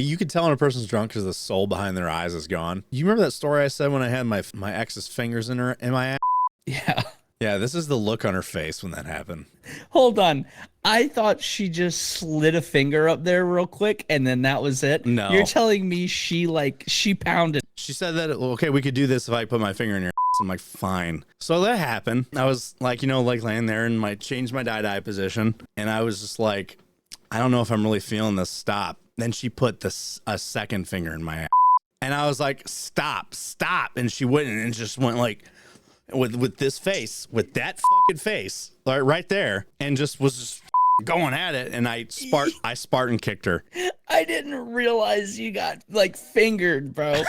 You can tell when a person's drunk because the soul behind their eyes is gone. You remember that story I said when I had my ex's fingers in my ass? Yeah. Yeah, this is the look on her face when that happened. Hold on. I thought she just slid a finger up there real quick and then that was it. No. You're telling me she pounded. She said that, okay, we could do this if I put my finger in your ass. I'm like, fine. So that happened. I was like, laying there and changed my die position. And I was just like, I don't know if I'm really feeling this. Stop. Then she put a second finger in my ass. And I was like, stop. And she wouldn't, and just went like, with this face, with that fucking face, right there, and was just going at it. And I Spartan kicked her. I didn't realize you got fingered, bro.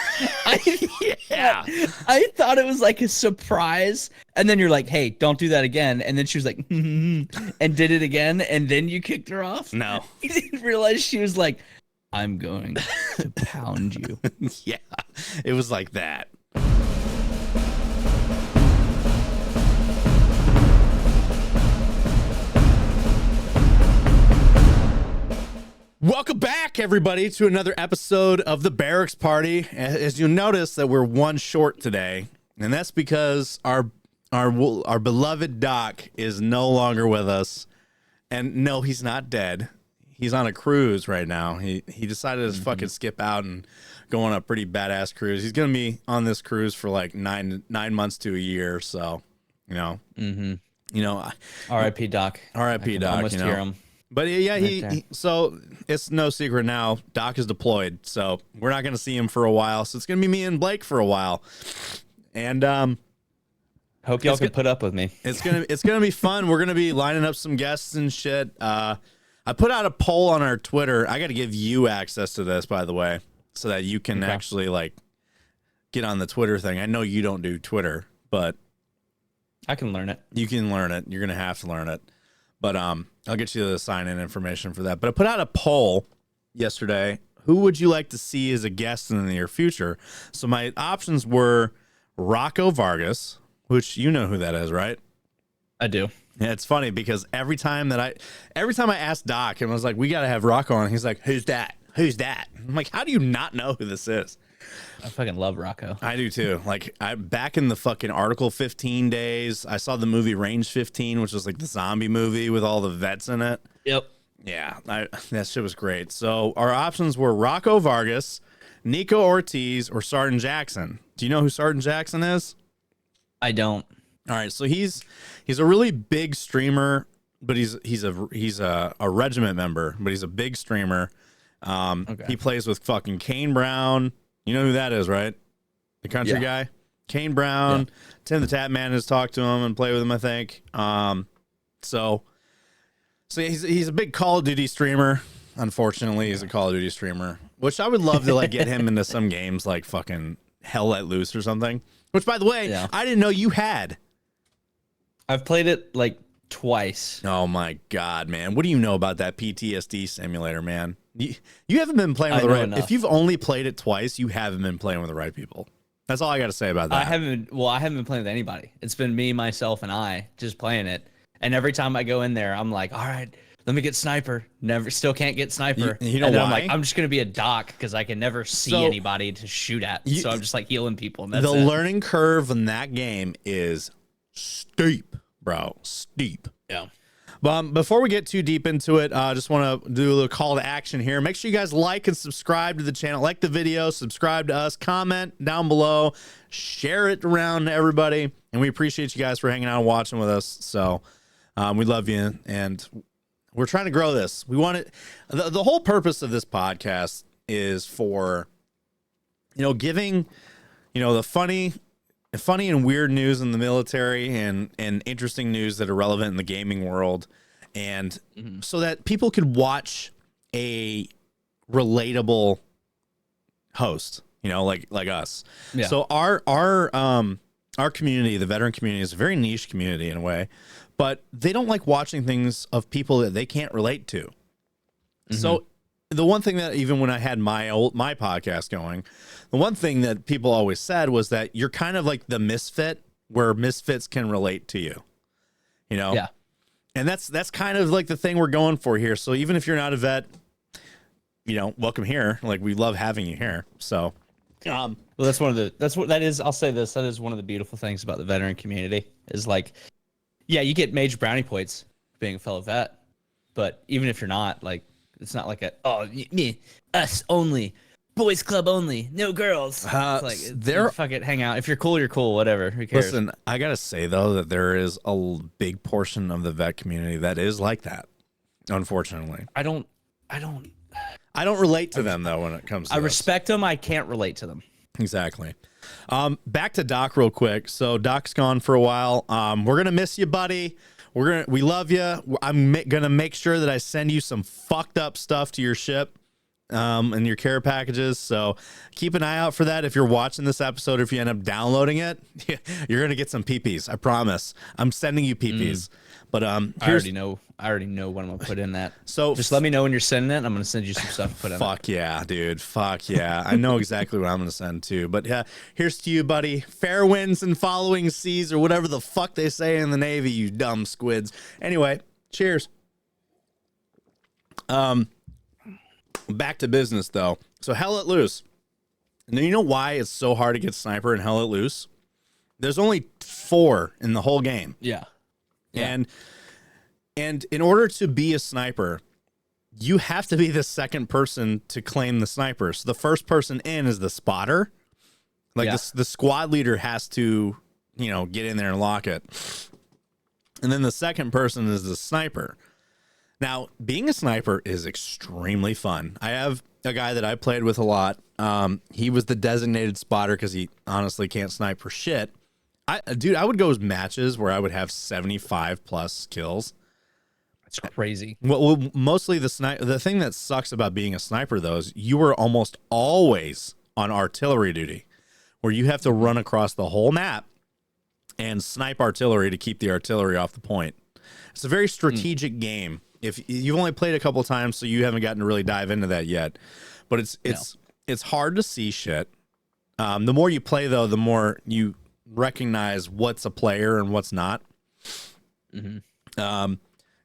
Yeah. I thought it was like a surprise, and then you're like, "Hey, don't do that again." And then she was like, and did it again, and then you kicked her off. No, you didn't realize she was like, "I'm going to pound you." Yeah, it was like that. Welcome back, everybody, to another episode of the Barracks Party. As you notice that we're one short today, and that's because our beloved Doc is no longer with us. And no, he's not dead. He's on a cruise right now. He decided to fucking skip out and go on a pretty badass cruise. He's gonna be on this cruise for like nine months to a year. So, R.I.P. Doc. R.I.P. Doc. Almost hear him. But yeah, so it's no secret now. Doc is deployed, so we're not going to see him for a while. So it's going to be me and Blake for a while. And hope y'all can put up with me. It's gonna be fun. We're gonna be lining up some guests and shit. I put out a poll on our Twitter. I got to give you access to this, by the way, so that you can actually get on the Twitter thing. I know you don't do Twitter, but I can learn it. You can learn it. You're gonna have to learn it. But I'll get you the sign-in information for that. But I put out a poll yesterday. Who would you like to see as a guest in the near future? So my options were Rocco Vargas, which you know who that is, right? I do. Yeah, it's funny because every time I asked Doc and was like, we got to have Rocco on, he's like, who's that? Who's that? I'm like, how do you not know who this is? I fucking love Rocco. I do too. Back in the fucking Article 15 days, I saw the movie Range 15, which was like the zombie movie with all the vets in it. Yep. Yeah, that shit was great. So our options were Rocco Vargas, Nico Ortiz, or Sergeant Jackson. Do you know who Sergeant Jackson is? I don't. All right, so he's a really big streamer, but he's a regiment member, but he's a big streamer. He plays with fucking Kane Brown. You know who that is, right? The country guy? Kane Brown. Yeah. Tim the Tap Man has talked to him and played with him, I think. So he's a big Call of Duty streamer. Unfortunately, he's a Call of Duty streamer, which I would love to get him into some games like fucking Hell Let Loose or something. Which, by the way, I didn't know you had. I've played it twice. Oh my God, man. What do you know about that PTSD simulator, man? You haven't been playing with the right. If you've only played it twice, you haven't been playing with the right people. That's all I got to say about that. I haven't been playing with anybody. It's been me, myself, and I just playing it. And every time I go in there, I'm like, all right, let me get sniper. Still can't get sniper. You know and then why? I'm like, I'm just gonna be a doc because I can never see anybody to shoot at. So I'm just healing people. And that's the learning curve in that game is steep, bro. Steep. Yeah. But before we get too deep into it, I just want to do a little call to action here. Make sure you guys like and subscribe to the channel. Like the video, subscribe to us, comment down below, share it around to everybody. And we appreciate you guys for hanging out and watching with us. So we love you. And we're trying to grow this. We want it. The whole purpose of this podcast is for, giving, the funny and weird news in the military and interesting news that are relevant in the gaming world. And so that people could watch a relatable host, like us. Yeah. So our community, the veteran community, is a very niche community in a way, but they don't like watching things of people that they can't relate to. So the one thing that even when I had my podcast going, the one thing that people always said was that you're kind of like the misfit where misfits can relate to you, Yeah. And that's kind of like the thing we're going for here. So even if you're not a vet, welcome here. Like, we love having you here. So, well, I'll say this. That is one of the beautiful things about the veteran community is like, yeah, you get major brownie points being a fellow vet, but even if you're not, like, it's not like me, us only, boys club only, no girls. It's like, fuck it, hang out. If you're cool, you're cool. Whatever. Who cares? Listen, I gotta say though that there is a big portion of the vet community that is like that. Unfortunately, I don't relate to them though when it comes to I respect them. I can't relate to them. Exactly. Back to Doc real quick. So Doc's gone for a while. We're gonna miss you, buddy. We love you. I'm gonna make sure that I send you some fucked up stuff to your ship, and your care packages. So keep an eye out for that. If you're watching this episode, if you end up downloading it, you're gonna get some peepees. I promise. I'm sending you peepees. But I already know what I'm gonna put in that. So just let me know when you're sending it. I'm gonna send you some stuff to put in. Fuck yeah, dude. Fuck yeah. I know exactly what I'm gonna send too. But yeah, here's to you, buddy. Fair winds and following seas, or whatever the fuck they say in the Navy, you dumb squids. Anyway, cheers. Back to business though. So Hell Let Loose. And you know why it's so hard to get sniper in Hell Let Loose? There's only 4 in the whole game. Yeah. And in order to be a sniper, you have to be the second person to claim the sniper. So the first person in is the spotter. Like the squad leader has to, get in there and lock it. And then the second person is the sniper. Now, being a sniper is extremely fun. I have a guy that I played with a lot. He was the designated spotter because he honestly can't snipe for shit. I would go matches where I would have 75 plus kills. That's crazy. Well, mostly the thing that sucks about being a sniper though is you were almost always on artillery duty, where you have to run across the whole map and snipe artillery to keep the artillery off the point. It's a very strategic game. If you've only played a couple times, so you haven't gotten to really dive into that yet, but it's hard to see shit. The more you play though, the more you recognize what's a player and what's not. Mm-hmm.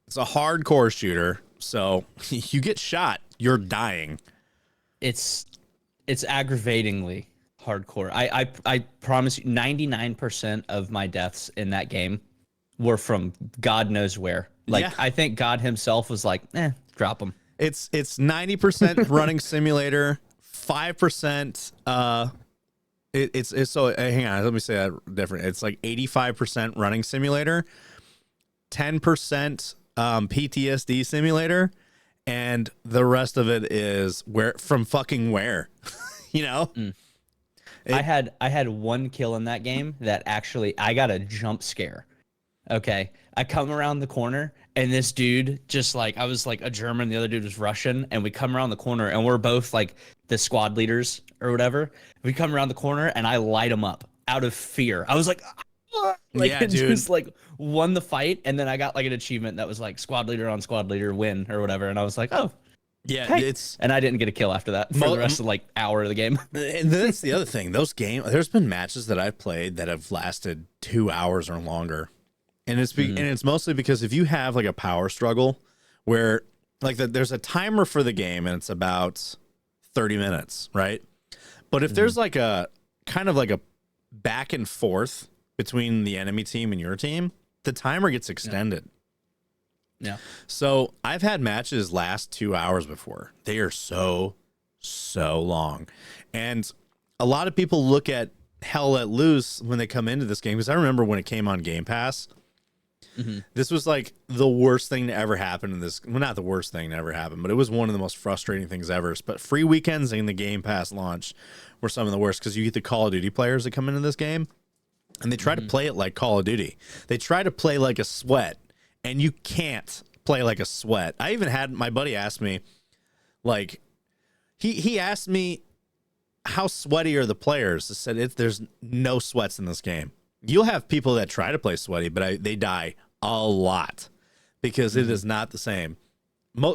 It's a hardcore shooter, so you get shot, you're dying. It's aggravatingly hardcore. I promise you 99% of my deaths in that game were from God knows where. I think God himself was like, drop them. It's 90% running simulator, 5% it's so hang on, let me say that different. It's like 85% running simulator, 10% PTSD simulator, and the rest of it is where. I had one kill in that game that actually I got a jump scare. Okay, I come around the corner and this dude just like, I was like a German, the other dude was Russian, and we come around the corner and we're both like the squad leaders or whatever. We come around the corner and I light him up out of fear. I was like, yeah, dude. Just like won the fight, and then I got like an achievement that was like squad leader on squad leader win or whatever, and I was like, oh. Yeah, hey. And I didn't get a kill after that for the rest of like hour of the game. And that's the other thing. There's been matches that I've played that have lasted 2 hours or longer. And it's mostly because if you have like a power struggle where like there's a timer for the game and it's about 30 minutes, right? But if there's like a kind of like a back and forth between the enemy team and your team, the timer gets extended. Yeah. So I've had matches last 2 hours before. They are so long. And a lot of people look at Hell Let Loose when they come into this game, because I remember when it came on Game Pass, this was like the worst thing to ever happen in this. Well, not the worst thing to ever happen, but it was one of the most frustrating things ever. But free weekends in the Game Pass launch were some of the worst, because you get the Call of Duty players that come into this game and they try to play it like Call of Duty. They try to play like a sweat, and you can't play like a sweat. I even had my buddy ask me, like, he asked me, how sweaty are the players? I said, there's no sweats in this game. You'll have people that try to play sweaty, but they die a lot because it is not the same.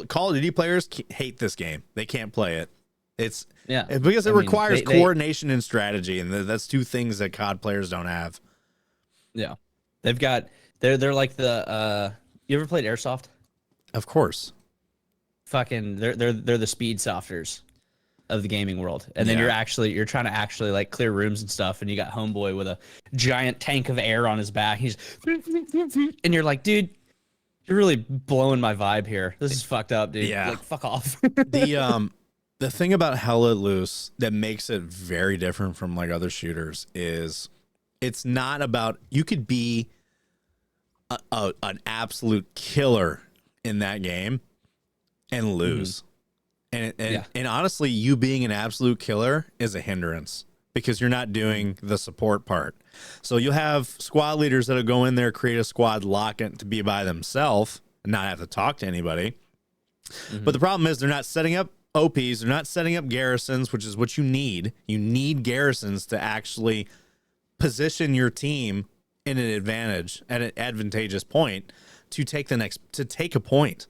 Call of Duty players hate this game. They can't play it. It's because it requires coordination and strategy, and that's two things that COD players don't have. Yeah, they're like the. You ever played Airsoft? Of course. fucking they're the speed softers of the gaming world. And then you're trying to actually like clear rooms and stuff, and you got homeboy with a giant tank of air on his back. He's and you're like, dude, you're really blowing my vibe here. This is fucked up, dude. Yeah. Like, fuck off. The thing about Hell Let Loose that makes it very different from like other shooters is it's not about, you could be an absolute killer in that game and lose. And honestly, you being an absolute killer is a hindrance because you're not doing the support part. So you'll have squad leaders that'll go in there, create a squad, lock it to be by themselves and not have to talk to anybody. But the problem is they're not setting up OPs, they're not setting up garrisons, which is what you need. You need garrisons to actually position your team in an advantage at an advantageous point to take a point.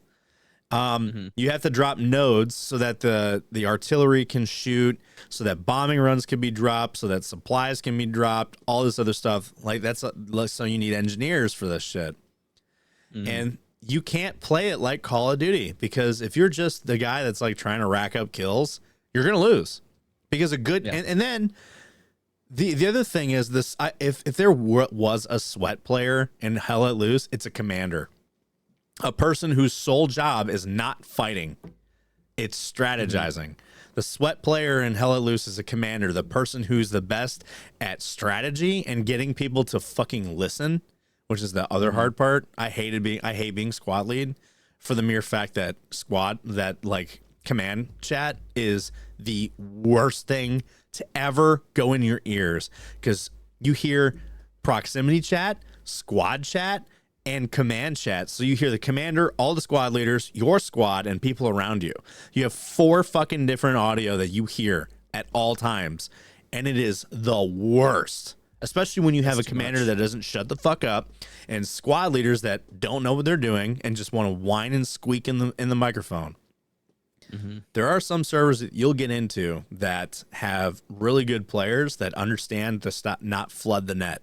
You have to drop nodes so that the artillery can shoot, so that bombing runs can be dropped, so that supplies can be dropped, all this other stuff. Like so you need engineers for this shit. And you can't play it like Call of Duty, because if you're just the guy that's like trying to rack up kills, you're going to lose. Because and then the other thing is this, if there was a sweat player in Hell Let Loose, it's a commander. A person whose sole job is not fighting. It's strategizing. The sweat player in Hell Let Loose is a commander, the person who's the best at strategy and getting people to fucking listen, which is the other hard part. I hate being squad lead for the mere fact that command chat is the worst thing to ever go in your ears, because you hear proximity chat, squad chat, and command chat. So you hear the commander, all the squad leaders, your squad, and people around you. You have 4 fucking different audio that you hear at all times, and it is the worst. Especially when you have a commander that doesn't shut the fuck up, and squad leaders that don't know what they're doing and just want to whine and squeak in the microphone. There are some servers that you'll get into that have really good players that understand to not flood the net.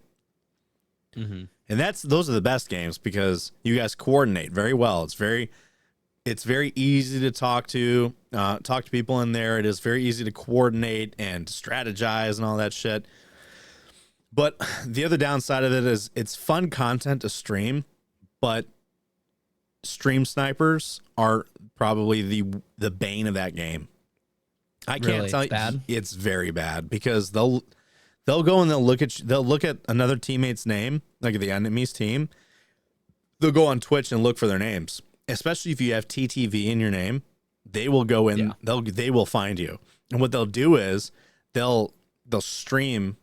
And those are the best games because you guys coordinate very well. It's very easy to talk to people in there. It is very easy to coordinate and strategize and all that shit. But the other downside of it is it's fun content to stream, but stream snipers are probably the bane of that game. I can't tell you, bad? It's very bad because they'll go and they'll look at another teammate's name, like the enemy's team. They'll go on Twitch and look for their names, especially if you have TTV in your name. They will go in. Yeah. They will find you, and what they'll do is they'll stream.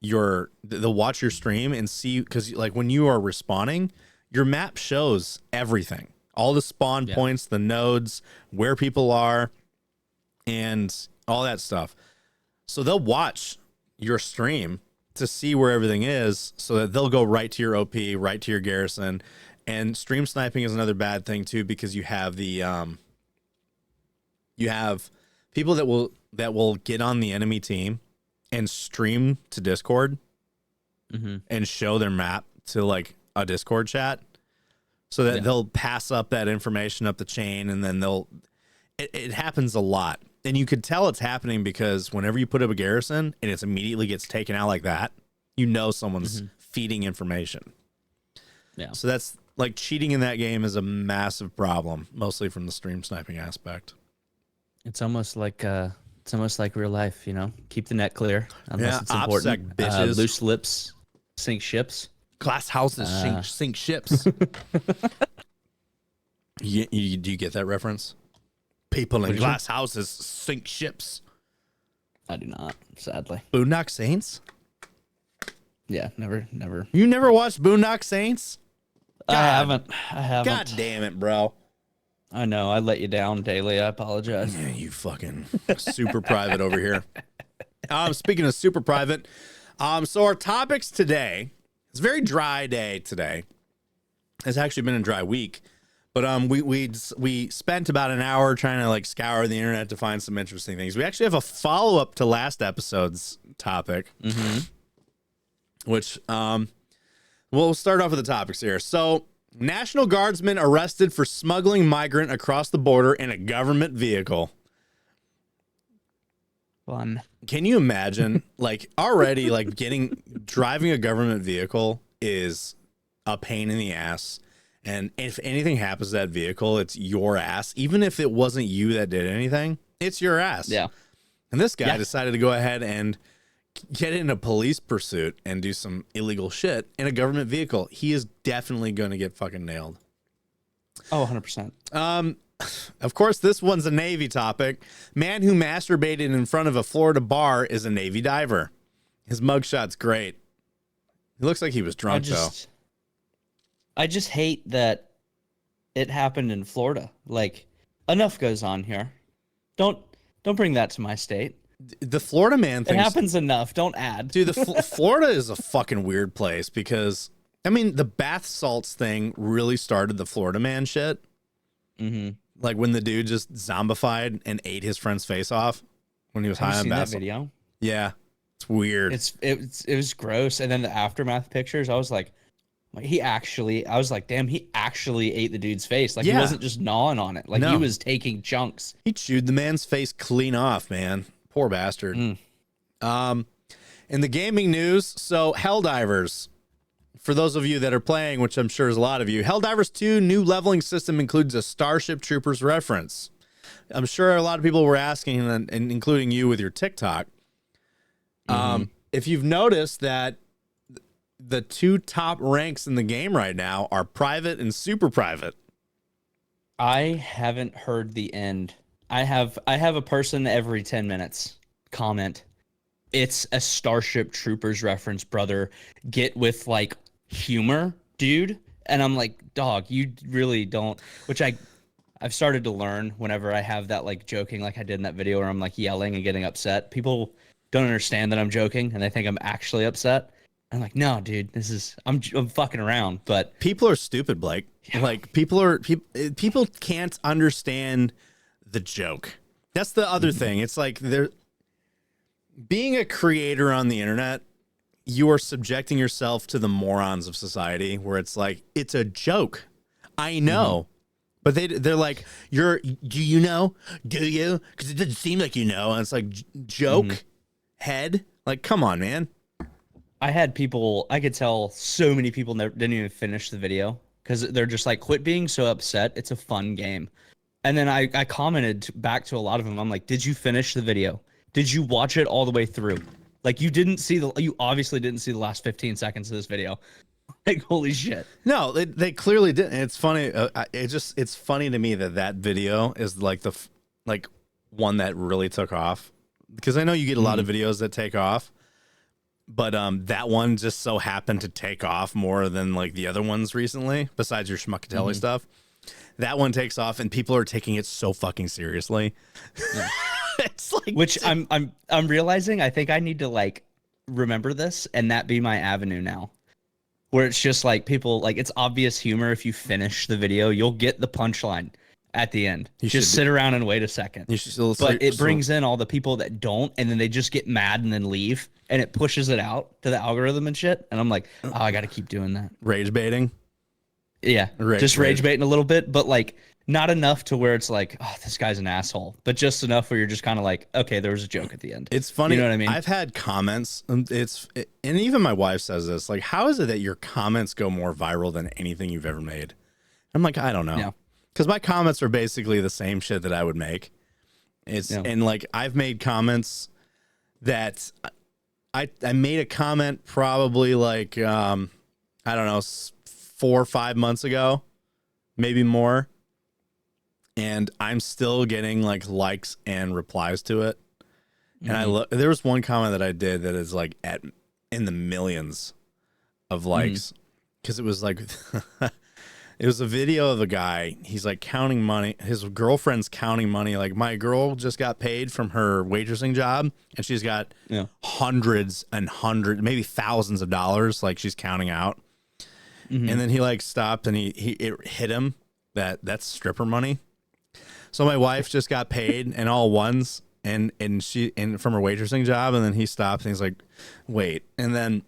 They'll watch your stream and see, because like when you are respawning, your map shows everything, all the spawn points, the nodes, where people are, and all that stuff. So they'll watch your stream to see where everything is, so that they'll go right to your OP, right to your garrison. And stream sniping is another bad thing too, because you have people that will get on the enemy team and stream to Discord and show their map to like a Discord chat, so that they'll pass up that information up the chain, and then it happens a lot. And you could tell it's happening because whenever you put up a garrison and it immediately gets taken out like that, you know someone's feeding information. Yeah. So that's like cheating in that game is a massive problem, mostly from the stream sniping aspect. It's almost like real life, you know. Keep the net clear unless it's important. Bitches. Loose lips sink ships. Glass houses sink ships. Do you get that reference? People in glass houses sink ships. I do not, sadly. Boondock Saints? Yeah, never. You never watched Boondock Saints? I haven't. God damn it, bro. I know. I let you down daily. I apologize. Yeah, you fucking super private over here. Speaking of super private, so our topics today, it's a very dry day today. It's actually been a dry week. But we spent about an hour trying to like scour the internet to find some interesting things. We actually have a follow-up to last episode's topic, which we'll start off with the topics here. So National Guardsman arrested for smuggling migrant across the border in a government vehicle. Fun. Can you imagine, like, already, like, driving a government vehicle is a pain in the ass. And if anything happens to that vehicle, it's your ass. Even if it wasn't you that did anything, it's your ass. Yeah. And this guy decided to go ahead and get in a police pursuit and do some illegal shit in a government vehicle. He is definitely going to get fucking nailed. Oh, 100%. Of course, this one's a Navy topic. Man who masturbated in front of a Florida bar is a Navy diver. His mugshot's great. He looks like he was drunk, though. I just hate that it happened in Florida. Like, enough goes on here. Don't bring that to my state. The Florida man thing. It happens enough. Don't add. Dude, Florida is a fucking weird place because, I mean, the bath salts thing really started the Florida man shit. Mm-hmm. Like when the dude just zombified and ate his friend's face off when he was high on bath salts. Video? Yeah, it's weird. It was gross. And then the aftermath pictures, I was like, I was like, damn, he actually ate the dude's face. Like, he wasn't just gnawing on it. Like, he was taking chunks. He chewed the man's face clean off, man. Poor bastard. In the gaming news, so Helldivers, for those of you that are playing, which I'm sure is a lot of you, Helldivers 2 new leveling system includes a Starship Troopers reference. I'm sure a lot of people were asking, and including you with your TikTok. If you've noticed that the two top ranks in the game right now are private and super private. I haven't heard the end. I have a person every 10 minutes comment, it's a Starship Troopers reference, brother. Get with, like, humor, dude. And I'm like, dog, you really don't, which I've started to learn whenever I have that, like, joking like I did in that video where I'm, like, yelling and getting upset. People don't understand that I'm joking, and they think I'm actually upset. I'm like, no, dude, I'm fucking around. But people are stupid, Blake. Yeah. Like, people can't understand the joke. That's the other thing. It's like, being a creator on the internet, you are subjecting yourself to the morons of society, where it's like, it's a joke. I know. But they're like, do you know? Do you? Because it doesn't seem like you know. And it's like, joke head. Like, come on, man. I had people, I could tell so many people didn't even finish the video because they're just like, quit being so upset. It's a fun game. And then I commented back to a lot of them. I'm like, did you finish the video? Did you watch it all the way through? Like, you obviously didn't see the last 15 seconds of this video. Like, holy shit. No, they clearly didn't. It's funny. It's funny to me that video is like like one that really took off, because I know you get a lot of videos that take off. But that one just so happened to take off more than, like, the other ones recently, besides your Schmuckatelli stuff. That one takes off, and people are taking it so fucking seriously. Yeah. It's like, which I'm realizing I think I need to, like, remember this and that be my avenue now, where it's just like, people, like, it's obvious humor. If you finish the video, you'll get the punchline at the end. You just sit around and wait a second. But it brings in all the people that don't, and then they just get mad and then leave, and it pushes it out to the algorithm and shit. And I'm like, oh, I got to keep doing that. Rage baiting? Yeah, just rage baiting a little bit, but, like, not enough to where it's like, oh, this guy's an asshole, but just enough where you're just kind of like, okay, there was a joke at the end. It's funny. You know what I mean? I've had comments, and even my wife says this, like, how is it that your comments go more viral than anything you've ever made? I'm like, I don't know. Yeah. Because my comments are basically the same shit that I would make. And, like, I've made comments that I made a comment probably, like, I don't know, 4 or 5 months ago, maybe more. And I'm still getting, like, likes and replies to it. And there was one comment that I did that is, like, in the millions of likes, because it was like, it was a video of a guy. He's, like, counting money. His girlfriend's counting money. Like, my girl just got paid from her waitressing job, and she's got hundreds and hundreds, maybe thousands of dollars. Like, she's counting out. And then he, like, stopped, and it hit him that's stripper money. So my wife just got paid and all ones, and from her waitressing job, and then he stopped and he's like, wait. And then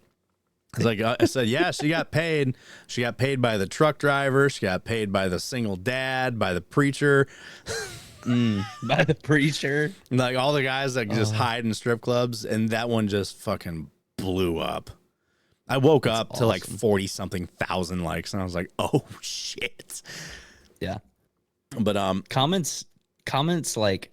It's like I said, yeah, she got paid. She got paid by the truck driver. She got paid by the single dad, by the preacher, By the preacher. like all the guys that just hide in strip clubs. And that one just fucking blew up. I woke up to like 40 something thousand likes, and I was like, oh shit. Yeah. But comments like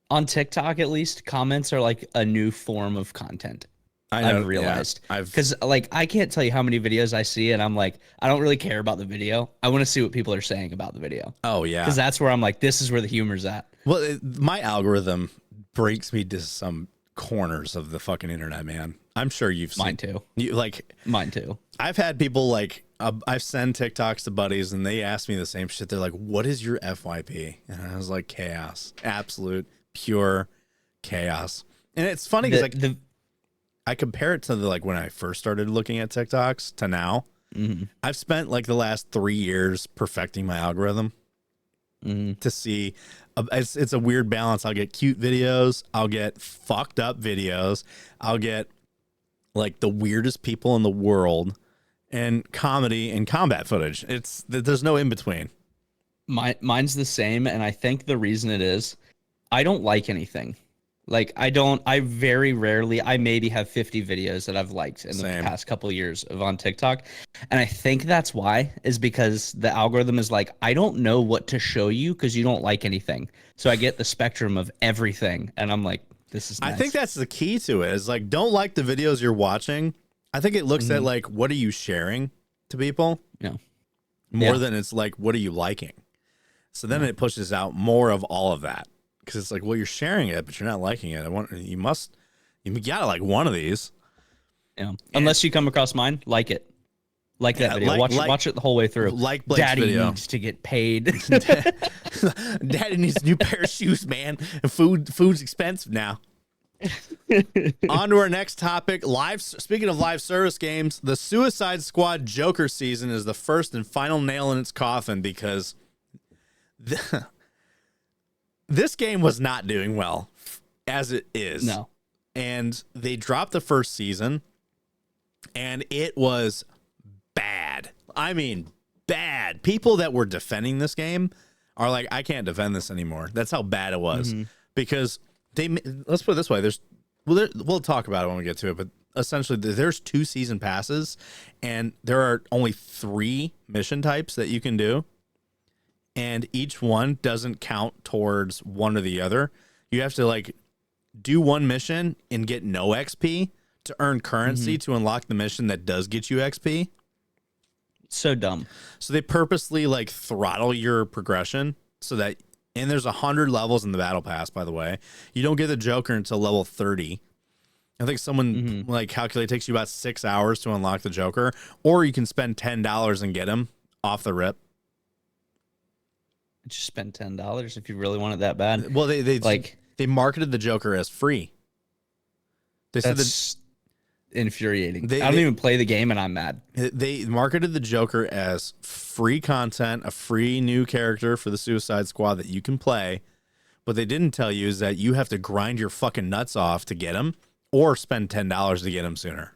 on TikTok, at least comments are like a new form of content. I've realized, because like I can't tell you how many videos I see, and I'm like, I don't really care about the video. I want to see what people are saying about the video. Oh yeah, because that's where I'm like, this is where the humor's at. Well, my algorithm breaks me to some corners of the fucking internet, man. I'm sure you've seen mine too. Mine too. I've had people like I've sent TikToks to buddies, and they ask me the same shit. They're like, "What is your FYP?" And I was like, "Chaos, absolute pure chaos." And it's funny because I compare it to like when I first started looking at TikToks to now. Mm-hmm. I've spent like the last 3 years perfecting my algorithm to see. It's a weird balance. I'll get cute videos. I'll get fucked up videos. I'll get like the weirdest people in the world, and comedy and combat footage. There's no in between. Mine's the same, and I think the reason it is, I don't like anything. Like I very rarely, I maybe have 50 videos that I've liked in the past couple of years on TikTok. And I think that's why, is because the algorithm is like, I don't know what to show you because you don't like anything. So I get the spectrum of everything. And I'm like, this is nice. I think that's the key to it, is like, don't like the videos you're watching. I think it looks at like, what are you sharing to people? Yeah. More than it's like, what are you liking? So then it pushes out more of all of that. Because it's like, well, you're sharing it, but you're not liking it. You gotta like one of these. Yeah. Unless you come across mine, like it. Like that video. Watch it the whole way through. Like Blake's Daddy video. needs to get paid. Daddy needs a new pair of shoes, man. And food's expensive now. On to our next topic. Speaking of live service games, the Suicide Squad Joker season is the first and final nail in its coffin, because this game was not doing well as it is. No. And they dropped the first season, and it was bad. I mean, bad. People that were defending this game are like, I can't defend this anymore. That's how bad it was. Because let's put it this way. We'll talk about it when we get to it, but essentially there's 2 season passes, and there are only 3 mission types that you can do. And each one doesn't count towards one or the other. You have to like do one mission and get no XP to earn currency to unlock the mission that does get you XP. So dumb. So they purposely like throttle your progression so that, and there's 100 levels in the battle pass, by the way. You don't get the Joker until level 30. I think someone like calculate it takes you about 6 hours to unlock the Joker, or you can spend $10 and get him off the rip. Just spend $10 if you really want it that bad. Well, they marketed the Joker as free. They said that's infuriating. I don't even play the game, and I'm mad. They marketed the Joker as free content, a free new character for the Suicide Squad that you can play. What they didn't tell you is that you have to grind your fucking nuts off to get him, or spend $10 to get him sooner.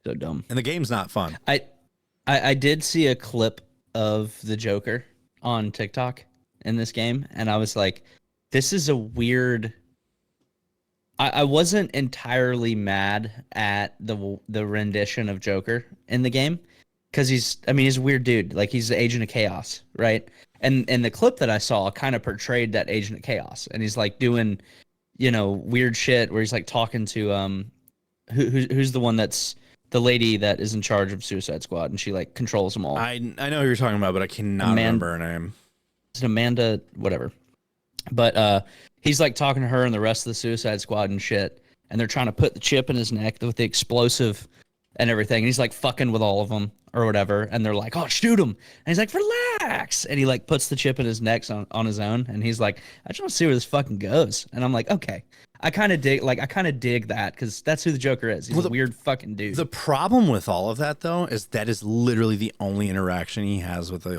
So dumb. And the game's not fun. I did see a clip of the Joker on TikTok in this game, and I was like, this is a weird. I wasn't entirely mad at the rendition of Joker in the game, because he's a weird dude. Like, he's the Agent of Chaos, right? And the clip that I saw kind of portrayed that Agent of Chaos, and he's like doing, weird shit where he's like talking to who's the one that's the lady that is in charge of Suicide Squad, and she like controls them all. I know who you're talking about, but I cannot remember her name. It's Amanda, whatever. But he's like talking to her and the rest of the Suicide Squad and shit, and they're trying to put the chip in his neck with the explosive and everything. And he's like fucking with all of them or whatever, and they're like, "Oh, shoot him!" And he's like, "Relax!" And he like puts the chip in his neck on his own, and he's like, "I just want to see where this fucking goes." And I'm like, okay. I kind of dig that, because that's who the Joker is. He's a weird fucking dude. The problem with all of that, though, is that is literally the only interaction he has with the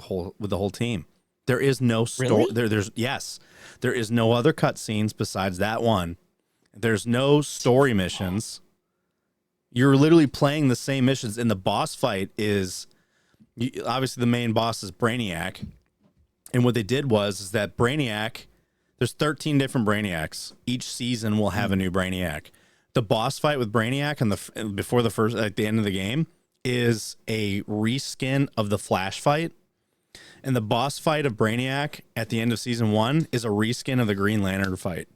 whole team. There is no story. Really? There is no other cutscenes besides that one. There's no story missions. You're literally playing the same missions, and the boss fight is obviously the main boss is Brainiac. And what they did is that Brainiac, there's 13 different Brainiacs. Each season will have a new Brainiac. The boss fight with Brainiac and before the first at the end of the game is a reskin of the Flash fight. And the boss fight of Brainiac at the end of season 1 is a reskin of the Green Lantern fight.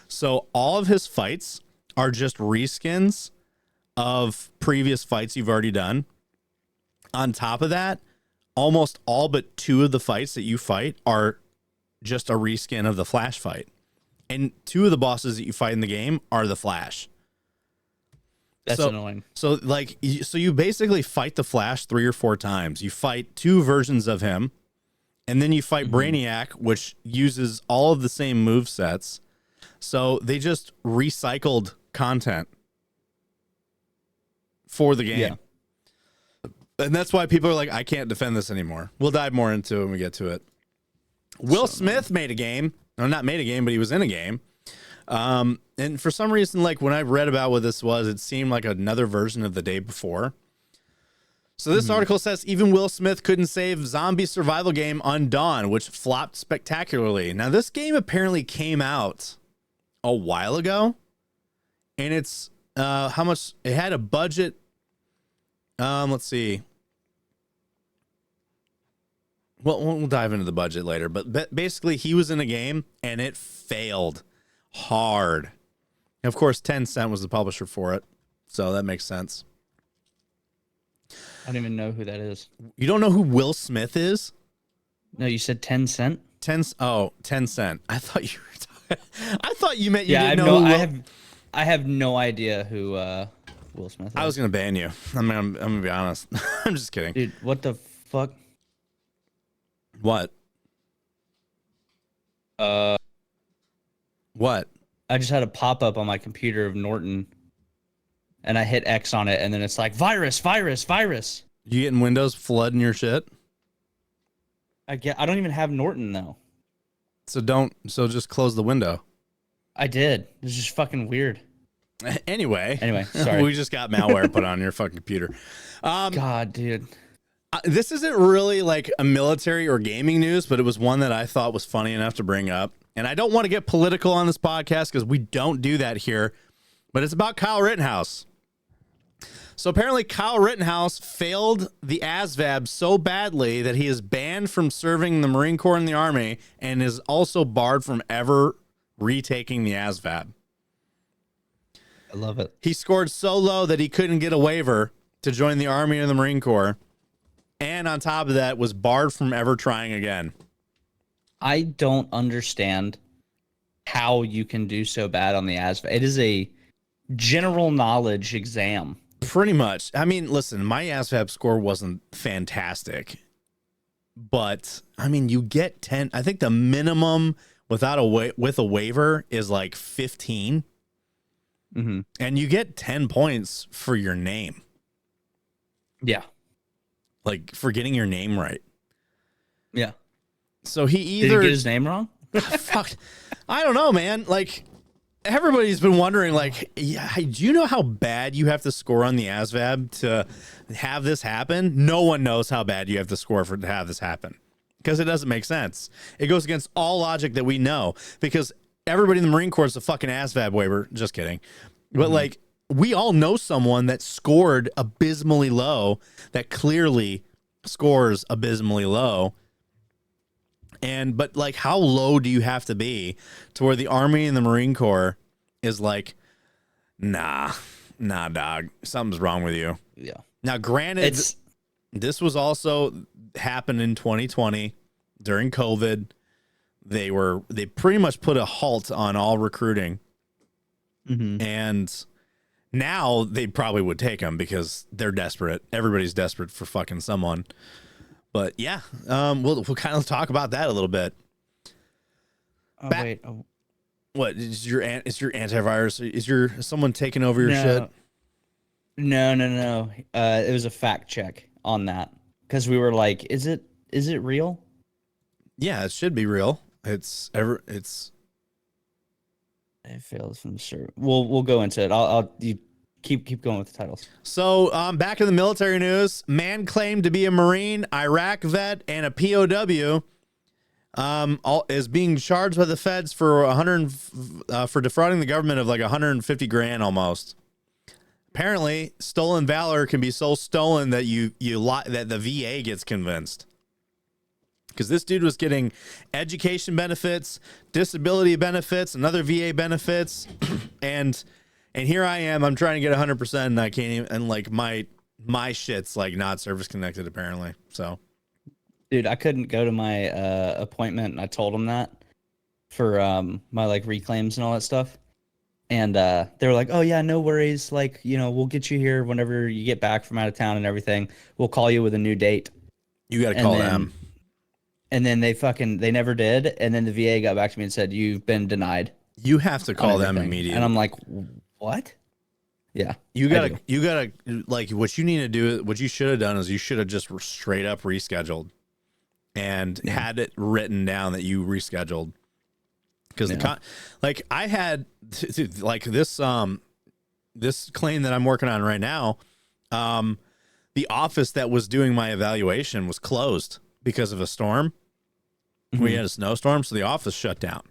So all of his fights are just reskins of previous fights you've already done. On top of that, almost all but 2 of the fights that you fight are just a reskin of the Flash fight. And 2 of the bosses that you fight in the game are the Flash. That's annoying. So you basically fight the Flash 3 or 4 times. You fight 2 versions of him, and then you fight Brainiac, which uses all of the same move sets. So they just recycled content for the game. Yeah. And that's why people are like, I can't defend this anymore. We'll dive more into it when we get to it. Will Smith made a game. No, not made a game, but he was in a game. And for some reason, like when I read about what this was, it seemed like another version of the day before. So this article says even Will Smith couldn't save zombie survival game Undawn, which flopped spectacularly. Now this game apparently came out a while ago, and it's how much it had a budget. Let's see. Well, we'll dive into the budget later, but basically he was in a game and it failed hard. And of course, Tencent was the publisher for it, so that makes sense. I don't even know who that is. You don't know who Will Smith is? No, you said 10 cent? 10 cent. I thought you were I thought you meant you yeah, didn't know who I have no idea who Will Smith is. I was going to ban you. I'm going to be honest. I'm just kidding. Dude, what the fuck? What? What? I just had a pop-up on my computer of Norton, and I hit X on it, and then it's like, virus. You getting Windows flooding your shit? I don't even have Norton, though. So just close the window. I did. It's just fucking weird. Anyway, sorry. We just got malware put on your fucking computer. God, dude. This isn't really like a military or gaming news, but it was one that I thought was funny enough to bring up. And I don't want to get political on this podcast because we don't do that here, but it's about Kyle Rittenhouse. So apparently Kyle Rittenhouse failed the ASVAB so badly that he is banned from serving the Marine Corps and the Army and is also barred from ever retaking the ASVAB. I love it. He scored so low that he couldn't get a waiver to join the Army or the Marine Corps. And on top of that, was barred from ever trying again. I don't understand how you can do so bad on the ASVAB. It is a general knowledge exam. Pretty much. I mean, listen, my ASVAB score wasn't fantastic. But, I mean, you get 10. I think the minimum with a waiver is like 15. Mm-hmm. And you get 10 points for your name. Yeah. Like, for getting your name right. Yeah. So he either... Did he get his name wrong? Fuck. I don't know, man. Like, everybody's been wondering, like, yeah, do you know how bad you have to score on the ASVAB to have this happen? No one knows how bad you have to score to have this happen. Because it doesn't make sense. It goes against all logic that we know. Because everybody in the Marine Corps is a fucking ASVAB waiver. Just kidding. But, like, we all know someone that scored abysmally low, that clearly scores abysmally low. But like, how low do you have to be to where the Army and the Marine Corps is like, nah, dog, something's wrong with you. Yeah. Now, granted, this was also happened in 2020 during COVID. They pretty much put a halt on all recruiting. Mm-hmm. And now they probably would take them because they're desperate. Everybody's desperate for fucking someone. But yeah, we'll kind of talk about that a little bit. Oh, wait. Oh. What is your antivirus? Is someone taking over your shit? No. It was a fact check on that because we were like, is it real? Yeah, it should be real. It fails from the server. We'll go into it. You keep going with the titles. So back in the military news, man claimed to be a Marine, Iraq vet, and a POW. Is being charged by the feds for for defrauding the government of like 150 grand almost. Apparently, stolen valor can be so stolen that that the VA gets convinced. Because this dude was getting education benefits, disability benefits, and other VA benefits, and here I am. I'm trying to get 100%, and I can't even. And like my shit's like not service connected apparently. So, dude, I couldn't go to my appointment, and I told him that for my like reclaims and all that stuff. And they were like, "Oh yeah, no worries. Like, you know, we'll get you here whenever you get back from out of town and everything. We'll call you with a new date." You got to call them. And then they never did. And then the VA got back to me and said, "You've been denied." You have to call them immediately. And I'm like, "What?" Yeah. You gotta like what you need to do. What you should have done is you should have just straight up rescheduled and had it written down that you rescheduled. Because like I had like this this claim that I'm working on right now, the office that was doing my evaluation was closed because of a storm. We had a snowstorm, so the office shut down.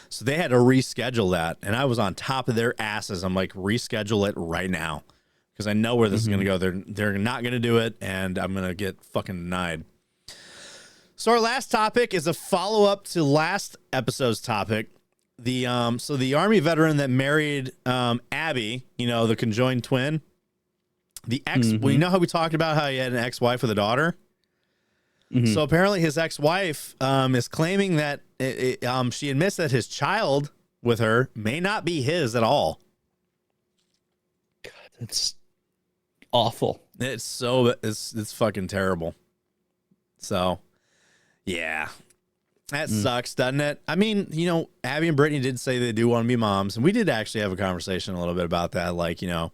So they had to reschedule that, and I was on top of their asses. I'm like, reschedule it right now because I know where this is going to go. They're not going to do it, and I'm going to get fucking denied. So our last topic is a follow-up to last episode's topic. So the Army veteran that married Abbey, you know, the conjoined twin, the ex. Well, you know how we talked about how he had an ex-wife with a daughter. So apparently his ex-wife is claiming that she admits that his child with her may not be his at all. God, that's awful. It's fucking terrible. So, yeah. That sucks, doesn't it? I mean, you know, Abby and Brittany did say they do want to be moms, and we did actually have a conversation a little bit about that. Like, you know,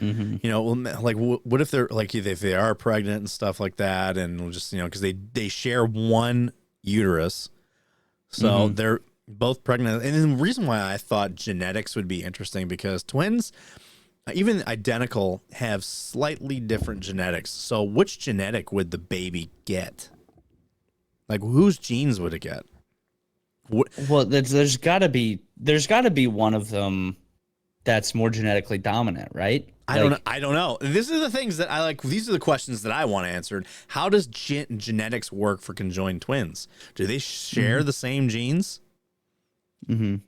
like what if they're like if they are pregnant and stuff like that, and we'll just, you know, because they share one uterus, so they're both pregnant. And the reason why I thought genetics would be interesting because twins, even identical, have slightly different genetics. So which genetic would the baby get? Like, whose genes would it get? Well, there's got to be one of them that's more genetically dominant, right? I don't know. These are the things that I like. These are the questions that I want answered. How does genetics work for conjoined twins? Do they share the same genes? I mean,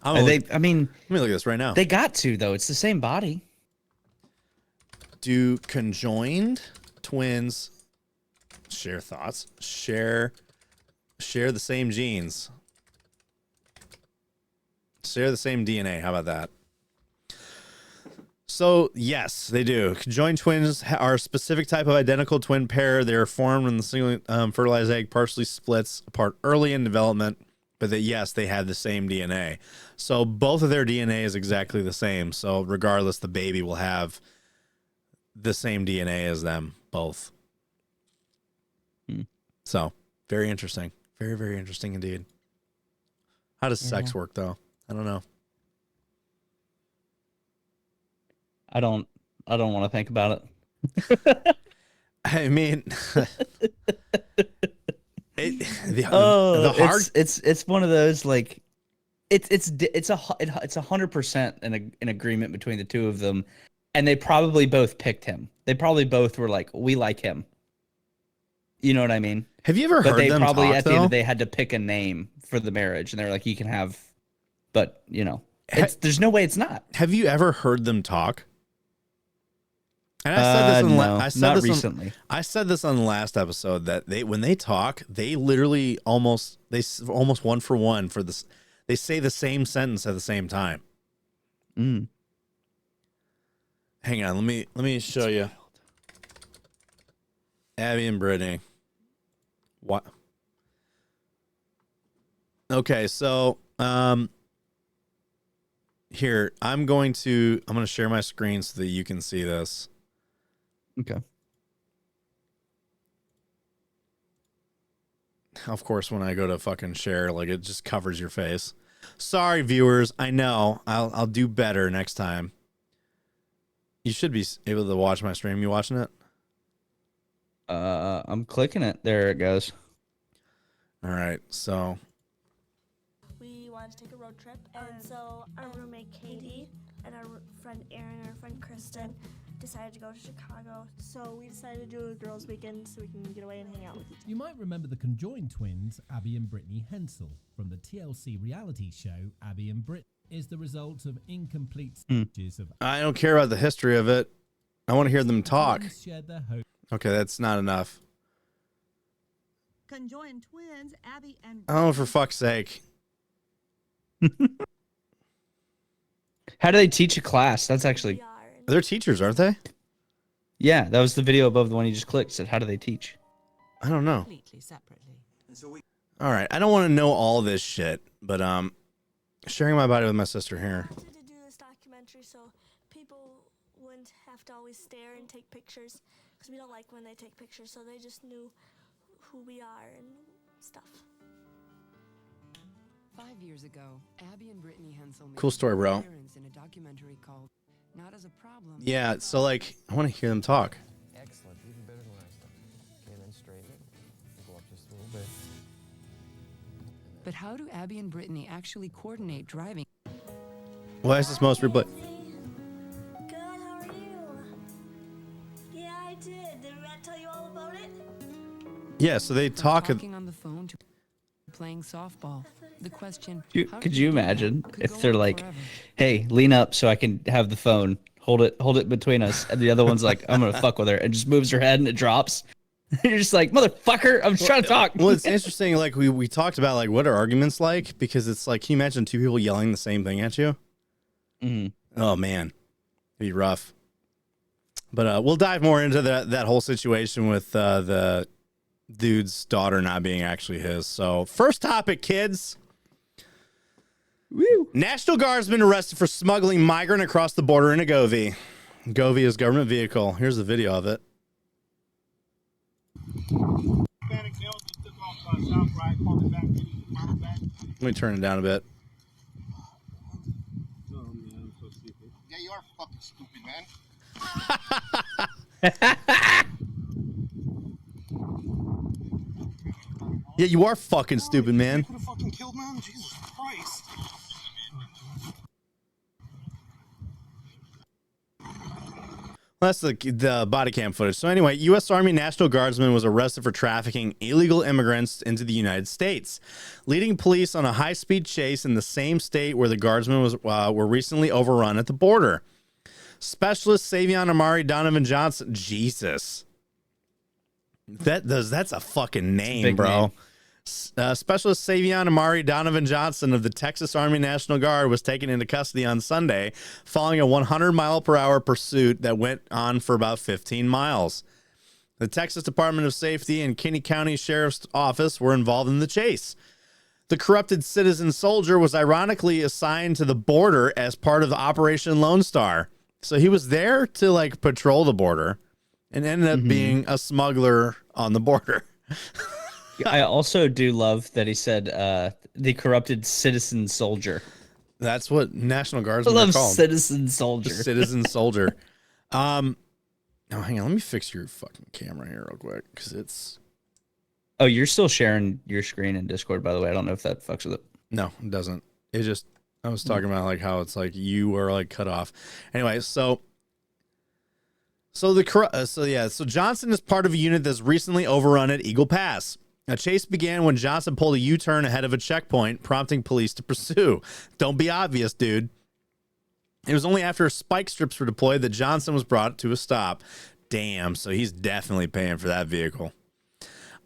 let me look at this right now. They got to, though. It's the same body. Do conjoined twins share thoughts? Share the same genes. Share the same DNA. How about that? So, yes, they do. Conjoined twins are a specific type of identical twin pair. They are formed when the single fertilized egg partially splits apart early in development, but yes, they have the same DNA. So both of their DNA is exactly the same. So regardless, the baby will have the same DNA as them both. So, very interesting. Very, very interesting indeed. How does sex work, though? I don't know. I don't want to think about it. I mean, it's one of those like it's 100% an agreement between the two of them, and they probably both picked him. They probably both were like, we like him. You know what I mean? Have you ever heard them talk, But they probably at the end of the day had to pick a name for the marriage, and they were like, you can have, but you know, there's no way it's not. Have you ever heard them talk? And I said this not recently. I said this on the last episode that when they talk, they literally almost one for one for this. They say the same sentence at the same time. Hang on, let me show you. Abby and Brittany. What? Okay, so here I'm going to share my screen so that you can see this. Okay. Of course, when I go to fucking share, like it just covers your face. Sorry, viewers. I know. I'll do better next time. You should be able to watch my stream. You watching it? I'm clicking it. There it goes. All right, so We wanted to take a road trip, and so our roommate Katie and our friend Erin and our friend Kristen decided to go to Chicago. So we decided to do a girls' weekend so we can get away and hang out with each other. You might remember the conjoined twins, Abbey and Brittany Hansel, from the TLC reality show Abbey and Britt is the result of incomplete stages of I don't care about the history of it. I want to hear them talk. twins shared their home. Okay, that's not enough. Conjoined twins, Abbey and Oh, for fuck's sake. How do they teach a class? That's actually, We are, and They're teachers, aren't they? yeah, that was the video above the one you just clicked. It said, how do they teach? I don't know. completely separately. All right, I don't want to know all this shit, but sharing my body with my sister here. we wanted to do this documentary so people wouldn't have to always stare and take pictures, because we don't like when they take pictures, so they just knew who we are and stuff. 5 years ago, Abbey and Brittany Hansel made Cool story, bro. an appearance in a documentary called Not as a Problem. Yeah, so like I want to hear them talk. Excellent, even better than last time. Okay, then straighten it. Go up just a little bit. But how do Abbey and Brittany actually coordinate driving? Why is this most replay? Good, how are you? Yeah, I did. Did Matt tell you all about it? Yeah, so they From talk. talking on the phone to playing softball. The question, how Could did you do that? imagine Could if go they're on like, forever. hey, lean up so I can have the phone. Hold it between us. And the other one's like, I'm going to fuck with her. And just moves her head and it drops. You're just like, motherfucker, I'm just trying to talk. Well, it's interesting. Like we talked about like what are arguments like, because it's like, can you imagine two people yelling the same thing at you? Mhm. Oh man, it'd be rough. But we'll dive more into that whole situation with the dude's daughter not being actually his. So first topic, kids. Woo. National Guardsman arrested for smuggling migrant across the border in a Govey. Govey is government vehicle. Here's the video of it. Let me turn it down a bit. Yeah, you are fucking stupid, man. Yeah, you are fucking stupid, man. Could have fucking killed man. Jesus Christ. That's the body cam footage. So anyway, U.S. Army National Guardsman was arrested for trafficking illegal immigrants into the United States, leading police on a high-speed chase in the same state where the Guardsmen were recently overrun at the border. Specialist Savion Amari Donovan Johnson. Jesus. That's a fucking name, big bro. name. Specialist Savion Amari Donovan Johnson of the Texas Army National Guard was taken into custody on Sunday following a 100-mile-per-hour pursuit that went on for about 15 miles. The Texas Department of Safety and Kinney County Sheriff's Office were involved in the chase. The corrupted citizen soldier was ironically assigned to the border as part of Operation Lone Star. So he was there to like patrol the border and ended up being a smuggler on the border. I also do love that he said the corrupted citizen soldier. That's what National I Guardsmen are love called. citizen soldier. The citizen soldier. Oh, hang on. Let me fix your fucking camera here real quick, because it's Oh, you're still sharing your screen in Discord, by the way. I don't know if that fucks with it. no, it doesn't. It just I was talking about like how it's like you are like cut off. Anyway, so Johnson is part of a unit that's recently overrun at Eagle Pass. A chase began when Johnson pulled a U-turn ahead of a checkpoint, prompting police to pursue. Don't be obvious, dude. It was only after spike strips were deployed that Johnson was brought to a stop. Damn, so he's definitely paying for that vehicle.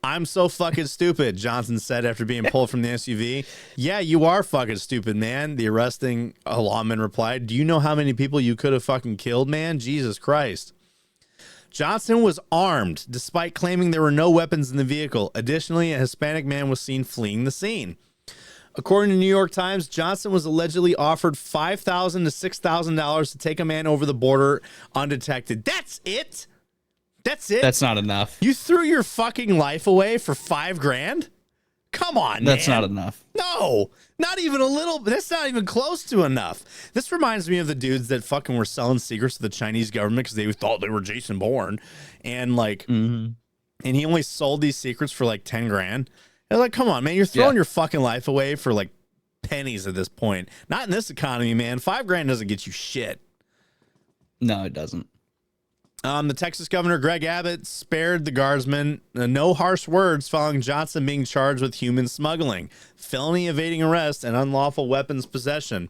I'm so fucking stupid, Johnson said after being pulled from the SUV. Yeah, you are fucking stupid, man. The arresting lawman replied. Do you know how many people you could have fucking killed, man? Jesus Christ. Johnson was armed, despite claiming there were no weapons in the vehicle. Additionally, a Hispanic man was seen fleeing the scene. According to New York Times, Johnson was allegedly offered $5,000 to $6,000 to take a man over the border undetected. That's it? That's it? That's not enough. You threw your fucking life away for $5,000? Come on, That's man. not enough. No, not even a little. That's not even close to enough. This reminds me of the dudes that fucking were selling secrets to the Chinese government because they thought they were Jason Bourne, and like, and he only sold these secrets for like 10 grand. They're like, come on, man, you're throwing your fucking life away for like pennies at this point. Not in this economy, man. 5 grand doesn't get you shit. No, it doesn't. The Texas governor, Greg Abbott, spared the guardsman no harsh words following Johnson being charged with human smuggling, felony evading arrest, and unlawful weapons possession.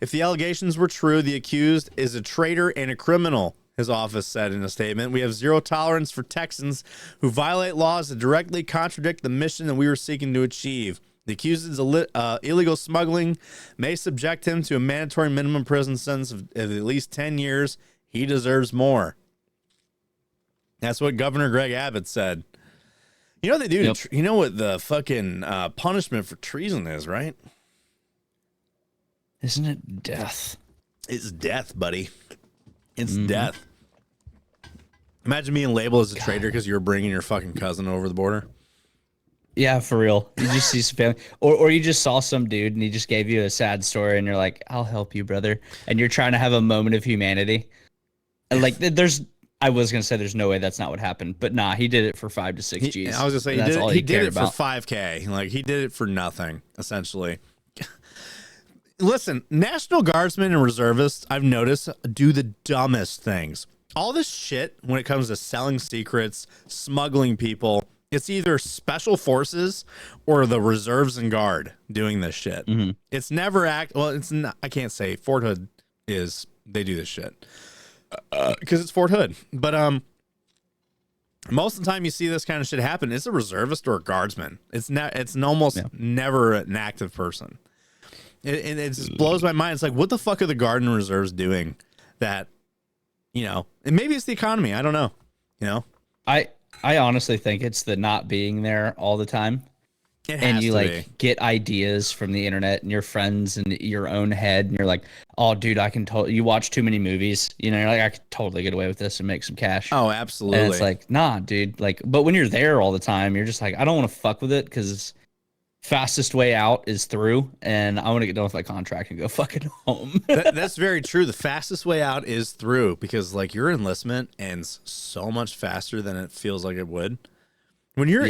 If the allegations were true, the accused is a traitor and a criminal, his office said in a statement. We have zero tolerance for Texans who violate laws that directly contradict the mission that we were seeking to achieve. The accused's illegal smuggling may subject him to a mandatory minimum prison sentence of at least 10 years. He deserves more. That's what Governor Greg Abbott said. You know what they do? You know what the fucking punishment for treason is, right? Isn't it death? It's death, buddy. It's death. Imagine being labeled as a traitor because you were bringing your fucking cousin over the border. Yeah, for real. You just see some family, or you just saw some dude and he just gave you a sad story, and you're like, "I'll help you, brother," and you're trying to have a moment of humanity. And like, I was gonna say there's no way that's not what happened, but nah, he did it for 5 to 6 G's. I was gonna say he did it for 5K. Like, he did it for nothing, essentially. Listen, National Guardsmen and reservists, I've noticed, do the dumbest things. All this shit when it comes to selling secrets, smuggling people, it's either special forces or the reserves and guard doing this shit. It's never it's not, I can't say Fort Hood they do this shit. Because it's Fort Hood, but most of the time you see this kind of shit happen, it's a reservist or a guardsman. It's almost never an active person. It just blows my mind. It's like, what the fuck are the guard and reserves doing? That, and maybe it's the economy. I don't know. I honestly think it's the not being there all the time. And you get ideas from the internet and your friends and your own head, and you're like, oh dude, I can you watch too many movies, you're like, I could totally get away with this and make some cash. Oh, absolutely. And it's like, nah, dude, but when you're there all the time, you're just like, I don't want to fuck with it, because fastest way out is through, and I want to get done with my contract and go fucking home. That's very true. The fastest way out is through, because like your enlistment ends so much faster than it feels like it would. When you're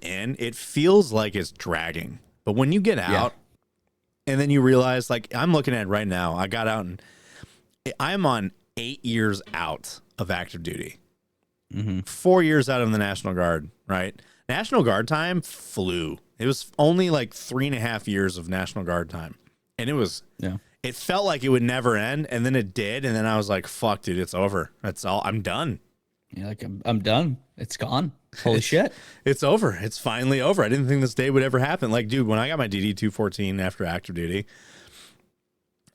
in, it feels like it's dragging. But when you get out, and then you realize, like, I'm looking at it right now. I got out and I'm on 8 years out of active duty. 4 years out of the National Guard, right? National Guard time flew. It was only like 3.5 years of National Guard time. And it felt like it would never end. And then it did. And then I was like, fuck, dude, it's over. That's all. I'm done. Yeah, like I'm done. It's gone. Holy shit. It's over. It's finally over. I didn't think this day would ever happen. Like, dude, when I got my DD 214 after active duty,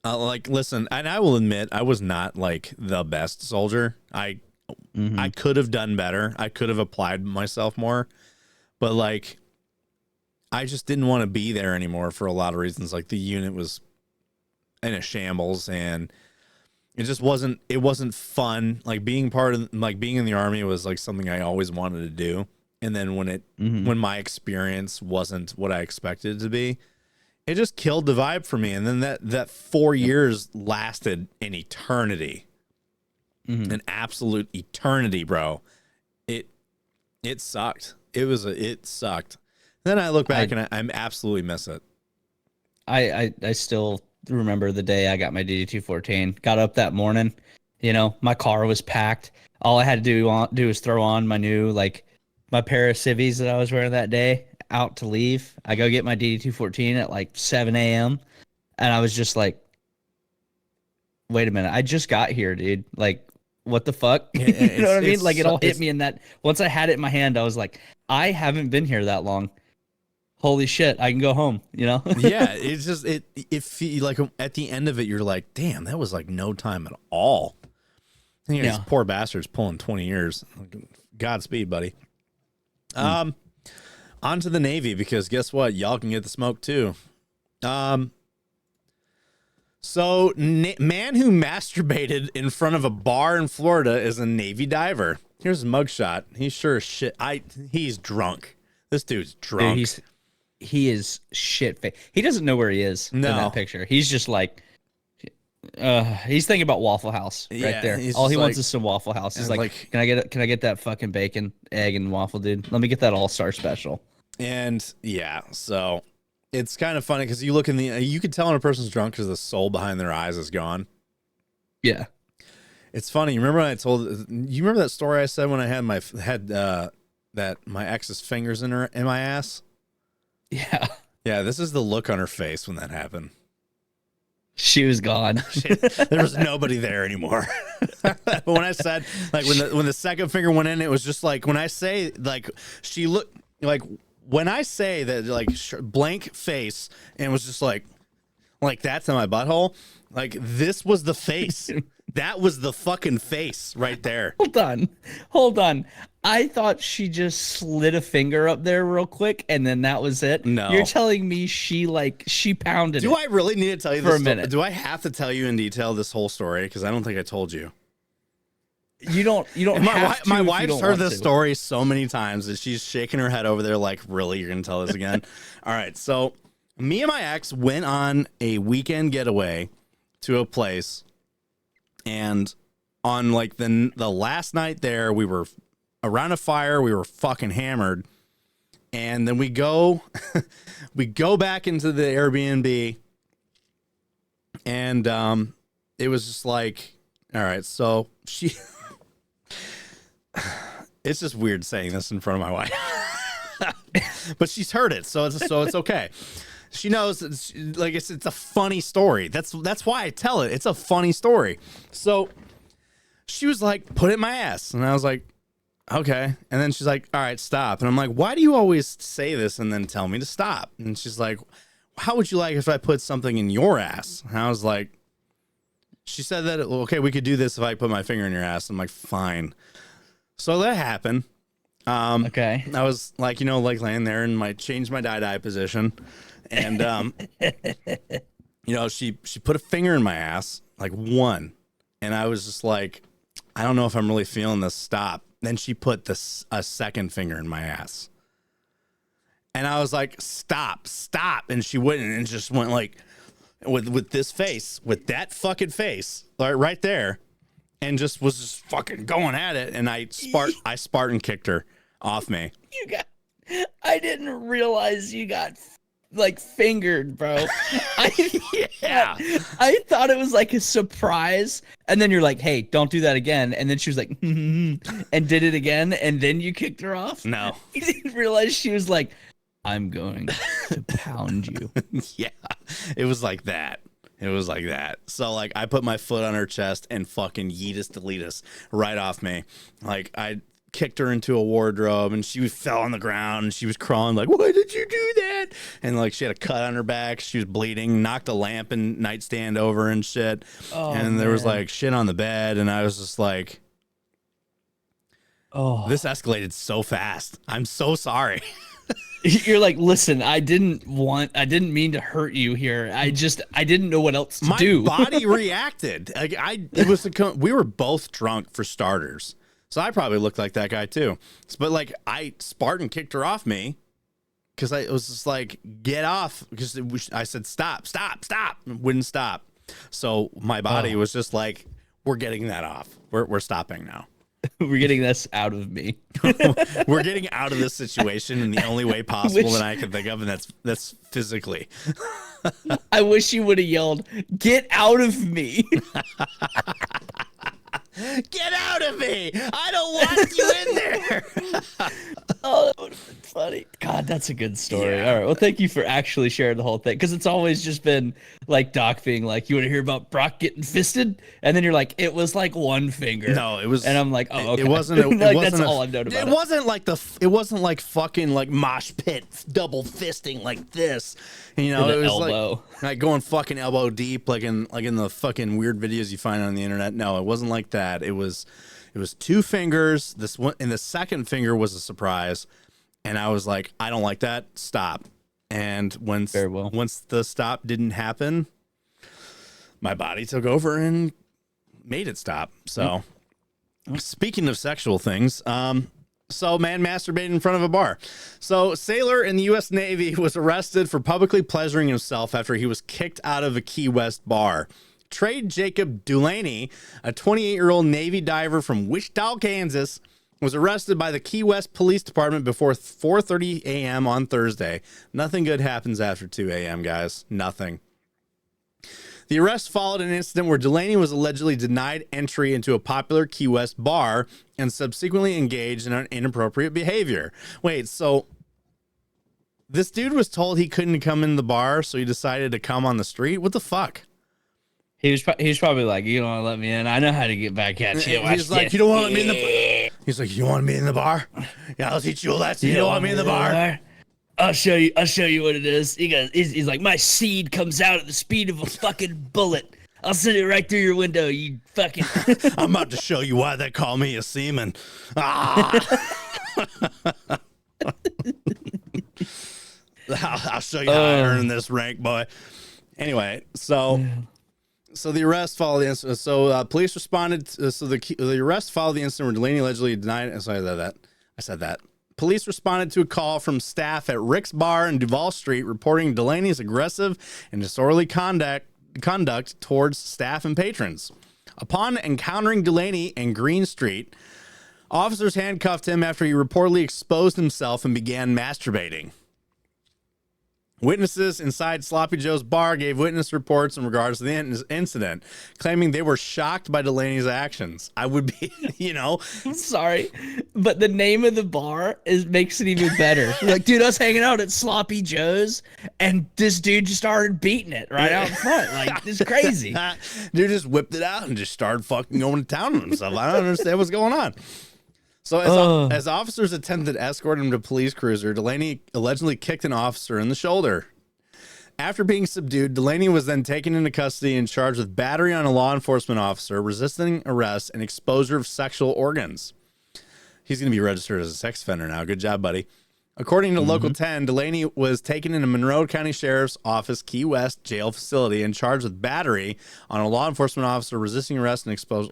listen, and I will admit, I was not like the best soldier. I could have done better. I could have applied myself more, but like, I just didn't want to be there anymore for a lot of reasons. Like, the unit was in a shambles, and it just wasn't fun. Like, being being in the Army was like something I always wanted to do. And then when my experience wasn't what I expected it to be, it just killed the vibe for me. And then that 4 years lasted an eternity, an absolute eternity, bro. It sucked. It sucked. Then I look back and I absolutely miss it. I still remember the day I got my DD-214. Got up that morning, my car was packed. All I had to do was throw on my new, my pair of civvies that I was wearing that day out to leave. I go get my DD-214 at like 7 a.m. And I was just like, wait a minute, I just got here, dude. Like, what the fuck? You know what I mean? Like, it all hit me in that. Once I had it in my hand, I was like, I haven't been here that long. Holy shit, I can go home, Yeah, it's just, it feel like at the end of it, you're like, damn, that was like no time at all. And these poor bastards pulling 20 years. Godspeed, buddy. On to the Navy, because guess what? Y'all can get the smoke too. So man who masturbated in front of a bar in Florida is a Navy diver. Here's a mugshot. He's sure as shit. He's drunk. This dude's drunk. Dude, he is shit faced. He doesn't know where he is in No. that picture. He's just like, he's thinking about Waffle House right Yeah, there. he's All he just wants like- is some Waffle House. He's and like, can I get that fucking bacon, egg, and waffle, dude? Let me get that all-star special. And yeah, so it's kind of funny because you look in you can tell when a person's drunk because the soul behind their eyes is gone. Yeah. It's funny. You remember when you remember that story I said when I had that my ex's fingers in my ass? Yeah. Yeah, this is the look on her face when that happened. She was gone. There was nobody there anymore. But when I said, like, when the second finger went in, it was just like, when I say, like, she looked, like, when I say that, like, blank face, and it was just like that's in my butthole, like, this was the face. That was the fucking face right there. Hold on. I thought she just slid a finger up there real quick, and then that was it. No. You're telling me she pounded Do it. I really need to tell you For this a minute. Do I have to tell you in detail this whole story? Because I don't think I told you. You don't have to My if you wife's don't heard want this to. story so many times that she's shaking her head over there like, really, you're gonna tell this again? All right, so me and my ex went on a weekend getaway to a place, and on like the last night there, we were around a fire, we were fucking hammered, and then we go back into the Airbnb, and it was just like, all right, so she it's just weird saying this in front of my wife. But she's heard it, so it's okay. She knows it's a funny story. That's why I tell it. It's a funny story. So she was like, put it in my ass. And I was like, okay. And then she's like, all right, stop. And I'm like, why do you always say this and then tell me to stop? And she's like, how would you like if I put something in your ass? And I was like, she said that, okay, we could do this if I put my finger in your ass. I'm like, fine. So that happened. Okay. I was like, like laying there and changed my die position. And, she put a finger in my ass, like one. And I was just like, I don't know if I'm really feeling this. Stop. Then she put a second finger in my ass. And I was like, stop. And she wouldn't, and just went like, with this face, with that fucking face, right there, and was just fucking going at it. And I Spartan kicked her off me. I didn't realize you got fingered, bro. I thought it was like a surprise, and then you're like, hey, don't do that again. And then she was like, and did it again, and then you kicked her off. No. You didn't realize she was like, I'm going to pound you. Yeah, it was like that. So I put my foot on her chest and fucking yeetus deletus right off me. I kicked her into a wardrobe, and she fell on the ground, and she was crawling like, why did you do that? And she had a cut on her back. She was bleeding, knocked a lamp and nightstand over and shit. Oh, and there was shit on the bed, and I was just like, oh, this escalated so fast. I'm so sorry. You're like, listen, I didn't mean to hurt you here. I didn't know what else to do. My body reacted. We were both drunk for starters. So I probably looked like that guy too. But I Spartan kicked her off me because it was just like, get off. Because I said, stop. It wouldn't stop. So my body was just like, we're getting that off. We're stopping now. We're getting this out of me. We're getting out of this situation in the only way possible that I can think of, and that's physically. I wish you would have yelled, "Get out of me!" Get out of me! I don't want you in there. Oh, that would have been funny. God, that's a good story. Yeah. All right. Well, thank you for actually sharing the whole thing, because it's always just been like Doc being like, "You want to hear about Brock getting fisted?" And then you're like, "It was like one finger." No, it was. And I'm like, "Oh, okay." It wasn't. It like, wasn't that's all I've known about it. Wasn't like it wasn't like fucking mosh pit double fisting like this. With it an was elbow. like going fucking elbow deep, like in the fucking weird videos you find on the internet. No, it wasn't like that. It was two fingers. This one, and the second finger was a surprise. And I was like, I don't like that. Stop. And once the stop didn't happen, my body took over and made it stop. So, speaking of sexual things, So, man masturbated in front of a bar. So, sailor in the U.S. Navy was arrested for publicly pleasuring himself after he was kicked out of a Key West bar. Trade Jacob Dulaney, a 28-year-old Navy diver from Wichita, Kansas, was arrested by the Key West Police Department before 4:30 a.m. on Thursday. Nothing good happens after 2 a.m., guys. Nothing. The arrest followed an incident where Delaney was allegedly denied entry into a popular Key West bar and subsequently engaged in inappropriate behavior. Wait, so this dude was told he couldn't come in the bar, so he decided to come on the street? What the fuck? He was probably like, you don't want to let me in. I know how to get back at you. He's like, you don't want to let me in the bar? He's like, you want me in the bar? Yeah, I'll teach you a lesson. You don't want me in the bar? I'll show you what it is. He's like, my seed comes out at the speed of a fucking bullet. I'll send it right through your window, you fucking... I'm about to show you why they call me a seaman. I'll show you how I earn this rank, boy. Anyway, so the arrest followed the incident. So police responded. The arrest followed the incident where Delaney allegedly denied. I said that. Police responded to a call from staff at Rick's Bar in Duval Street reporting Delaney's aggressive and disorderly conduct towards staff and patrons. Upon encountering Delaney in Green Street, officers handcuffed him after he reportedly exposed himself and began masturbating. Witnesses inside Sloppy Joe's bar gave witness reports in regards to the incident, claiming they were shocked by Delaney's actions. I would be, I'm sorry, but the name of the bar makes it even better. Like, dude, I was hanging out at Sloppy Joe's, and this dude just started beating it right out in front. Like, it's crazy. Dude just whipped it out and just started fucking going to town on himself. I don't understand what's going on. So as officers attempted to escort him to a police cruiser, Delaney allegedly kicked an officer in the shoulder. After being subdued, Delaney was then taken into custody and charged with battery on a law enforcement officer, resisting arrest, and exposure of sexual organs. He's going to be registered as a sex offender now. Good job, buddy. According to Local 10, Delaney was taken into Monroe County Sheriff's Office Key West jail facility and charged with battery on a law enforcement officer, resisting arrest, and exposure.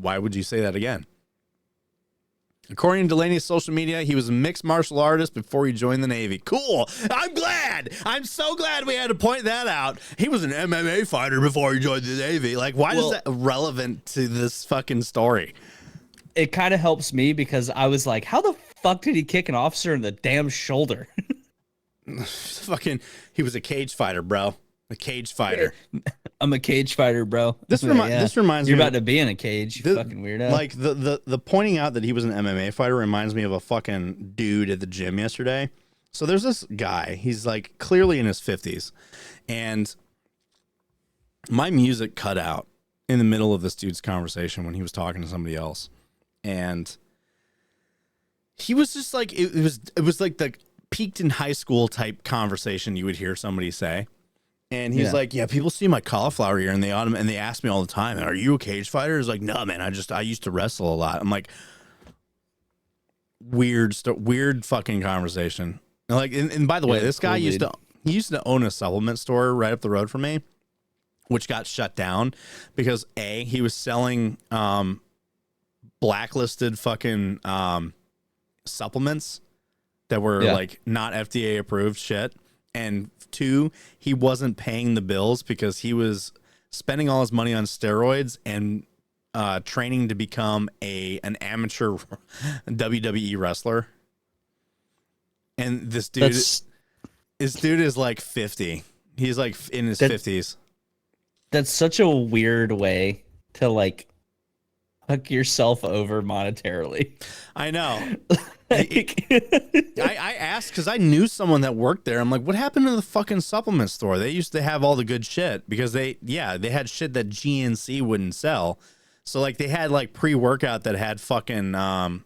Why would you say that again? According to Delaney's social media, he was a mixed martial artist before he joined the Navy. Cool. I'm glad. I'm so glad we had to point that out. He was an MMA fighter before he joined the Navy. Like, why is that relevant to this fucking story? It kind of helps me because I was like, how the fuck did he kick an officer in the damn shoulder? He was a cage fighter, bro. A cage fighter. I'm a cage fighter, bro. This reminds me. You're about to be in a cage, you fucking weirdo. Like the pointing out that he was an MMA fighter reminds me of a fucking dude at the gym yesterday. So there's this guy. He's like clearly in his 50s, and my music cut out in the middle of this dude's conversation when he was talking to somebody else, and he was just like it was like the peaked in high school type conversation you would hear somebody say. And he's like, yeah, people see my cauliflower ear and they ask me all the time, are you a cage fighter? He's like, no, man, I used to wrestle a lot. I'm like, weird fucking conversation. And like, and by the way, this guy used to own a supplement store right up the road from me, which got shut down because he was selling blacklisted fucking supplements that were like not FDA approved shit. And 2, he wasn't paying the bills because he was spending all his money on steroids and training to become an amateur WWE wrestler. And this dude is like 50. He's like in his 50s. That's such a weird way to like hook yourself over monetarily. I know. I asked because I knew someone that worked there. I'm like, what happened to the fucking supplement store? They used to have all the good shit because they had shit that GNC wouldn't sell. So like they had like pre-workout that had fucking what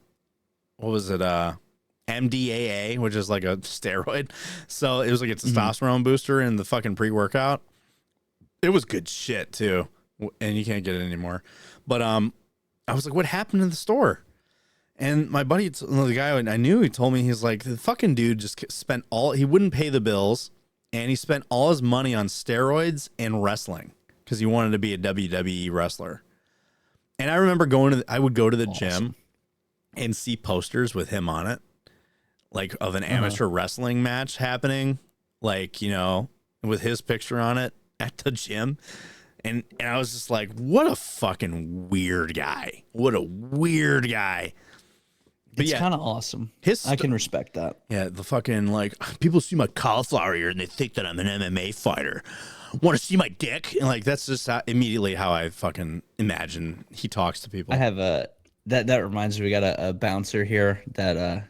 was it? MDAA, which is like a steroid. So it was like a testosterone booster in the fucking pre-workout. It was good shit too, and you can't get it anymore. But I was like, what happened to the store? And my buddy, the guy I knew, he told me, he's like, the fucking dude just spent he wouldn't pay the bills, and he spent all his money on steroids and wrestling because he wanted to be a WWE wrestler. And I remember I would go to the gym, and see posters with him on it, like of an amateur wrestling match happening, like, you know, with his picture on it at the gym. And I was just like, what a fucking weird guy. What a weird guy. But It's yeah, kind of awesome. his I can respect that. yeah, the fucking, like, people see my cauliflower ear and they think that I'm an MMA fighter. Want to see my dick? And like, that's just immediately how I fucking imagine he talks to people. I have that reminds me, we got a bouncer here that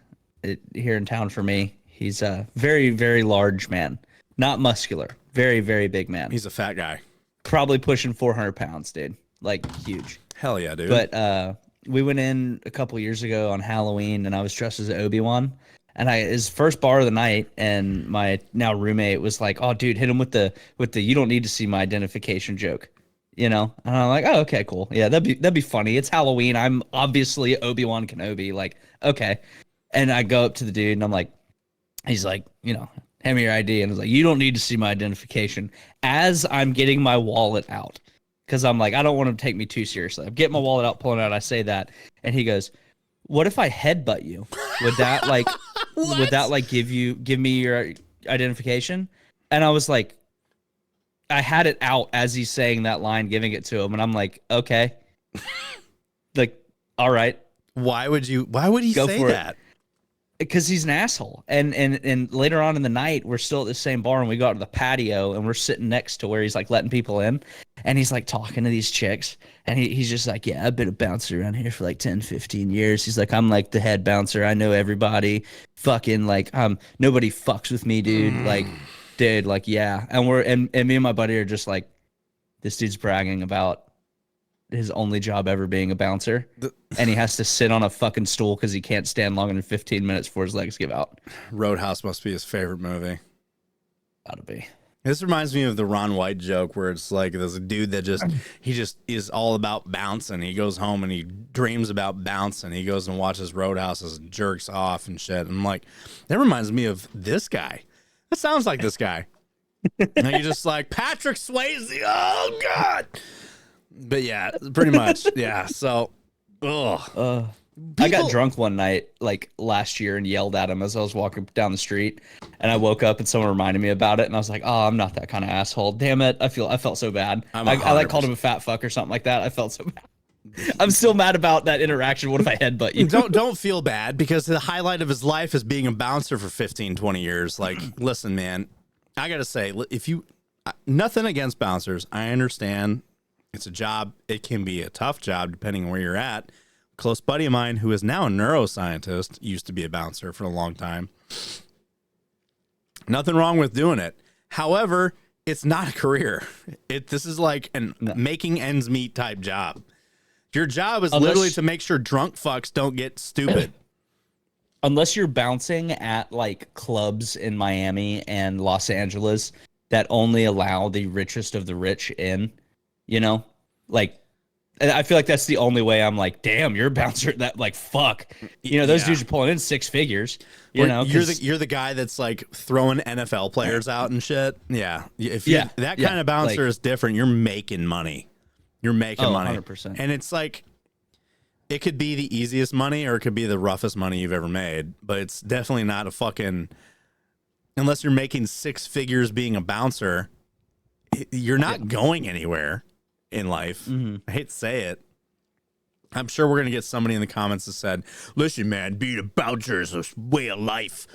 here in town for me. He's a very, very large man, not muscular, very, very big man. He's a fat guy. Probably pushing 400 pounds, dude. Like huge. Hell yeah, dude. But we went in a couple years ago on Halloween, and I was dressed as Obi-Wan. And his first bar of the night, and my now roommate was like, "Oh, dude, hit him with the you don't need to see my identification joke," you know. And I'm like, "Oh, okay, cool, yeah, that'd be funny. It's Halloween. I'm obviously Obi-Wan Kenobi. Like, okay." And I go up to the dude, and I'm like, he's like, you know, hand me your ID, and I was like, "You don't need to see my identification." As I'm getting my wallet out, because I'm like, I don't want him to take me too seriously. I'm getting my wallet out, pulling it out. I say that, and he goes, "What if I headbutt you? Would that like?" Would that like give me your identification? And I was like, I had it out as he's saying that line, giving it to him, and I'm like, okay, like, all right. Why would he Go say for that? Because he's an asshole. And later on in the night, we're still at the same bar, and we go out to the patio, and we're sitting next to where he's like letting people in, and he's like talking to these chicks, and he's just like, yeah, I've been a bouncer around here for like 10, 15 years. He's like, I'm like the head bouncer. I know everybody. Fucking like, nobody fucks with me, dude. Like, dude, like, yeah. And me and my buddy are just like, this dude's bragging about his only job ever being a bouncer, and he has to sit on a fucking stool because he can't stand longer than 15 minutes before his legs give out. Roadhouse must be his favorite movie. Gotta be. This reminds me of the Ron White joke where it's like there's a dude that just is all about bouncing. He goes home and he dreams about bouncing. He goes and watches Roadhouse and jerks off and shit. I'm like, that reminds me of this guy. That sounds like this guy. And you're just like, Patrick Swayze. Oh God. But yeah, pretty much. Yeah. So, I got drunk one night, like last year, and yelled at him as I was walking down the street. And I woke up and someone reminded me about it, and I was like, "Oh, I'm not that kind of asshole. Damn it! I felt so bad. I like called him a fat fuck or something like that. I felt so bad. I'm still mad about that interaction. What if I headbutt you? Don't feel bad, because the highlight of his life is being a bouncer for 15, 20 years. Like, listen, man, I gotta say, if you nothing against bouncers, I understand. It's a job. It can be a tough job depending on where you're at. A close buddy of mine who is now a neuroscientist used to be a bouncer for a long time. Nothing wrong with doing it. However, it's not a career. This is like a making ends meet type job. Your job is literally to make sure drunk fucks don't get stupid. Unless you're bouncing at like clubs in Miami and Los Angeles that only allow the richest of the rich in. You know, like, I feel like that's the only way I'm like, damn, you're a bouncer. That like, fuck, you know, those dudes are pulling in 6 figures. You know, you're the guy that's like throwing NFL players out and shit. Yeah, if you that kind of bouncer is different. You're making money. You're making money, 100%. And it's like, it could be the easiest money or it could be the roughest money you've ever made, but it's definitely not a fucking. Unless you're making 6 figures being a bouncer, you're not going anywhere in life. I hate to say it. I'm sure we're gonna get somebody in the comments that said, listen, man, being a bouncer is a way of life.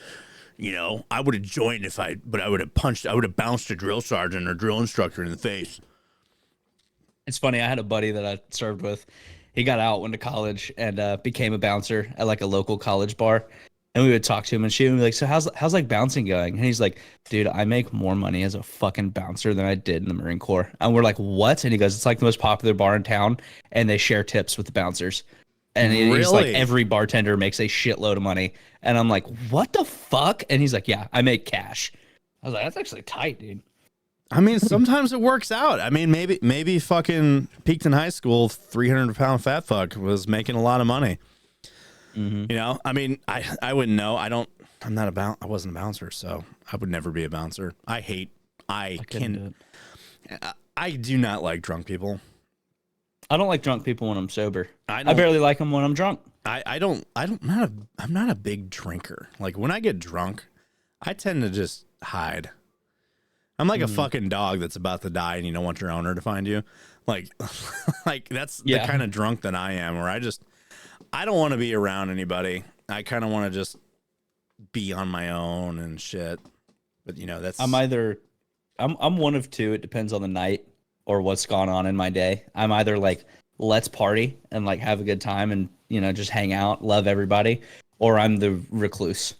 You know, I would have joined but I would have bounced a drill sergeant or drill instructor in the face. It's funny, I had a buddy that I served with. He got out, went to college, and became a bouncer at like a local college bar. And we would talk to him and shit, and we'd be like, so how's like bouncing going? And he's like, dude, I make more money as a fucking bouncer than I did in the Marine Corps. And we're like, what? And he goes, it's like the most popular bar in town, and they share tips with the bouncers. And he's like, every bartender makes a shitload of money. And I'm like, what the fuck? And he's like, yeah, I make cash. I was like, that's actually tight, dude. I mean, sometimes it works out. I mean, maybe fucking peaked in high school, 300-pound fat fuck was making a lot of money. You know, I mean, I wouldn't know. I wasn't a bouncer, so I would never be a bouncer. I do not like drunk people. I don't like drunk people when I'm sober. I I barely like them when I'm drunk. I'm not a big drinker. Like when I get drunk, I tend to just hide. I'm like a fucking dog that's about to die and you don't want your owner to find you. Like, like that's the kind of drunk that I am, where I don't want to be around anybody. I kind of want to just be on my own and shit. But you know, I'm one of two. It depends on the night or what's gone on in my day. I'm either like, let's party and like have a good time and, you know, just hang out, love everybody, or I'm the recluse.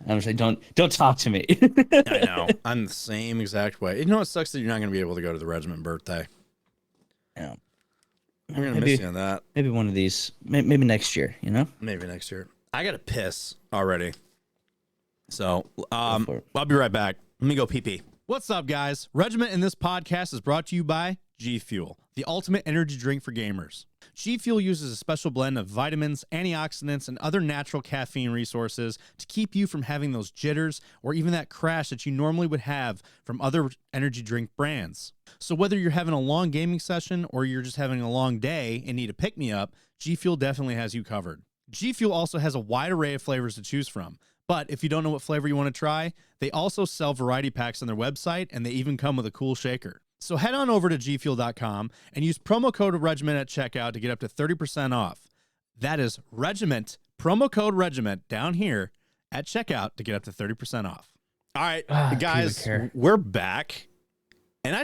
I'm just like, don't talk to me. I know. I'm the same exact way. You know, it sucks that you're not going to be able to go to the regiment birthday. Yeah. I'm going to miss you on that. Maybe one of these, maybe next year, you know? Maybe next year. I got to piss already. So I'll be right back. Let me go pee pee. What's up, guys? Regiment in this podcast is brought to you by G Fuel, the ultimate energy drink for gamers. G Fuel uses a special blend of vitamins, antioxidants, and other natural caffeine resources to keep you from having those jitters or even that crash that you normally would have from other energy drink brands. So whether you're having a long gaming session or you're just having a long day and need a pick-me-up, G Fuel definitely has you covered. G Fuel also has a wide array of flavors to choose from. But if you don't know what flavor you want to try, they also sell variety packs on their website, and they even come with a cool shaker. So head on over to gfuel.com and use promo code REGIMENT at checkout to get up to 30% off. That is REGIMENT, promo code REGIMENT down here at checkout to get up to 30% off. All right, guys, we're back. And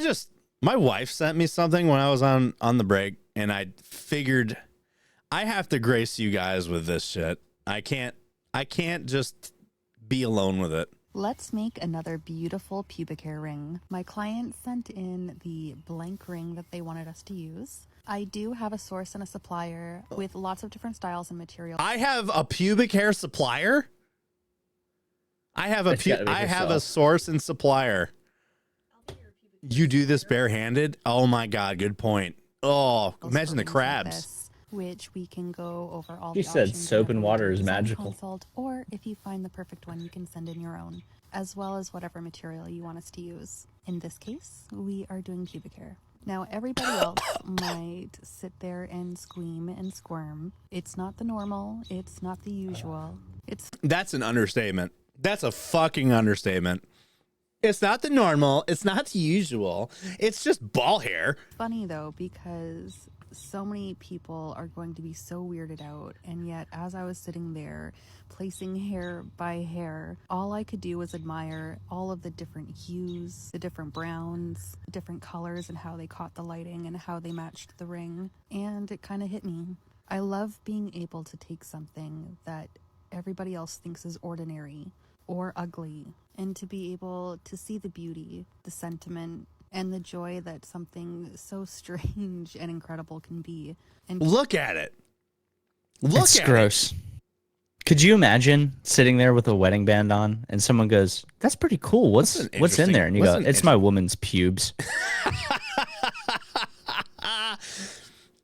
my wife sent me something when I was on the break, and I figured I have to grace you guys with this shit. I can't just be alone with it. Let's make another beautiful pubic hair ring. My client sent in the blank ring that they wanted us to use. I do have a source and a supplier with lots of different styles and materials. I have a pubic hair supplier? I have a source and supplier. You do this barehanded? Oh my God, good point. Oh, imagine the crabs. Which we can go over all You the said options soap and whenever water we is design magical. consult, or if you find the perfect one, you can send in your own, as well as whatever material you want us to use. In this case, we are doing pubic hair. Now, everybody else might sit there and scream and squirm. It's not the normal. It's not the usual. That's an understatement. That's a fucking understatement. It's not the normal. It's not the usual. It's just ball hair. Funny, though, because so many people are going to be so weirded out, and yet as I was sitting there placing hair by hair, all I could do was admire all of the different hues, the different browns, the different colors, and how they caught the lighting and how they matched the ring. And it kind of hit me. I love being able to take something that everybody else thinks is ordinary or ugly, and to be able to see the beauty, the sentiment, and the joy that something so strange and incredible can be. And look at it. It's gross. Could you imagine sitting there with a wedding band on and someone goes, "That's pretty cool. What's in there?" And you go, "It's my woman's pubes."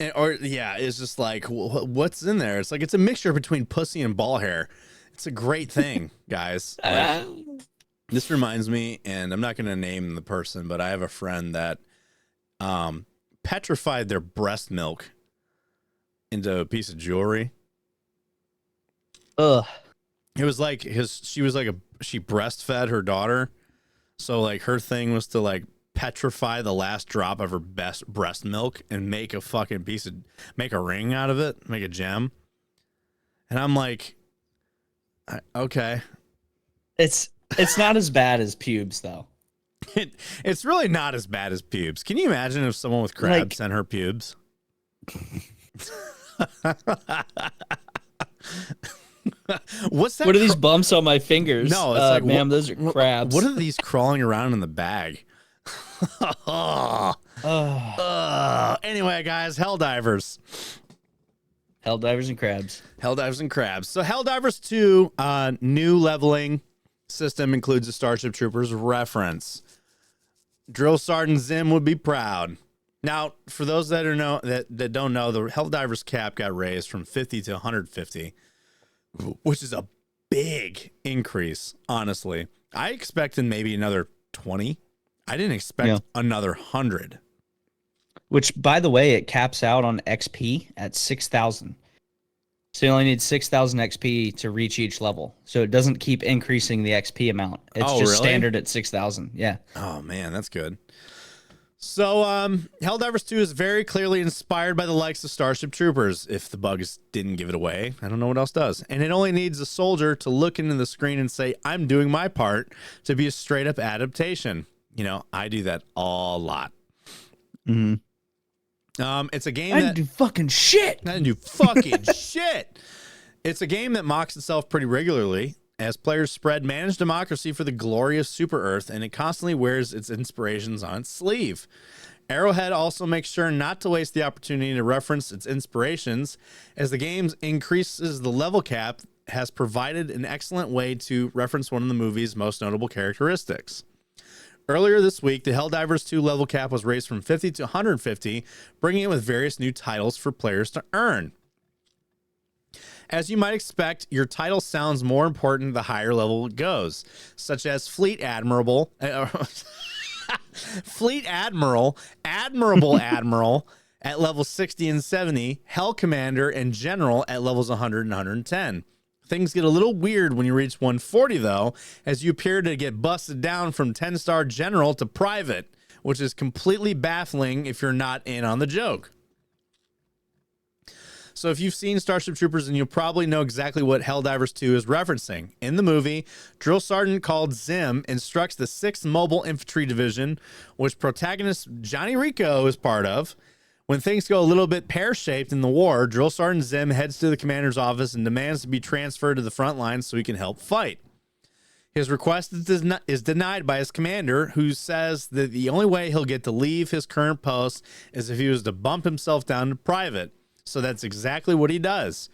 It's just like, what's in there? It's like, it's a mixture between pussy and ball hair. It's a great thing, guys. Like, this reminds me, and I'm not going to name the person, but I have a friend that petrified their breast milk into a piece of jewelry. Ugh. It was like she breastfed her daughter. So like her thing was to like petrify the last drop of her best breast milk and make a fucking make a ring out of it, make a gem. And I'm like, okay. It's not as bad as pubes, though. It's really not as bad as pubes. Can you imagine if someone with crabs sent her pubes? What's that? What are these bumps on my fingers? No, it's like, ma'am, those are crabs. What are these crawling around in the bag? Anyway, guys, Helldivers. Helldivers and crabs. Helldivers and crabs. So Helldivers 2, new leveling system includes a Starship Troopers reference. Drill Sergeant Zim would be proud. Now, for those that don't know, the Helldivers cap got raised from 50 to 150, which is a big increase, honestly. I expected maybe another 20. I didn't expect another 100. which, by the way, it caps out on XP at 6,000. So you only need 6,000 XP to reach each level. So it doesn't keep increasing the XP amount. It's just standard at 6,000. Yeah. Oh, man, that's good. So, Helldivers 2 is very clearly inspired by the likes of Starship Troopers. If the bugs didn't give it away, I don't know what else does. And it only needs a soldier to look into the screen and say, I'm doing my part, to be a straight up adaptation. You know, I do that a lot. It's a game I didn't do fucking shit. I didn't do fucking shit. It's a game that mocks itself pretty regularly as players spread managed democracy for the glory of Super Earth, and it constantly wears its inspirations on its sleeve. Arrowhead also makes sure not to waste the opportunity to reference its inspirations, as the game increases the level cap, has provided an excellent way to reference one of the movie's most notable characteristics. Earlier this week, the Helldivers 2 level cap was raised from 50 to 150, bringing it with various new titles for players to earn. As you might expect, your title sounds more important the higher level it goes, such as Fleet Admiral, Fleet Admiral, Admiral at levels 60 and 70, Hell Commander, and General at levels 100 and 110. Things get a little weird when you reach 140, though, as you appear to get busted down from 10-star General to Private, which is completely baffling if you're not in on the joke. So if you've seen Starship Troopers, then you'll probably know exactly what Helldivers 2 is referencing. In the movie, Drill Sergeant called Zim instructs the 6th Mobile Infantry Division, which protagonist Johnny Rico is part of. When things go a little bit pear-shaped in the war, Drill Sergeant Zim heads to the commander's office and demands to be transferred to the front lines so he can help fight. His request is denied by his commander, who says that the only way he'll get to leave his current post is if he was to bump himself down to Private. So that's exactly what he does.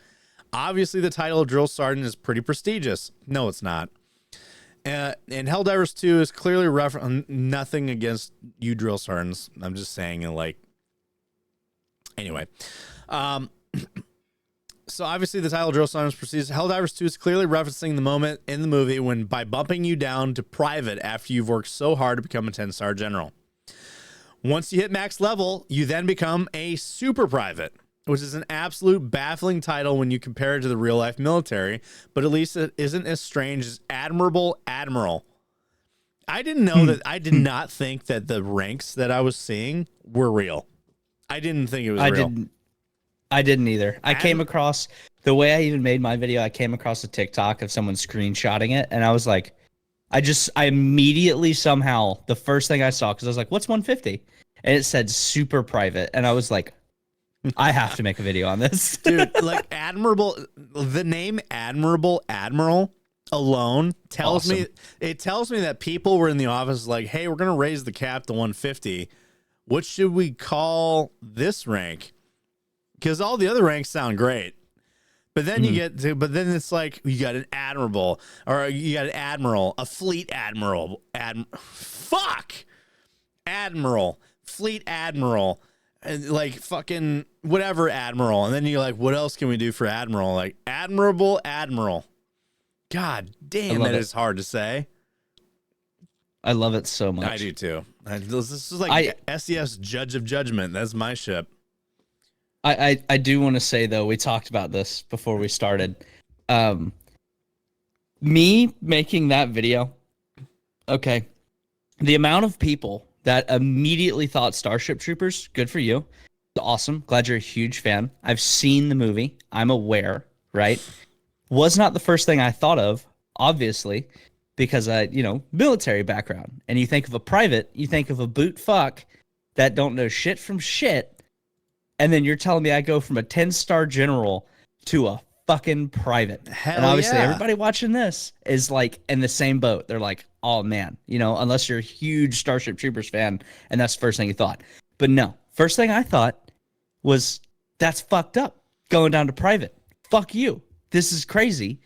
Obviously, the title of Drill Sergeant is pretty prestigious. No, it's not. And Helldivers 2 is clearly nothing against you drill sergeants. I'm just saying, like, anyway. So obviously the title Drill Sergeant is prestigious. Helldivers 2 is clearly referencing the moment in the movie when by bumping you down to Private after you've worked so hard to become a 10-star general. Once you hit max level, you then become a Super Private, which is an absolute baffling title when you compare it to the real-life military, but at least it isn't as strange as Admiral. I didn't know that. I did not think that the ranks that I was seeing were real. I didn't think it was real. I didn't either. I came across, the way I even made my video, I came across a TikTok of someone screenshotting it, and I was like, I immediately somehow, the first thing I saw, because I was like, what's 150? And it said Super Private, and I was like, I have to make a video on this. Dude, like the name Admiral alone tells me that people were in the office like, hey, we're going to raise the cap to 150. What should we call this rank? Because all the other ranks sound great. But then then it's like you got an admiral, or you got an admiral, a fleet admiral, admiral, fleet admiral, and like fucking whatever admiral. And then you're like, what else can we do for admiral? Like admiral. God damn, that is hard to say. I love it so much. I do too. This is like SES Judge of Judgment. That's my ship. I do want to say, though, we talked about this before we started. Me making that video, okay, the amount of people that immediately thought Starship Troopers, good for you. Awesome. Glad you're a huge fan. I've seen the movie. I'm aware, right? Was not the first thing I thought of, obviously, because military background. And you think of a private, you think of a boot fuck that don't know shit from shit. And then you're telling me I go from a 10-star general to a fucking private. Hell and obviously yeah. Everybody watching this is like in the same boat. They're like, oh man, unless you're a huge Starship Troopers fan and that's the first thing you thought. But no, first thing I thought was, that's fucked up, going down to private. Fuck you. This is crazy.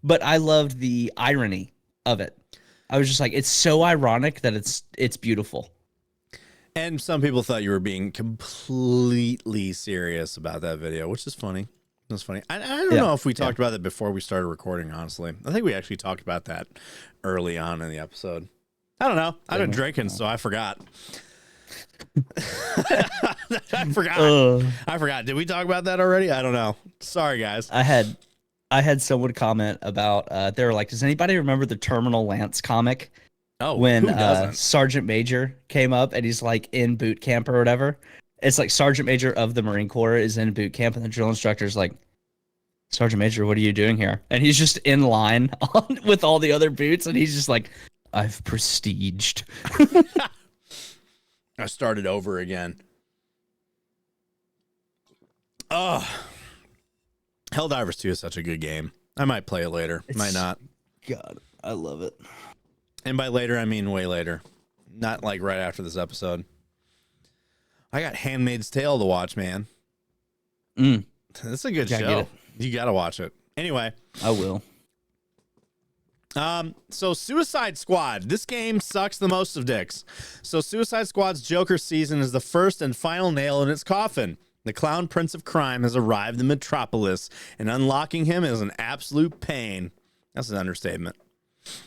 But I loved the irony of it. I was just like, it's so ironic that it's beautiful. And some people thought you were being completely serious about that video, which is funny. That's funny. I don't know if we talked about that before we started recording, honestly. I think we actually talked about that early on in the episode. I don't know. I've been drinking, so I forgot. I forgot. I forgot. Did we talk about that already? I don't know. Sorry, guys. I had someone comment about they were like, does anybody remember the Terminal Lance comic? Oh, when who doesn't? Sergeant Major came up and he's like in boot camp or whatever. It's like Sergeant Major of the Marine Corps is in boot camp and the drill instructor's like, Sergeant Major, what are you doing here? And he's just in line with all the other boots and he's just like, I've prestiged. I started over again. Oh, Helldivers 2 is such a good game. I might play it later. Might not. God, I love it. And by later, I mean way later. Not like right after this episode. I got Handmaid's Tale to watch, man. That's a good show. You got to watch it. Anyway. I will. So Suicide Squad. This game sucks the most of dicks. So Suicide Squad's Joker season is the first and final nail in its coffin. The clown prince of crime has arrived in Metropolis, and unlocking him is an absolute pain. That's an understatement.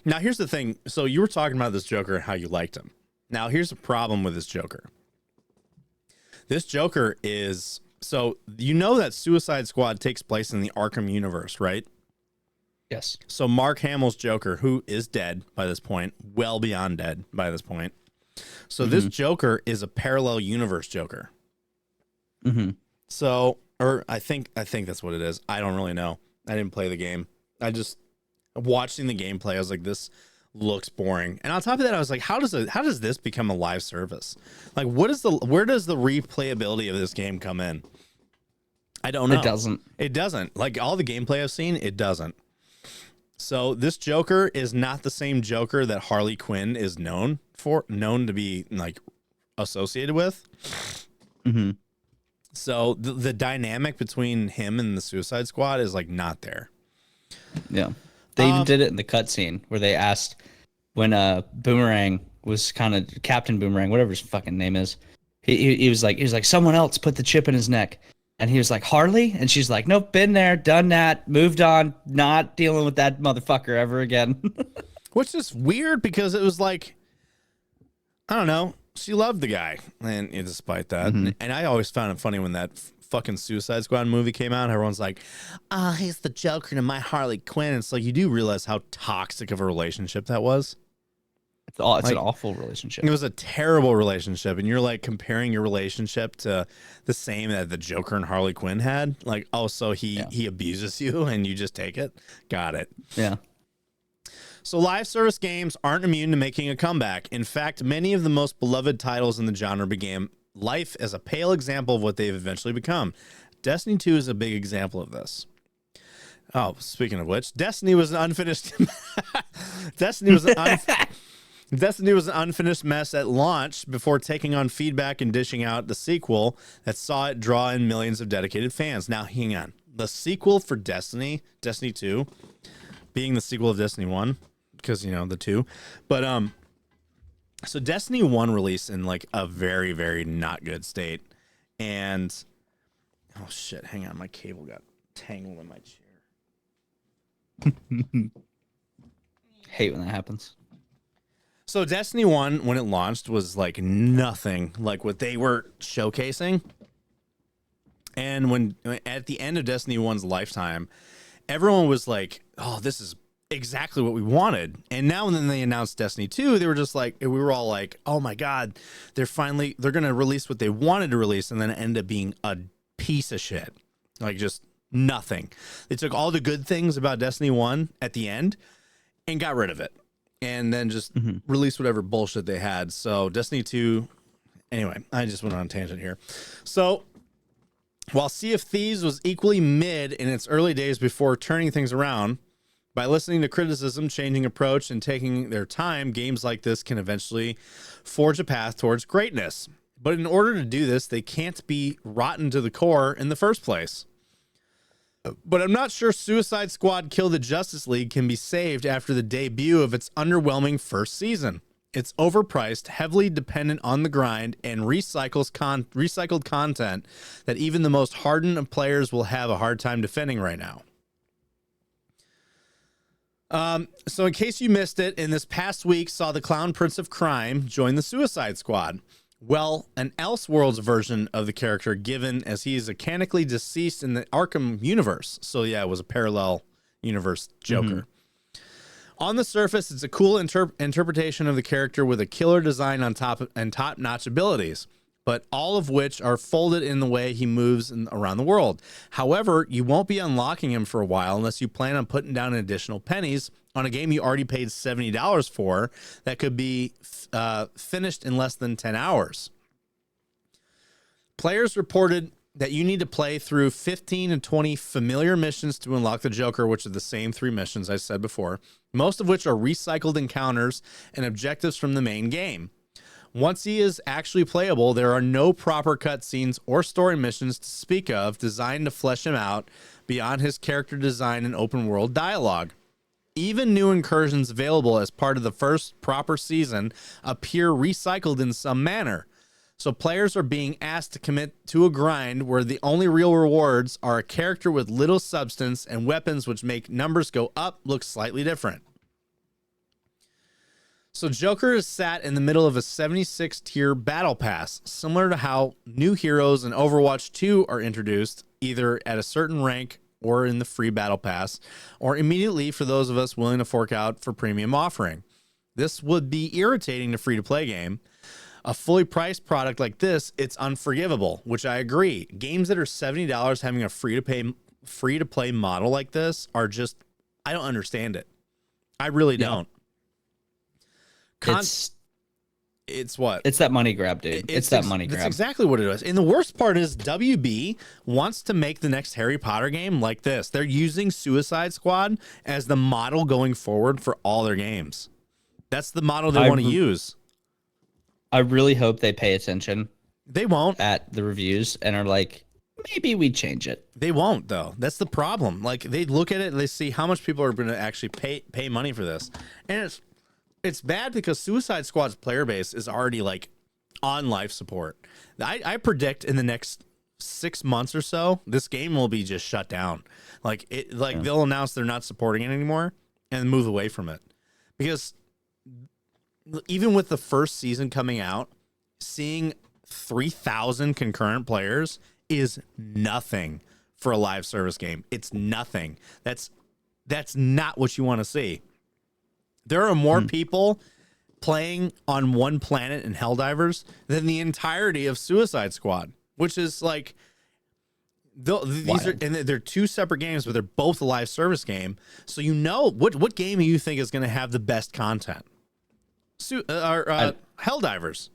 Now, here's the thing. So you were talking about this Joker and how you liked him. Now, here's the problem with this Joker. This Joker is... So, you know that Suicide Squad takes place in the Arkham universe, right? Yes. So, Mark Hamill's Joker, who is dead by this point, well beyond dead by this point. So, this Joker is a parallel universe Joker. So, or I think that's what it is. I don't really know. I didn't play the game. I just... Watching the gameplay, I was like, this looks boring. And on top of that, I was like, how does this become a live service? Like, where does the replayability of this game come in? I don't know. It doesn't. Like, all the gameplay I've seen, it doesn't. So this Joker is not the same Joker that Harley Quinn is known to be like associated with. So the dynamic between him and the Suicide Squad is like not there. Yeah. They even did it in the cutscene where they asked when Boomerang was kind of Captain Boomerang, whatever his fucking name is. He was like, someone else put the chip in his neck. And he was like, Harley? And she's like, nope, been there, done that, moved on, not dealing with that motherfucker ever again. Which is weird because it was like, I don't know, she loved the guy. And despite that, and I always found it funny when that fucking Suicide Squad movie came out, everyone's like, he's the Joker to my Harley Quinn. It's like, you do realize how toxic of a relationship that was. It's an awful relationship. It was a terrible relationship, and you're like comparing your relationship to the same that the Joker and Harley Quinn had. Like, oh, so he abuses you and you just take it? Got it. Yeah. So live service games aren't immune to making a comeback. In fact, many of the most beloved titles in the genre began life as a pale example of what they've eventually become. Destiny 2 is a big example of this. Oh, speaking of which, Destiny was an unfinished Destiny was an unfinished mess at launch before taking on feedback and dishing out the sequel that saw it draw in millions of dedicated fans. Now, hang on. The sequel for Destiny 2, being the sequel of Destiny 1, because, you know, the 2. But, so Destiny 1 released in like a very, very not good state. And, oh shit, hang on. My cable got tangled in my chair. Hate when that happens. So Destiny 1, when it launched, was like nothing like what they were showcasing. And when at the end of Destiny 1's lifetime, everyone was like, oh, this is exactly what we wanted. And now when they announced Destiny 2, they were just like, we were all like, oh my God, they're going to release what they wanted to release, and then it ended up being a piece of shit. Like just nothing. They took all the good things about Destiny 1 at the end and got rid of it. And then just released whatever bullshit they had. So Destiny 2, anyway, I just went on a tangent here. So while Sea of Thieves was equally mid in its early days before turning things around, by listening to criticism, changing approach, and taking their time, games like this can eventually forge a path towards greatness. But in order to do this, they can't be rotten to the core in the first place. But I'm not sure Suicide Squad Kill the Justice League can be saved after the debut of its underwhelming first season. It's overpriced, heavily dependent on the grind, and recycled content that even the most hardened of players will have a hard time defending right now. So in case you missed it, in this past week saw the Clown Prince of Crime join the Suicide Squad. Well, an Elseworlds version of the character, given as he is canonically deceased in the Arkham universe. So yeah, it was a parallel universe Joker. On the surface, it's a cool interpretation of the character with a killer design on top and top-notch abilities, but all of which are folded in the way he moves around the world. However, you won't be unlocking him for a while unless you plan on putting down additional pennies on a game you already paid $70 for that could be finished in less than 10 hours. Players reported that you need to play through 15 and 20 familiar missions to unlock the Joker, which are the same 3 missions I said before, most of which are recycled encounters and objectives from the main game. Once he is actually playable, there are no proper cutscenes or story missions to speak of designed to flesh him out beyond his character design and open world dialogue. Even new incursions available as part of the first proper season appear recycled in some manner. So players are being asked to commit to a grind where the only real rewards are a character with little substance and weapons which make numbers go up look slightly different. So Joker is sat in the middle of a 76 tier battle pass, similar to how new heroes in Overwatch 2 are introduced, either at a certain rank or in the free battle pass, or immediately for those of us willing to fork out for premium offering. This would be irritating to free-to-play game. A fully priced product like this, it's unforgivable, which I agree. Games that are $70 having a free-to-play model like this are just, I don't understand it. I really don't. It's what? It's that money grab, dude. It's that money grab. That's exactly what it is. And the worst part is WB wants to make the next Harry Potter game like this. They're using Suicide Squad as the model going forward for all their games. That's the model they want to use. I really hope they pay attention. They won't. At the reviews and are like, maybe we change it. They won't, though. That's the problem. Like, they look at it and they see how much people are going to actually pay money for this. And it's bad because Suicide Squad's player base is already like on life support. I predict in the next 6 months or so, this game will be just shut down. They'll announce they're not supporting it anymore and move away from it. Because even with the first season coming out, seeing 3,000 concurrent players is nothing for a live service game. It's nothing. That's not what you want to see. There are more people playing on one planet in Helldivers than the entirety of Suicide Squad, which is like they're 2 separate games, but they're both a live service game. So you know what game do you think is going to have the best content? Helldivers.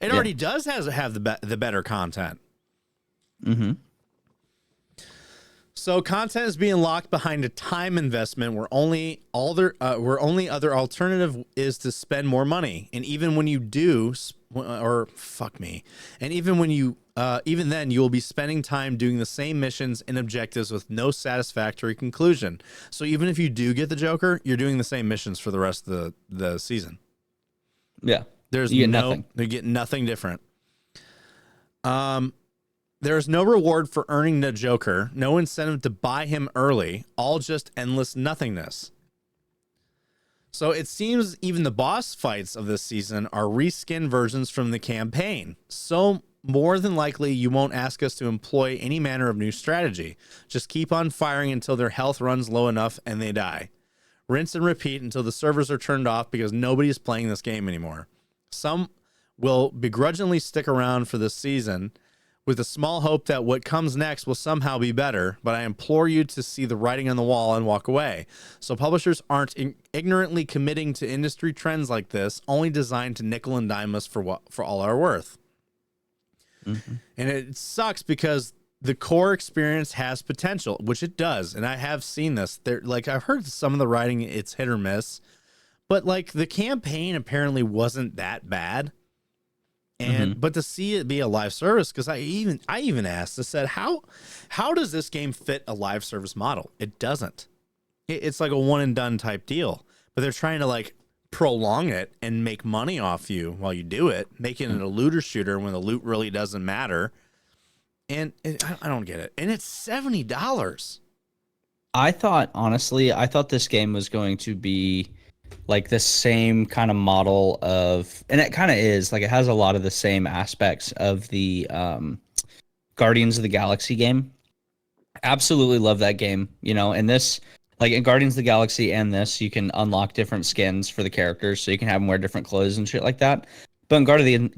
It already does have the better content. Mm-hmm. So content is being locked behind a time investment where only other alternative is to spend more money. And even when you do, even then you will be spending time doing the same missions and objectives with no satisfactory conclusion. So even if you do get the Joker, you're doing the same missions for the rest of the season. Yeah. You get nothing different. There is no reward for earning the Joker, no incentive to buy him early, all just endless nothingness. So it seems even the boss fights of this season are reskin versions from the campaign. So more than likely, you won't ask us to employ any manner of new strategy. Just keep on firing until their health runs low enough and they die. Rinse and repeat until the servers are turned off because nobody is playing this game anymore. Some will begrudgingly stick around for this season, with a small hope that what comes next will somehow be better, but I implore you to see the writing on the wall and walk away. So publishers aren't ignorantly committing to industry trends like this, only designed to nickel and dime us for all our worth. Mm-hmm. And it sucks because the core experience has potential, which it does, and I have seen this. I've heard some of the writing, it's hit or miss, but like the campaign apparently wasn't that bad. And but to see it be a live service, because I even asked, I said, how does this game fit a live service model? It doesn't. It's like a one and done type deal. But they're trying to like prolong it and make money off you while you do it, making it a looter shooter when the loot really doesn't matter. And I don't get it. And it's $70. I thought this game was going to be like the same kind of model of, and it kind of is like it has a lot of the same aspects of the Guardians of the Galaxy game. Absolutely love that game. And this, like in Guardians of the Galaxy and this, you can unlock different skins for the characters, so you can have them wear different clothes and shit like that. But in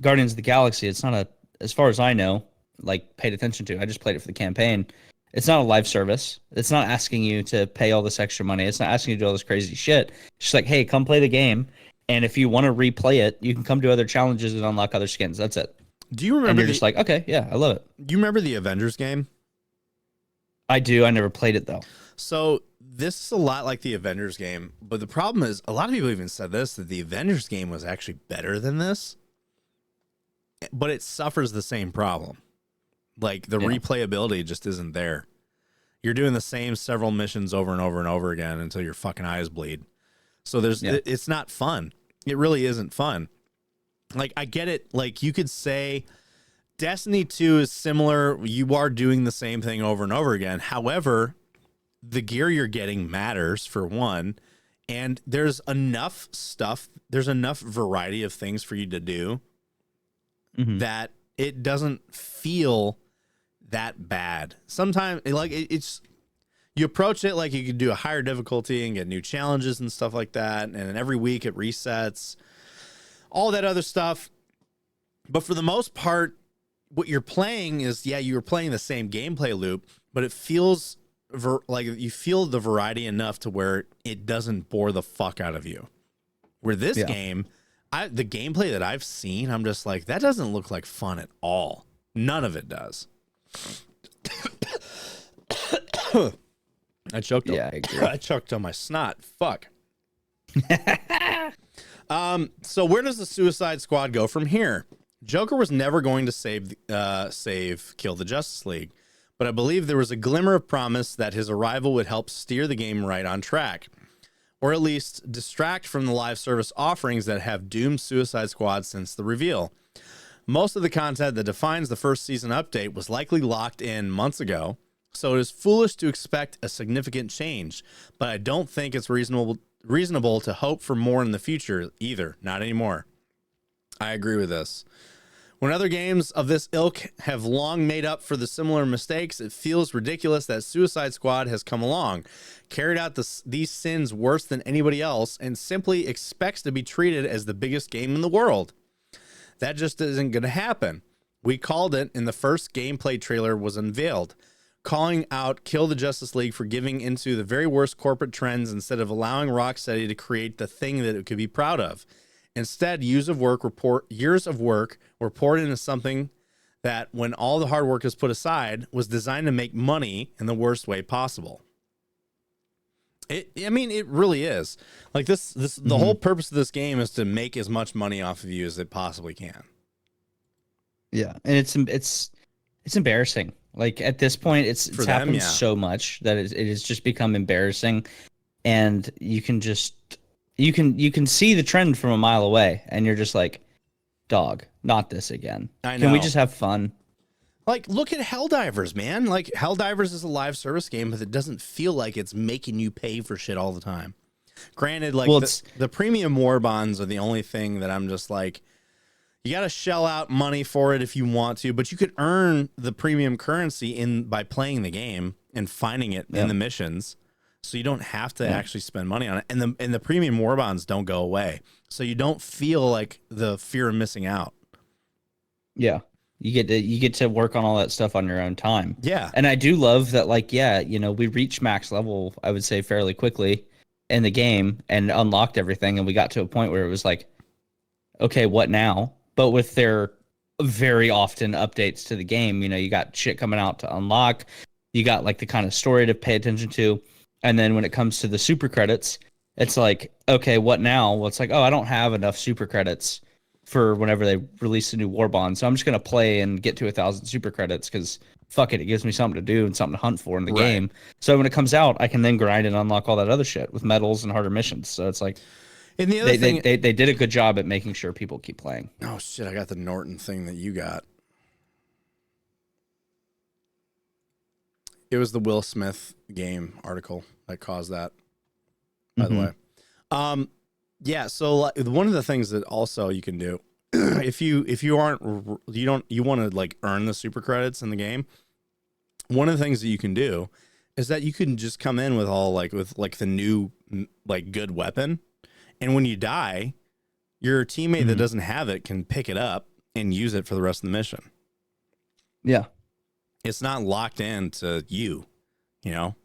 Guardians of the Galaxy, it's not as far as I know, like paid attention to. I just played it for the campaign. It's not a live service. It's not asking you to pay all this extra money. It's not asking you to do all this crazy shit. It's just like, hey, come play the game. And if you want to replay it, you can come do other challenges and unlock other skins. That's it. Do you remember? And you're just like, okay, yeah, I love it. Do you remember the Avengers game? I do. I never played it though. So this is a lot like the Avengers game, but the problem is a lot of people even said this, that the Avengers game was actually better than this, but it suffers the same problem. Like the replayability just isn't there. You're doing the same several missions over and over and over again until your fucking eyes bleed. So it's not fun. It really isn't fun. Like I get it. Like you could say Destiny 2 is similar. You are doing the same thing over and over again. However, the gear you're getting matters for one, and there's enough stuff. There's enough variety of things for you to do that it doesn't feel that bad. Sometimes like it's you approach it like you could do a higher difficulty and get new challenges and stuff like that. And then every week it resets, all that other stuff. But for the most part, what you're playing is, you're playing the same gameplay loop, but it feels like you feel the variety enough to where it doesn't bore the fuck out of you. Where this game, the gameplay that I've seen, I'm just like, that doesn't look like fun at all. None of it does. I choked. Yeah, I agree. I choked on my snot. Fuck. So where does the Suicide Squad go from here? Joker was never going to save Kill the Justice League, but I believe there was a glimmer of promise that his arrival would help steer the game right on track, or at least distract from the live service offerings that have doomed Suicide Squad since the reveal. Most of the content that defines the first season update was likely locked in months ago, so it is foolish to expect a significant change, but I don't think it's reasonable to hope for more in the future either. Not anymore. I agree with this. When other games of this ilk have long made up for the similar mistakes, it feels ridiculous that Suicide Squad has come along, carried out these sins worse than anybody else, and simply expects to be treated as the biggest game in the world. That just isn't going to happen. We called it in the first gameplay trailer was unveiled, calling out Kill the Justice League for giving into the very worst corporate trends instead of allowing Rocksteady to create the thing that it could be proud of. Instead, years of work were poured into something that, when all the hard work is put aside, was designed to make money in the worst way possible. It really is. Like the whole purpose of this game is to make as much money off of you as it possibly can. Yeah, and it's embarrassing. Like at this point, it's happened so much that it has just become embarrassing, and you can see the trend from a mile away, and you're just like, dog, not this again. I know. Can we just have fun? Like, look at Helldivers, man. Like, Helldivers is a live service game, but it doesn't feel like it's making you pay for shit all the time. Granted, like, the premium war bonds are the only thing that I'm just like, you got to shell out money for it if you want to, but you could earn the premium currency by playing the game and finding it in the missions. So you don't have to actually spend money on it. And the premium war bonds don't go away. So you don't feel like the fear of missing out. Yeah. You get to work on all that stuff on your own time. Yeah. And I do love that, like, we reached max level, I would say, fairly quickly in the game and unlocked everything. And we got to a point where it was like, okay, what now? But with their very often updates to the game, you got shit coming out to unlock. You got like the kind of story to pay attention to. And then when it comes to the super credits, it's like, okay, what now? Well, it's like, oh, I don't have enough super credits for whenever they release a new war bond. So I'm just going to play and get to 1,000 super credits because fuck it gives me something to do and something to hunt for in the game. So when it comes out, I can then grind and unlock all that other shit with medals and harder missions. So it's like, and the other thing, they did a good job at making sure people keep playing. Oh shit, I got the Norton thing that you got. It was the Will Smith game article that caused that, by the way. Yeah, so like, one of the things that also you can do if you want to like earn the super credits in the game, one of the things that you can do is that you can just come in with the new like good weapon, and when you die, your teammate that doesn't have it can pick it up and use it for the rest of the mission. Yeah. It's not locked into you,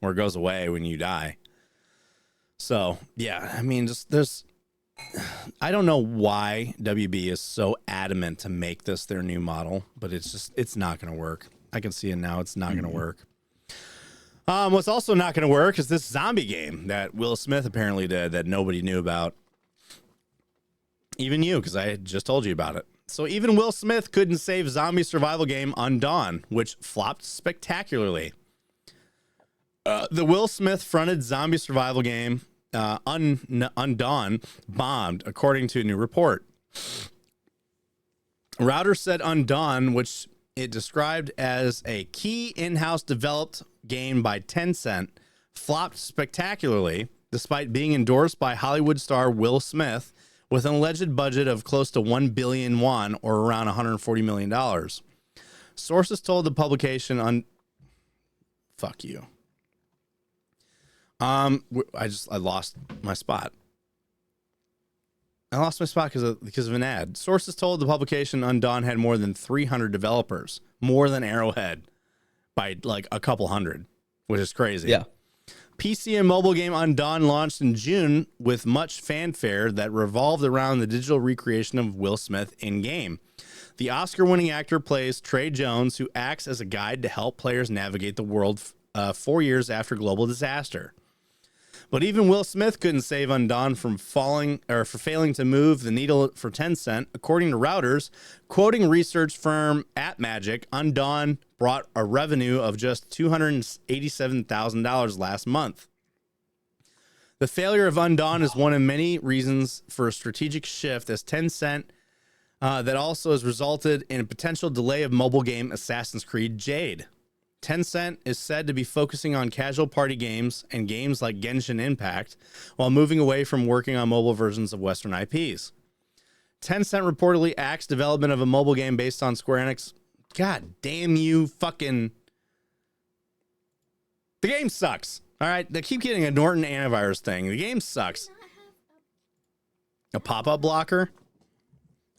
or it goes away when you die. So, yeah, I mean, I don't know why WB is so adamant to make this their new model, but it's not going to work. I can see it now. It's not going to work. What's also not going to work is this zombie game that Will Smith apparently did that nobody knew about. Even you, because I had just told you about it. So even Will Smith couldn't save zombie survival game Undawn, which flopped spectacularly. The Will Smith fronted zombie survival game Undawn bombed, according to a new report. Router said Undawn, which it described as a key in-house developed game by Tencent, flopped spectacularly, despite being endorsed by Hollywood star Will Smith with an alleged budget of close to 1 billion won, or around $140 million. Sources told the publication fuck you. I lost my spot. I lost my spot because of an ad. Sources told the publication Undawn had more than 300 developers, more than Arrowhead by like a couple hundred, which is crazy. Yeah. PC and mobile game Undawn launched in June with much fanfare that revolved around the digital recreation of Will Smith in-game. The Oscar-winning actor plays Trey Jones, who acts as a guide to help players navigate the world 4 years after global disaster. But even Will Smith couldn't save Undawn from failing to move the needle for Tencent. According to Routers, quoting research firm AppMagic, Undawn brought a revenue of just $287,000 last month. The failure of Undawn is one of many reasons for a strategic shift as Tencent that also has resulted in a potential delay of mobile game Assassin's Creed Jade. Tencent is said to be focusing on casual party games and games like Genshin Impact while moving away from working on mobile versions of Western IPs. Tencent reportedly axed development of a mobile game based on Square Enix. God damn you fucking... The game sucks. All right, they keep getting a Norton antivirus thing. The game sucks. A pop-up blocker?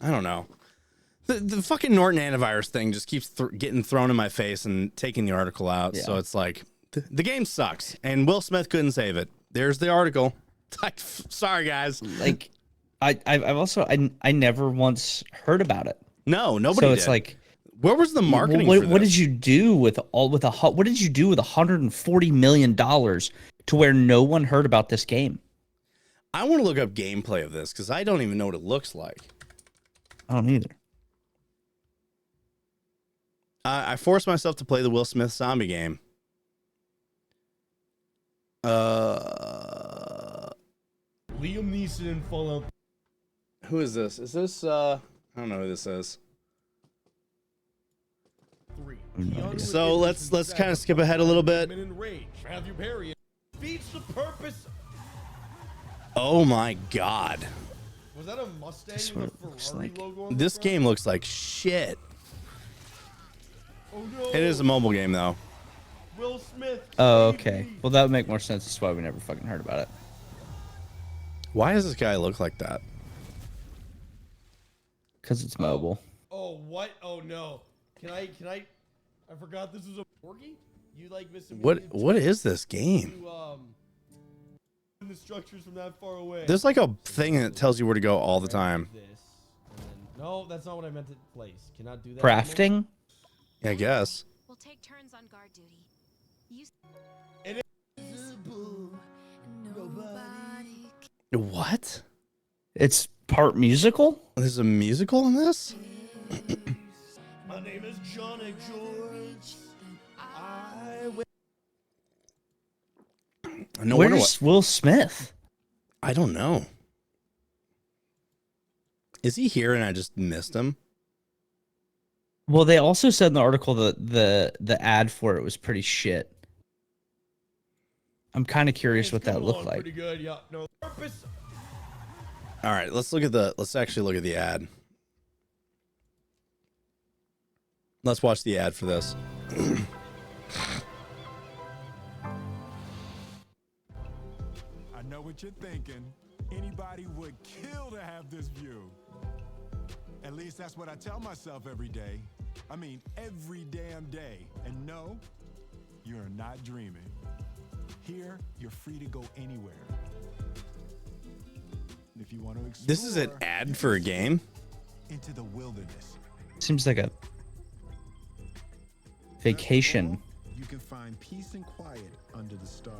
I don't know. The fucking Norton antivirus thing just keeps getting thrown in my face and taking the article out. Yeah. So it's like, the game sucks, and Will Smith couldn't save it. There's the article. Sorry, guys. Like, I've also never once heard about it. No, nobody did. So it's like, where was the marketing for this? What did you do with what did you do with $140 million to where no one heard about this game? I want to look up gameplay of this because I don't even know what it looks like. I don't either. I forced myself to play the Will Smith zombie game. Liam Neeson in Fallout. Who is this? Is this I don't know who this is. 3. So let's kind of skip ahead a little bit. Matthew Perry defeats the purpose. Oh my god. Was that a Mustang with a Ferrari logo on this game looks like shit. Oh no. It is a mobile game though. Will Smith. Oh, okay. Well, that would make more sense. That's why we never fucking heard about it. Why does this guy look like that? Because it's mobile. Oh, what? Oh no. Can I I forgot this was a Porgy? You like missing What is this game? The structures from that far away. There's like a thing that tells you where to go all the time. No, that's not what I meant to place. Cannot do that. Crafting? Yeah, I guess. We'll take turns on guard duty. What? It's part musical? There's a musical in this? My name is Johnny George. Where's Will Smith? I don't know. Is he here and I just missed him? Well, they also said in the article that the ad for it was pretty shit. I'm kind of curious what that looked like. Pretty good, yeah. No purpose. All right, let's actually look at the ad. Let's watch the ad for this. I know what you're thinking. Anybody would kill to have this view. At least that's what I tell myself every day. I mean, every damn day. And no, you're not dreaming. Here, you're free to go anywhere. If you want to explore, This is an ad for a game? Into the wilderness. Seems like a vacation. You can find peace and quiet under the stars.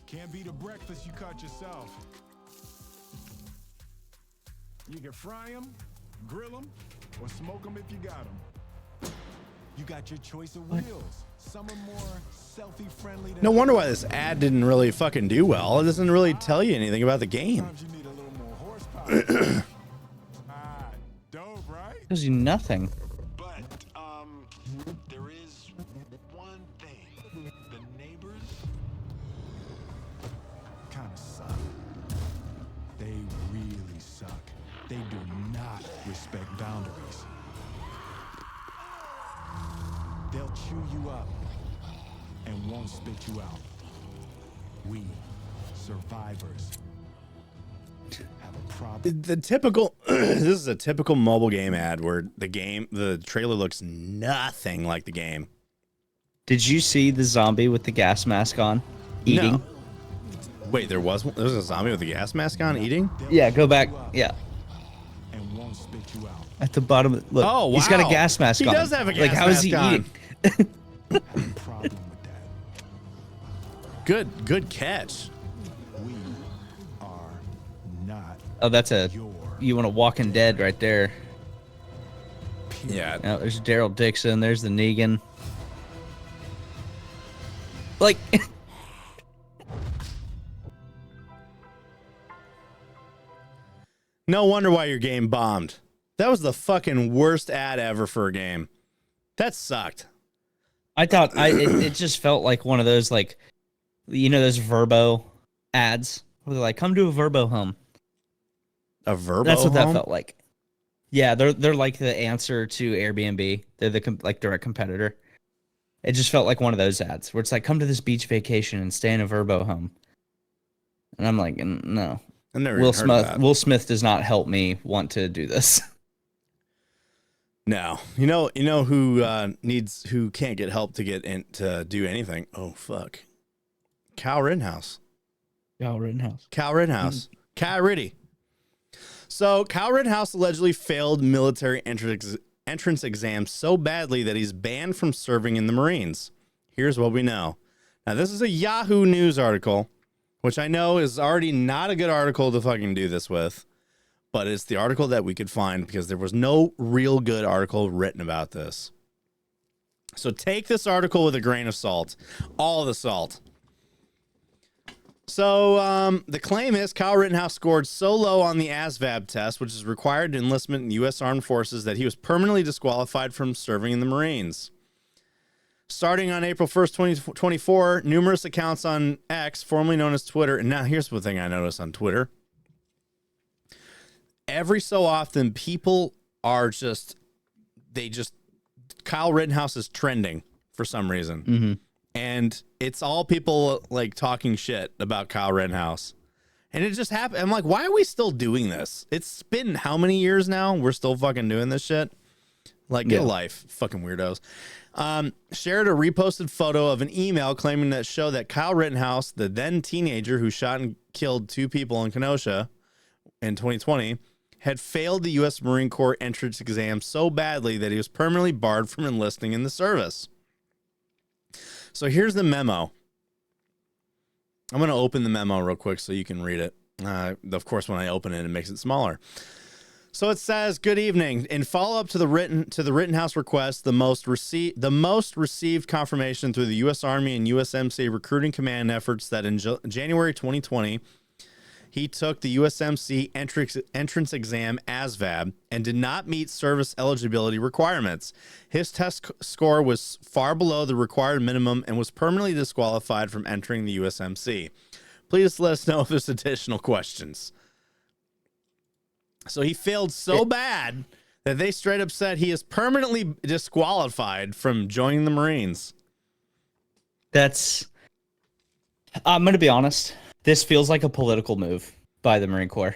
Can't beat a breakfast you caught yourself. You can fry them, grill them, or smoke them if you got them. You got your choice of wheels. Some are more selfie-friendly than No wonder why this ad didn't really fucking do well. It doesn't really tell you anything about the game. Sometimes you need a little more horsepower. Dope, right? Gives you nothing. But there is one thing. The neighbors kind of suck. They really suck. They do not respect boundaries. They'll chew you up and won't spit you out. We, survivors, have a problem. The typical this is a typical mobile game ad where the trailer looks nothing like the game. Did you see the zombie with the gas mask on eating? No. Wait, there was a zombie with a gas mask on eating? Yeah, go back. Yeah. And won't spit you out. At the bottom, look. Oh, He's got a wow. gas mask He on. does have a gas like, how is he mask on. eating? Problem with that. Good catch. We are not Oh, that's you want a Walking Dead right there. Yeah. Oh, there's Daryl Dixon. There's the Negan. Like, no wonder why your game bombed. That was the fucking worst ad ever for a game. That sucked. I thought it just felt like one of those, like, you know, those Verbo ads where they're like, come to a Verbo home. A Verbo That's what home? that felt like. Yeah, they're like the answer to Airbnb. They're the like direct competitor. It just felt like one of those ads where it's like, come to this beach vacation and stay in a Verbo home. And I'm like, no. I never even heard of that. Will Smith does not help me want to do this. No. You know who can't get help to get in to do anything? Oh fuck. Kyle Rittenhouse. Kyle Rittenhouse. Kyle Ritty. So Kyle Rittenhouse allegedly failed military entrance exams so badly that he's banned from serving in the Marines. Here's what we know. Now, this is a Yahoo News article, which I know is already not a good article to fucking do this with, but it's the article that we could find because there was no real good article written about this. So take this article with a grain of salt. All the salt. So the claim is Kyle Rittenhouse scored so low on the ASVAB test, which is required enlistment in U.S. Armed Forces, that he was permanently disqualified from serving in the Marines. Starting on April 1st, 2024, numerous accounts on X, formerly known as Twitter, and now here's the thing I noticed on Twitter. Every so often, people are Kyle Rittenhouse is trending for some reason. Mm-hmm. And it's all people like talking shit about Kyle Rittenhouse. And it just happened. I'm like, why are we still doing this? It's been how many years now? We're still fucking doing this shit. Like, get a life, fucking weirdos. Shared a reposted photo of an email claiming that show that Kyle Rittenhouse, the then teenager who shot and killed 2 people in Kenosha in 2020, had failed the U.S. Marine Corps entrance exam so badly that he was permanently barred from enlisting in the service. So here's the memo. I'm going to open the memo real quick so you can read it. Of course, when I open it, it makes it smaller. So it says, "Good evening. In follow-up to the Rittenhouse request, the most received confirmation through the U.S. Army and USMC recruiting command efforts that in January 2020, he took the USMC entrance exam ASVAB and did not meet service eligibility requirements. His test score was far below the required minimum and was permanently disqualified from entering the USMC. Please let us know if there's additional questions. So he failed so bad that they straight up said he is permanently disqualified from joining the Marines. I'm going to be honest. This feels like a political move by the Marine Corps.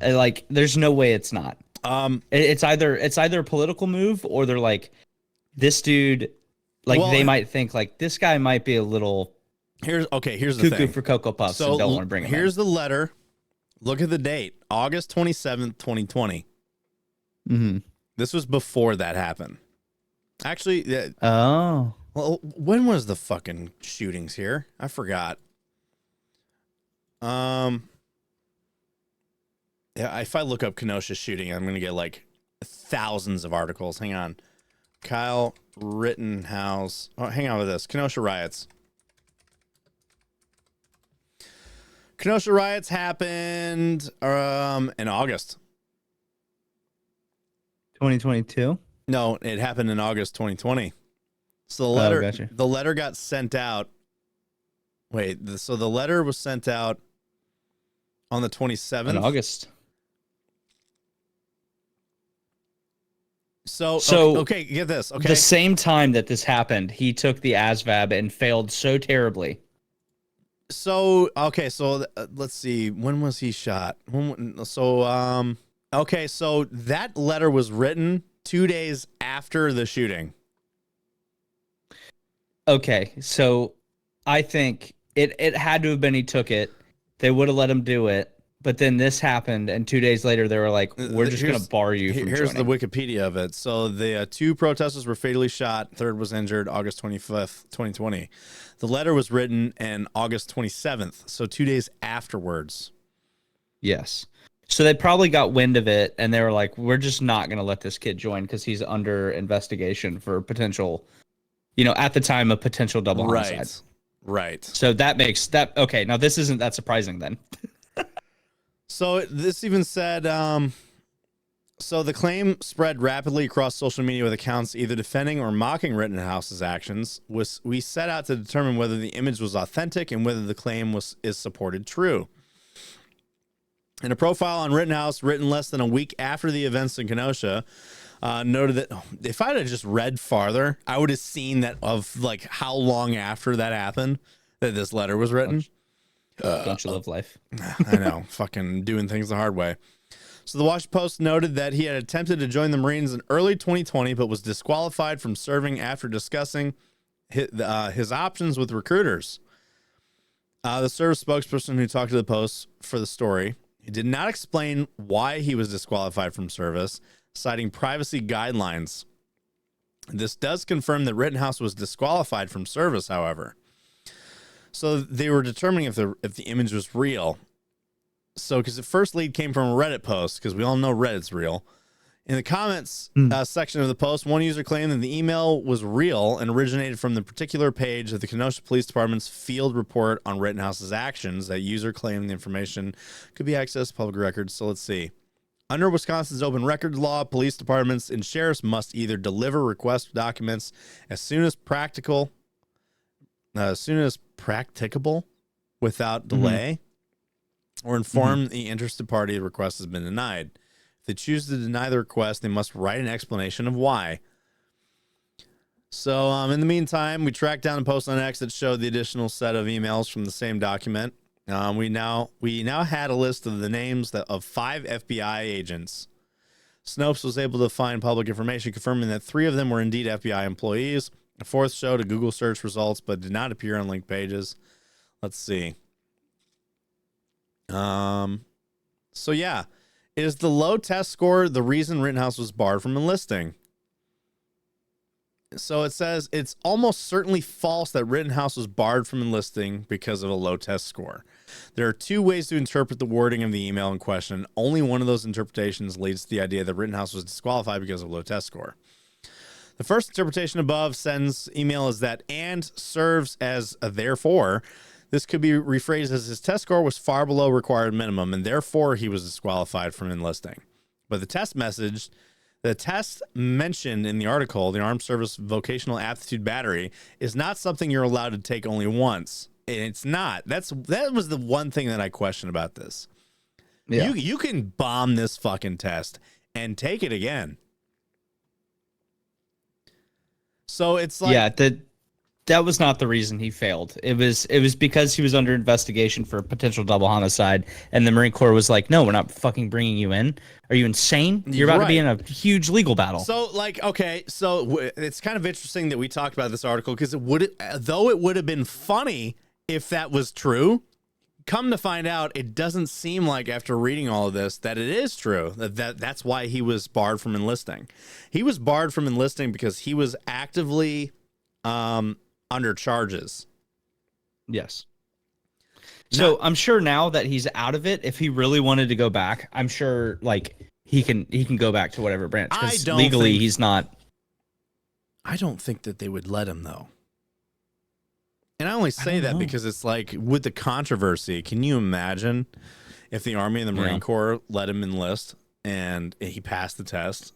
Like, there's no way it's not. It's either a political move or they're like, this dude, like, they might think like this guy might be a little here's the cuckoo thing for Cocoa Puffs and don't want to bring him here's in. the letter. Look at the date, August 27th, 2020. Mm-hmm. This was before that happened. Actually, oh. Well, when was the fucking shootings here? I forgot. Yeah, if I look up Kenosha shooting, I'm gonna get like thousands of articles. Hang on. Kyle Rittenhouse. Oh, hang on with this. Kenosha riots. Kenosha riots happened in August. 2022? No, it happened in August 2020. So gotcha. The letter got sent out. Wait, so the letter was sent out on the 27th? In August. So okay, get this. Okay. The same time that this happened, he took the ASVAB and failed so terribly. So, okay, so let's see. When was he shot? Okay, so that letter was written 2 days after the shooting. Okay, so I think it had to have been he took it. They would have let him do it, but then this happened, and 2 days later they were like, "We're just going to bar you from Here's joining." the Wikipedia of it. So the two protesters were fatally shot. Third was injured August 25th, 2020. The letter was written in August 27th, so 2 days afterwards. Yes. So they probably got wind of it, and they were like, "We're just not going to let this kid join because he's under investigation for potential." At the time, a potential double homicide. Right. So that makes that okay. Now this isn't that surprising then. So this even said, so the claim spread rapidly across social media with accounts either defending or mocking Rittenhouse's actions. We set out to determine whether the image was authentic and whether the claim is supported true. In a profile on Rittenhouse written less than a week after the events in Kenosha, noted that if I had just read farther, I would have seen that of like how long after that happened that this letter was written. Don't you love life? I know, fucking doing things the hard way. So the Washington Post noted that he had attempted to join the Marines in early 2020, but was disqualified from serving after discussing his options with recruiters. The service spokesperson who talked to the Post for the story, he did not explain why he was disqualified from service, citing privacy guidelines. This does confirm that Rittenhouse was disqualified from service, however. So they were determining if the image was real. So, because the first lead came from a Reddit post, because we all know Reddit's real. In the comments section of the post, one user claimed that the email was real and originated from the particular page of the Kenosha Police Department's field report on Rittenhouse's actions. That user claimed the information could be accessed to public records. So let's see. Under Wisconsin's open records law, police departments and sheriffs must either deliver request documents as soon as practicable without delay, or inform the interested party the request has been denied. If they choose to deny the request, they must write an explanation of why. So in the meantime, we tracked down a post on X that showed the additional set of emails from the same document. We now had a list of the names of 5 FBI agents. Snopes was able to find public information confirming that 3 of them were indeed FBI employees. A 4th showed a Google search results but did not appear on linked pages. Let's see. So yeah, is the low test score the reason Rittenhouse was barred from enlisting? So it says it's almost certainly false that Rittenhouse was barred from enlisting because of a low test score. There are 2 ways to interpret the wording of the email in question. Only one of those interpretations leads to the idea that Rittenhouse was disqualified because of a low test score. The first interpretation above sends email is that and serves as a therefore. This could be rephrased as his test score was far below required minimum, and therefore he was disqualified from enlisting. But the test mentioned in the article, the Armed Service Vocational Aptitude Battery, is not something you're allowed to take only once. And it's not. That was the one thing that I question about this. Yeah. You can bomb this fucking test and take it again. So it's like, yeah, that was not the reason he failed. It was because he was under investigation for potential double homicide, and the Marine Corps was like, "No, we're not fucking bringing you in. Are you insane? You're about to be in a huge legal battle." So, like, okay, so it's kind of interesting that we talked about this article because though it would have been funny if that was true. Come to find out, it doesn't seem like after reading all of this that it is true. That's why he was barred from enlisting. He was barred from enlisting because he was actively under charges. Yes. So I'm sure now that he's out of it, if he really wanted to go back, I'm sure like he can go back to whatever branch. Because legally he's not. I don't think that they would let him though. And I only say that because it's like with the controversy, can you imagine if the Army and the Marine Corps let him enlist and he passed the test?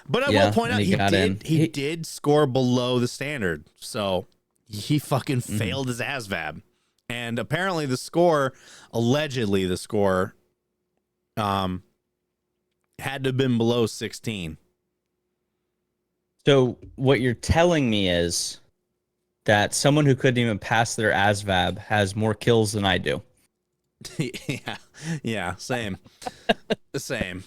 But I will point out he did score below the standard. So he fucking failed his ASVAB. And apparently allegedly the score had to have been below 16. So what you're telling me is that someone who couldn't even pass their ASVAB has more kills than I do. Yeah, same. Same.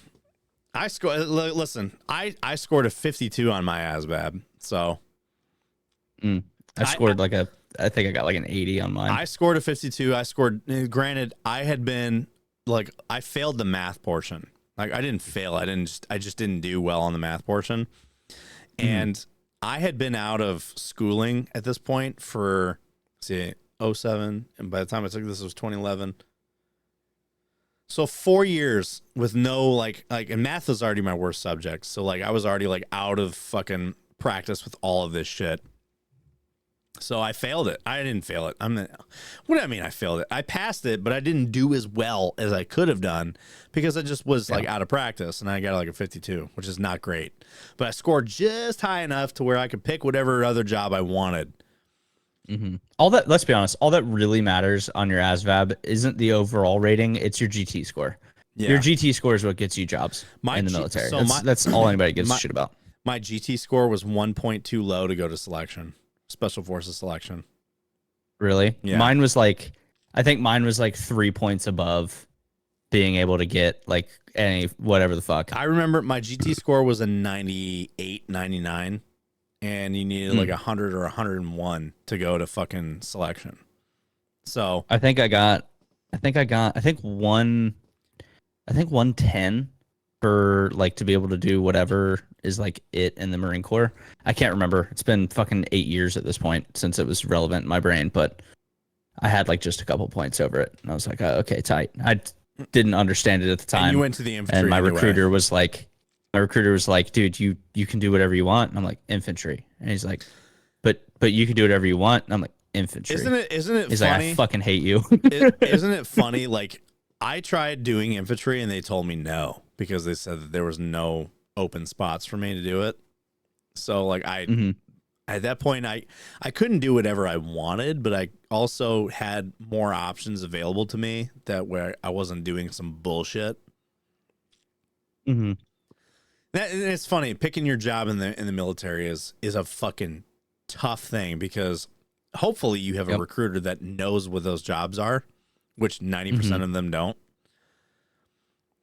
I scored a 52 on my ASVAB, so I scored I think I got like an 80 on mine. I scored a 52. Granted, I had been like, I failed the math portion. Like, I didn't fail. I just didn't do well on the math portion. And I had been out of schooling at this point for 07, and by the time I took this, it was 2011. So 4 years with no and math was already my worst subject. So like I was already like out of fucking practice with all of this shit. So I failed it. I didn't fail it. What do I mean I failed it? I passed it, but I didn't do as well as I could have done because I just was like out of practice, and I got like a 52, which is not great. But I scored just high enough to where I could pick whatever other job I wanted. Let's be honest, all that really matters on your ASVAB isn't the overall rating, it's your GT score. Yeah. Your GT score is what gets you jobs in the military. So that's all anybody gives a shit about. My GT score was 1.2 low to go to selection. Special Forces selection. Really? Yeah. Mine was like 3 points above being able to get like any whatever the fuck. I remember my GT score was a 98, 99, and you needed like 100 or 101 to go to fucking selection. So I think 110 for like to be able to do whatever is like it in the Marine Corps. I can't remember. It's been fucking 8 years at this point since it was relevant in my brain, but I had like just a couple points over it. And I was like, oh, okay, tight. I didn't understand it at the time. And you went to the infantry. And my anyway. recruiter was like, dude, you can do whatever you want. And I'm like, infantry. And he's like, but you can do whatever you want. And I'm like, infantry. Isn't it He's funny? Like, I fucking hate you. Isn't it funny? Like, I tried doing infantry and they told me no because they said that there was no open spots for me to do it. So like at that point I couldn't do whatever I wanted, but I also had more options available to me that where I wasn't doing some bullshit. It's funny, picking your job in the military is a fucking tough thing because hopefully you have a recruiter that knows what those jobs are, which 90% of them don't.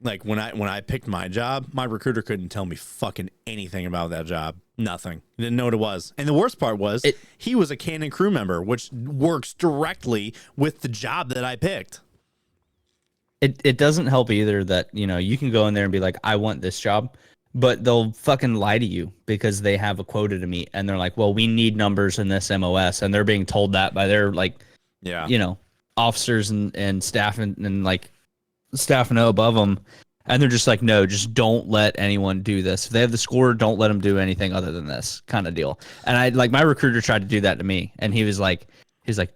Like when I picked my job, my recruiter couldn't tell me fucking anything about that job. Nothing. He didn't know what it was. And the worst part was he was a cannon crew member, which works directly with the job that I picked. It doesn't help either that, you can go in there and be like, I want this job, but they'll fucking lie to you because they have a quota to meet. And they're like, well, we need numbers in this MOS. And they're being told that by their officers and staff and like staff know above them. And they're just like, no, just don't let anyone do this. If they have the score, don't let them do anything other than this kind of deal. And my recruiter tried to do that to me. And he was like,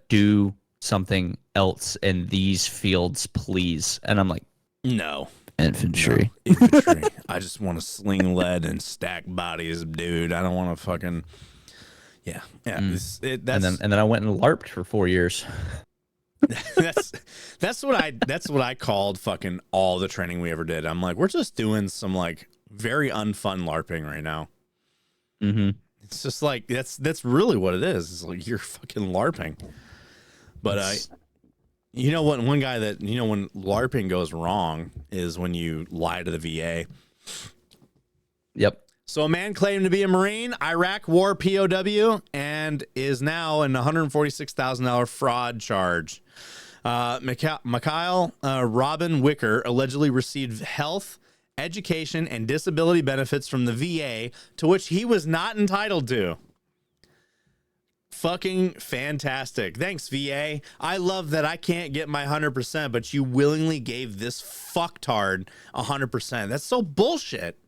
do something else in these fields, please. And I'm like, No. infantry. No, infantry. I just want to sling lead and stack bodies, dude. I don't want to fucking. Yeah. That's And then I went and LARPed for 4 years. that's what I called fucking all the training we ever did. I'm like, we're just doing some like very unfun LARPing right now. Mm-hmm. It's just like that's really what it is. It's like you're fucking LARPing. But you know what? One guy that when LARPing goes wrong is when you lie to the VA. Yep. So a man claimed to be a Marine, Iraq War POW, and is now in a $146,000 fraud charge. Mikhail Robin Wicker allegedly received health, education, and disability benefits from the VA to which he was not entitled to. Fucking fantastic. Thanks, VA. I love that I can't get my 100%, but you willingly gave this fucktard 100%. That's so bullshit.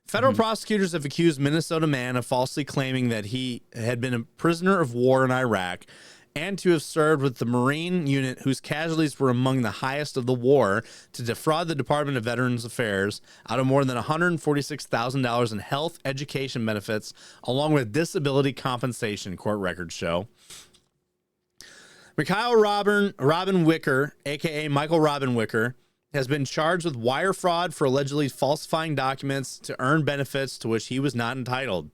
Federal prosecutors have accused Minnesota man of falsely claiming that he had been a prisoner of war in Iraq and to have served with the Marine unit whose casualties were among the highest of the war to defraud the Department of Veterans Affairs out of more than $146,000 in health, education benefits, along with disability compensation, court records show. Mikhail Robin Wicker, a.k.a. Michael Robin Wicker, has been charged with wire fraud for allegedly falsifying documents to earn benefits to which he was not entitled.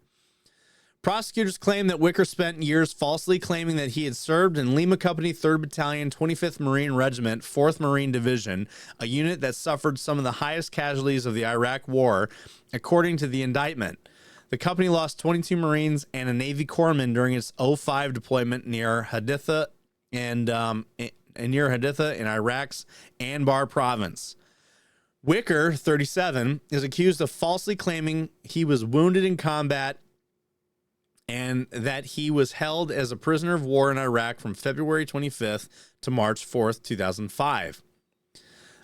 Prosecutors claim that Wicker spent years falsely claiming that he had served in Lima Company 3rd Battalion, 25th Marine Regiment, 4th Marine Division, a unit that suffered some of the highest casualties of the Iraq War, according to the indictment. The company lost 22 Marines and a Navy corpsman during its 05 deployment near Haditha in Iraq's Anbar province. Wicker, 37, is accused of falsely claiming he was wounded in combat and that he was held as a prisoner of war in Iraq from February 25th to March 4th, 2005.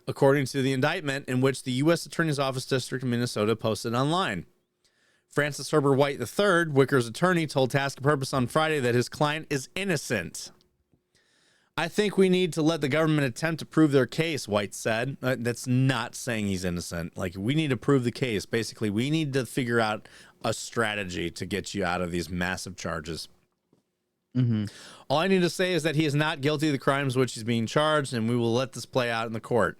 According to the indictment, in which the U.S. Attorney's Office District of Minnesota posted online. Francis Herbert White III, Wicker's attorney, told Task and Purpose on Friday that his client is innocent. I think we need to let the government attempt to prove their case, White said. That's not saying he's innocent. Like, we need to prove the case. Basically, we need to figure out a strategy to get you out of these massive charges. Mm-hmm. All I need to say is that he is not guilty of the crimes which he's being charged, and we will let this play out in the court.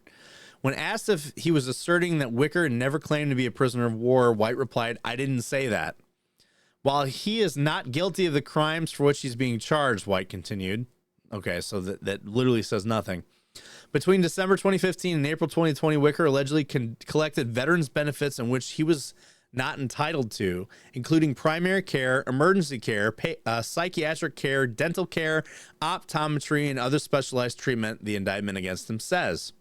When asked if he was asserting that Wicker never claimed to be a prisoner of war, White replied, I didn't say that. While he is not guilty of the crimes for which he's being charged, White continued. Okay, so that literally says nothing. Between December 2015 and April 2020, Wicker allegedly collected veterans benefits in which he was not entitled to, including primary care, emergency care, psychiatric care, dental care, optometry, and other specialized treatment, the indictment against him says.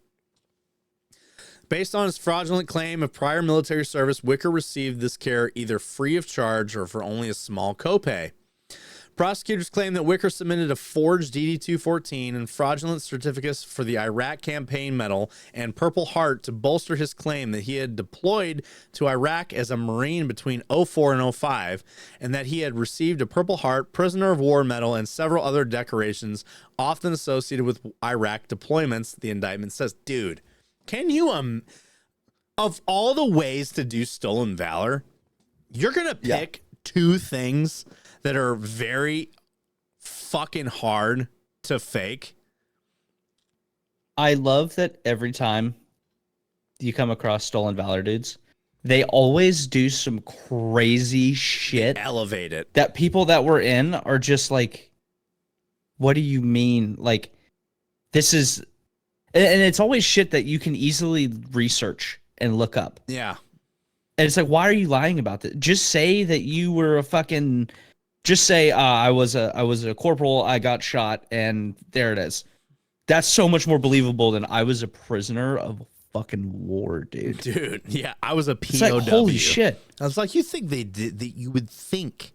Based on his fraudulent claim of prior military service, Wicker received this care either free of charge or for only a small copay. Prosecutors claim that Wicker submitted a forged DD-214 and fraudulent certificates for the Iraq Campaign Medal and Purple Heart to bolster his claim that he had deployed to Iraq as a Marine between 04 and 05, and that he had received a Purple Heart, Prisoner of War Medal, and several other decorations often associated with Iraq deployments, the indictment says. Dude, can you, of all the ways to do stolen valor, you're going to pick two things that are very fucking hard to fake. I love that every time you come across stolen valor dudes, they always do some crazy shit. They elevate it. That people that were in are just like, what do you mean? Like, this is, and it's always shit that you can easily research and look up. Yeah. And it's like, why are you lying about that? Just say that you were a fucking, just say, I was a corporal, I got shot, and there it is. That's so much more believable than I was a prisoner of fucking war, dude. Dude, yeah, I was a POW. It's like, holy shit. I was like, you think they did that? You would think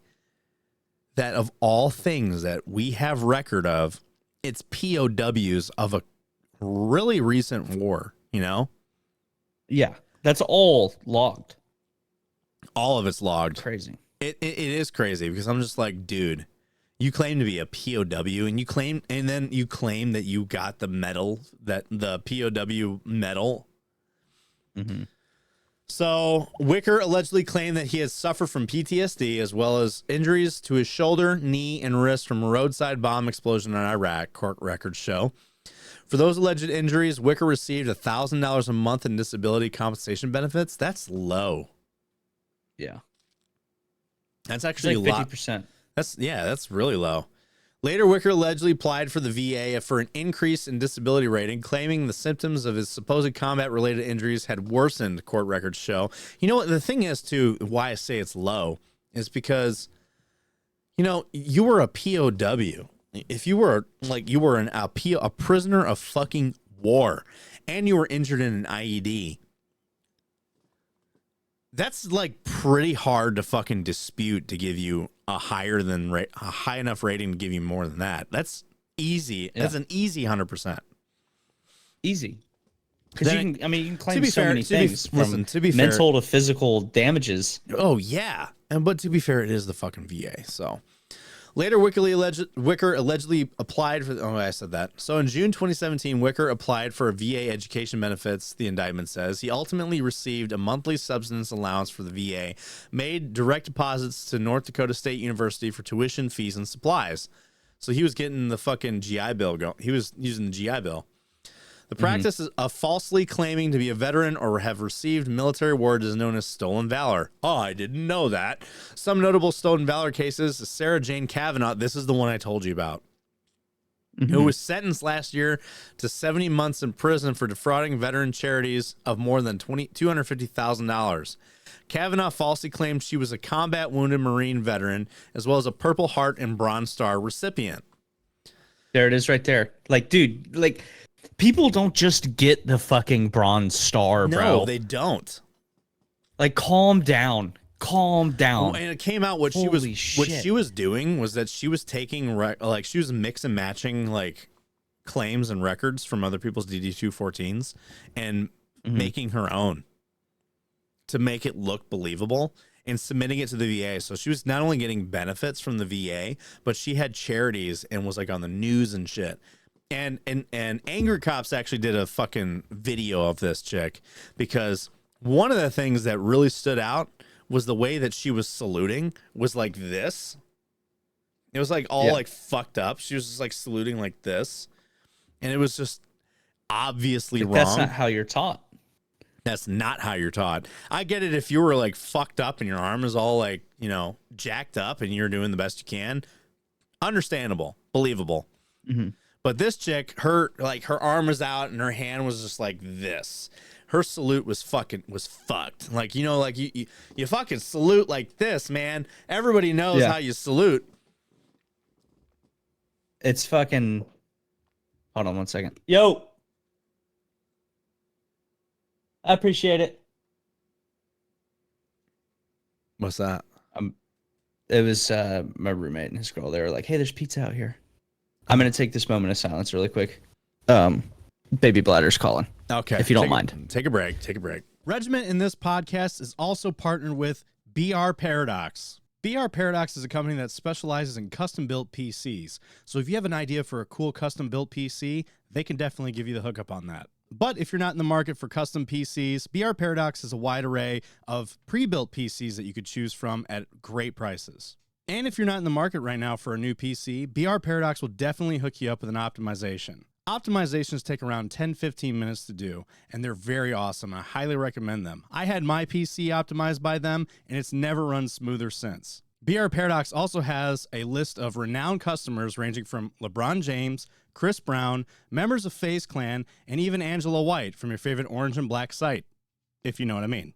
that of all things that we have record of, it's POWs of a really recent war, you know? Yeah, that's all logged. All of it's logged. Crazy. It is crazy because I'm just like, dude, You claim to be a POW, and then you claim that you got the medal, that the POW medal. Mm-hmm. So Wicker allegedly claimed that he had suffered from PTSD as well as injuries to his shoulder, knee, and wrist from a roadside bomb explosion in Iraq, court records show. For those alleged injuries, Wicker received $1,000 a month in disability compensation benefits. That's low. Yeah. That's actually like a lot. 50%. That's really low. Later, Wicker allegedly applied for the VA for an increase in disability rating, claiming the symptoms of his supposed combat-related injuries had worsened, court records show. You know what? The thing is, too, why I say it's low is because, you know, you were a POW. If you were, like, you were a prisoner of fucking war, and you were injured in an IED, that's, like, pretty hard to fucking dispute to give you a high enough rating to give you more than that. That's easy. Yeah. That's an easy 100%. Easy. Because you can claim so many things from to mental to physical damages. Oh yeah, but to be fair, it is the fucking VA. So later, Wicker allegedly applied for. Oh, I said that. So in June 2017, Wicker applied for a VA education benefits. The indictment says he ultimately received a monthly subsistence allowance for the VA, made direct deposits to North Dakota State University for tuition, fees, and supplies. So he was getting the fucking GI Bill going. He was using the GI Bill. The practice of falsely claiming to be a veteran or have received military awards is known as stolen valor. Oh, I didn't know that. Some notable stolen valor cases, Sarah Jane Kavanaugh, this is the one I told you about, who was sentenced last year to 70 months in prison for defrauding veteran charities of more than $250,000. Kavanaugh falsely claimed she was a combat wounded Marine veteran, as well as a Purple Heart and Bronze Star recipient. There it is right there. Like, dude, like... people don't just get the fucking Bronze Star, bro. No, they don't. Like, calm down. Calm down. And it came out what she was doing was that she was taking she was mix and matching like claims and records from other people's DD-214s and making her own to make it look believable and submitting it to the VA. So she was not only getting benefits from the VA, but she had charities and was like on the news and shit. And Angry Cops actually did a fucking video of this chick because one of the things that really stood out was the way that she was saluting was like this. It was like all like fucked up. She was just like saluting like this. And it was just obviously wrong. That's not how you're taught. That's not how you're taught. I get it if you were like fucked up and your arm is all like, you know, jacked up and you're doing the best you can. Understandable, believable. Mm-hmm. But this chick, her arm was out and her hand was just like this. Her salute was fucked. Like, you know, like you fucking salute like this, man. Everybody knows how you salute. It's fucking. Hold on 1 second. Yo. I appreciate it. What's that? It was my roommate and his girl. They were like, "Hey, there's pizza out here." I'm going to take this moment of silence really quick. Baby bladder's calling. Okay. If you don't mind. Take a break. Regiment in this podcast is also partnered with BR Paradox. BR Paradox is a company that specializes in custom-built PCs. So if you have an idea for a cool custom-built PC, they can definitely give you the hookup on that. But if you're not in the market for custom PCs, BR Paradox has a wide array of pre-built PCs that you could choose from at great prices. And if you're not in the market right now for a new PC, BR Paradox will definitely hook you up with an optimization. Optimizations take around 10-15 minutes to do, and they're very awesome. I highly recommend them. I had my PC optimized by them, and it's never run smoother since. BR Paradox also has a list of renowned customers ranging from LeBron James, Chris Brown, members of FaZe Clan, and even Angela White from your favorite orange and black site, if you know what I mean.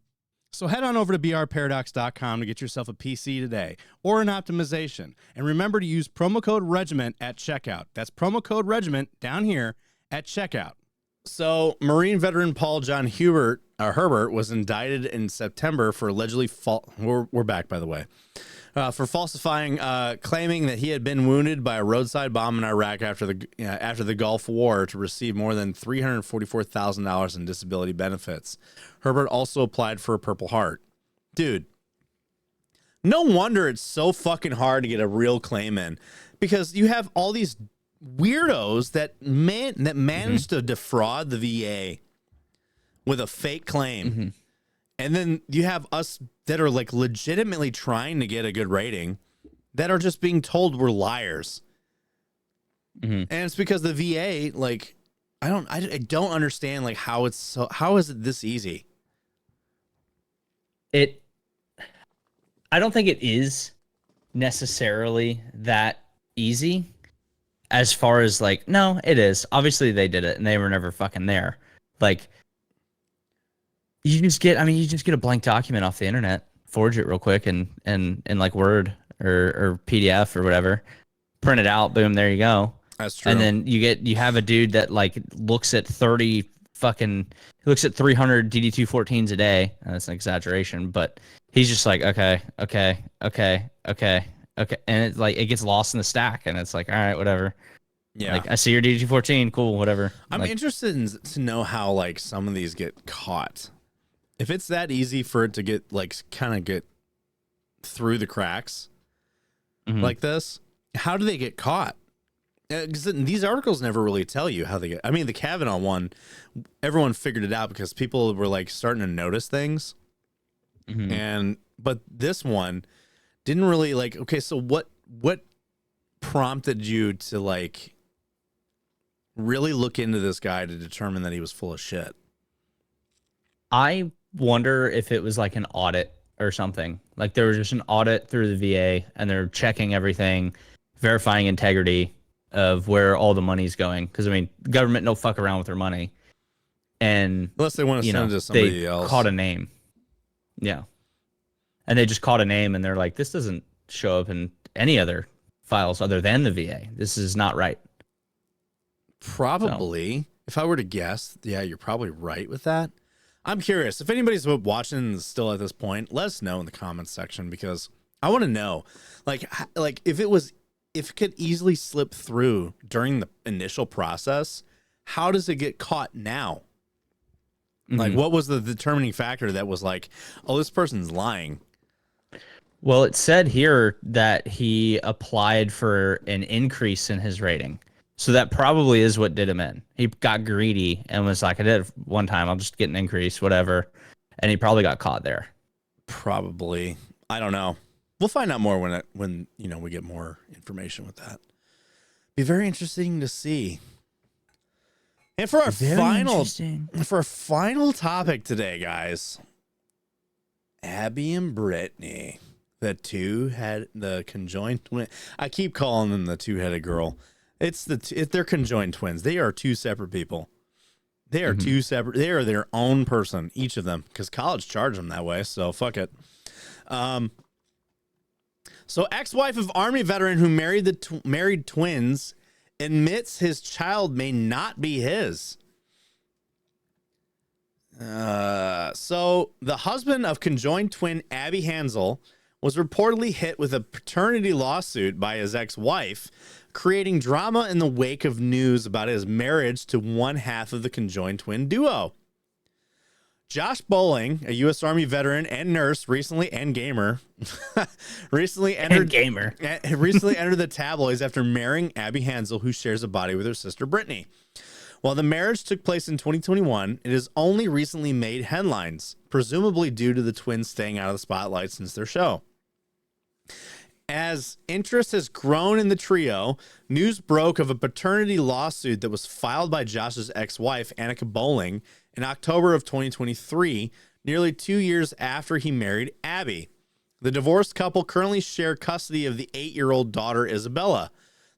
So head on over to brparadox.com to get yourself a PC today or an optimization. And remember to use promo code REGIMENT at checkout. That's promo code REGIMENT down here at checkout. So Marine veteran Paul John Herbert was indicted in September for allegedly we're back, by the way. For falsifying, claiming that he had been wounded by a roadside bomb in Iraq after the Gulf War to receive more than $344,000 in disability benefits. Herbert also applied for a Purple Heart. Dude, No wonder it's so fucking hard to get a real claim in, because you have all these weirdos that manage to defraud the VA with a fake claim. And then you have us that are like legitimately trying to get a good rating that are just being told we're liars. And it's because the VA, like, I don't understand like how is it this easy? I don't think it is necessarily that easy as far as like, no, it is. Obviously they did it and they were never fucking there. Like, you just get a blank document off the internet, forge it real quick and like Word or PDF or whatever, print it out, boom, there you go. That's true. And then you have a dude that like looks at 300 DD214s a day. That's an exaggeration, but he's just like, okay. And it's like, it gets lost in the stack and it's like, all right, whatever. Yeah. Like, I see your DD214, cool, whatever. I'm interested to know how like some of these get caught. If it's that easy for it to get like kind of get through the cracks like this, how do they get caught? Because these articles never really tell you how they get. I mean, the Kavanaugh one, everyone figured it out because people were like starting to notice things, but this one didn't really like. Okay, so what prompted you to like really look into this guy to determine that he was full of shit? I wonder if it was like an audit or something. Like there was just an audit through the VA and they're checking everything, verifying integrity of where all the money's going. Because I mean, government don't fuck around with their money, and unless they want to send it to somebody else. Caught a name, yeah, and they just caught a name, and they're like, this doesn't show up in any other files other than the VA. This is not right. Probably, if I were to guess, yeah, you're probably right with that. I'm curious if anybody's watching still at this point. Let us know in the comments section because I want to know, like if it could easily slip through during the initial process, how does it get caught now? Like, what was the determining factor that was like, oh, this person's lying? Well, it said here that he applied for an increase in his rating. So that probably is what did him in. He got greedy and was like, I did it one time, I'll just get an increase, whatever. And he probably got caught there. Probably. I don't know. We'll find out more when we get more information with that. Be very interesting to see. And for our final topic today, guys, Abbey and Brittany, the conjoined twin. I keep calling them the two-headed girl. They're conjoined twins. They are two separate people. They are two separate. They are their own person, each of them, because college charged them that way. So fuck it. So ex-wife of Army veteran who married twins admits his child may not be his. So the husband of conjoined twin Abbey Hansel was reportedly hit with a paternity lawsuit by his ex-wife, creating drama in the wake of news about his marriage to one half of the conjoined twin duo. Josh Bowling, a U.S. Army veteran and nurse, recently entered the tabloids after marrying Abbey Hansel, who shares a body with her sister Brittany. While the marriage took place in 2021, it has only recently made headlines, presumably due to the twins staying out of the spotlight since their show. As interest has grown in the trio, news broke of a paternity lawsuit that was filed by Josh's ex-wife, Annika Bowling, in October of 2023, nearly 2 years after he married Abbey. The divorced couple currently share custody of the 8-year-old daughter, Isabella.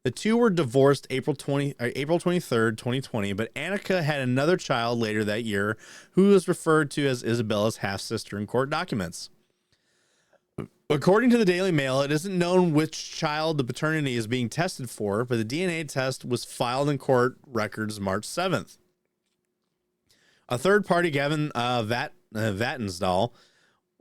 The two were divorced April 23rd, 2020, but Annika had another child later that year who was referred to as Isabella's half-sister in court documents. According to the Daily Mail, it isn't known which child the paternity is being tested for, but the DNA test was filed in court records March 7th. A third party, Gavin Vatnsdal,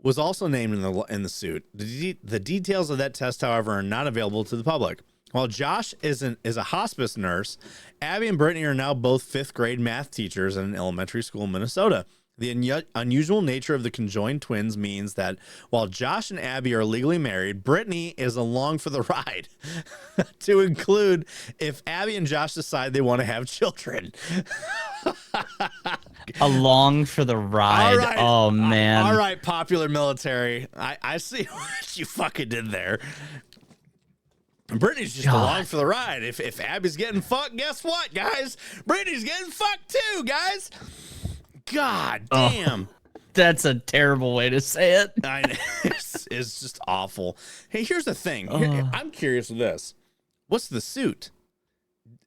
was also named in the suit. The details of that test, however, are not available to the public. While Josh is a hospice nurse, Abbey and Brittany are now both 5th grade math teachers at an elementary school in Minnesota. The unusual nature of the conjoined twins means that while Josh and Abby are legally married, Brittany is along for the ride, to include if Abby and Josh decide they want to have children. Along for the ride. Right. Oh, man. All right, popular military. I see what you fucking did there. Brittany's just along for the ride. If Abby's getting fucked, guess what, guys? Brittany's getting fucked too, guys. God damn. That's a terrible way to say it. I know. It's just awful. Hey, here's the thing. I'm curious with this. What's the suit?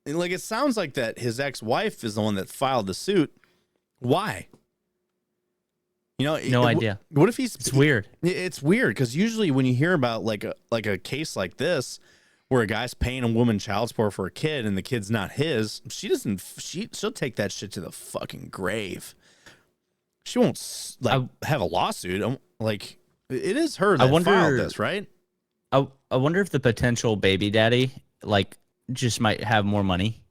Like, it sounds like that his ex-wife is the one that filed the suit. Why? You know, no idea. What if he's? It's weird. It's weird because usually when you hear about like a case like this, where a guy's paying a woman child support for a kid and the kid's not his, she'll take that shit to the fucking grave. She won't have a lawsuit. Like, it is her that filed this, right? I wonder if the potential baby daddy like just might have more money.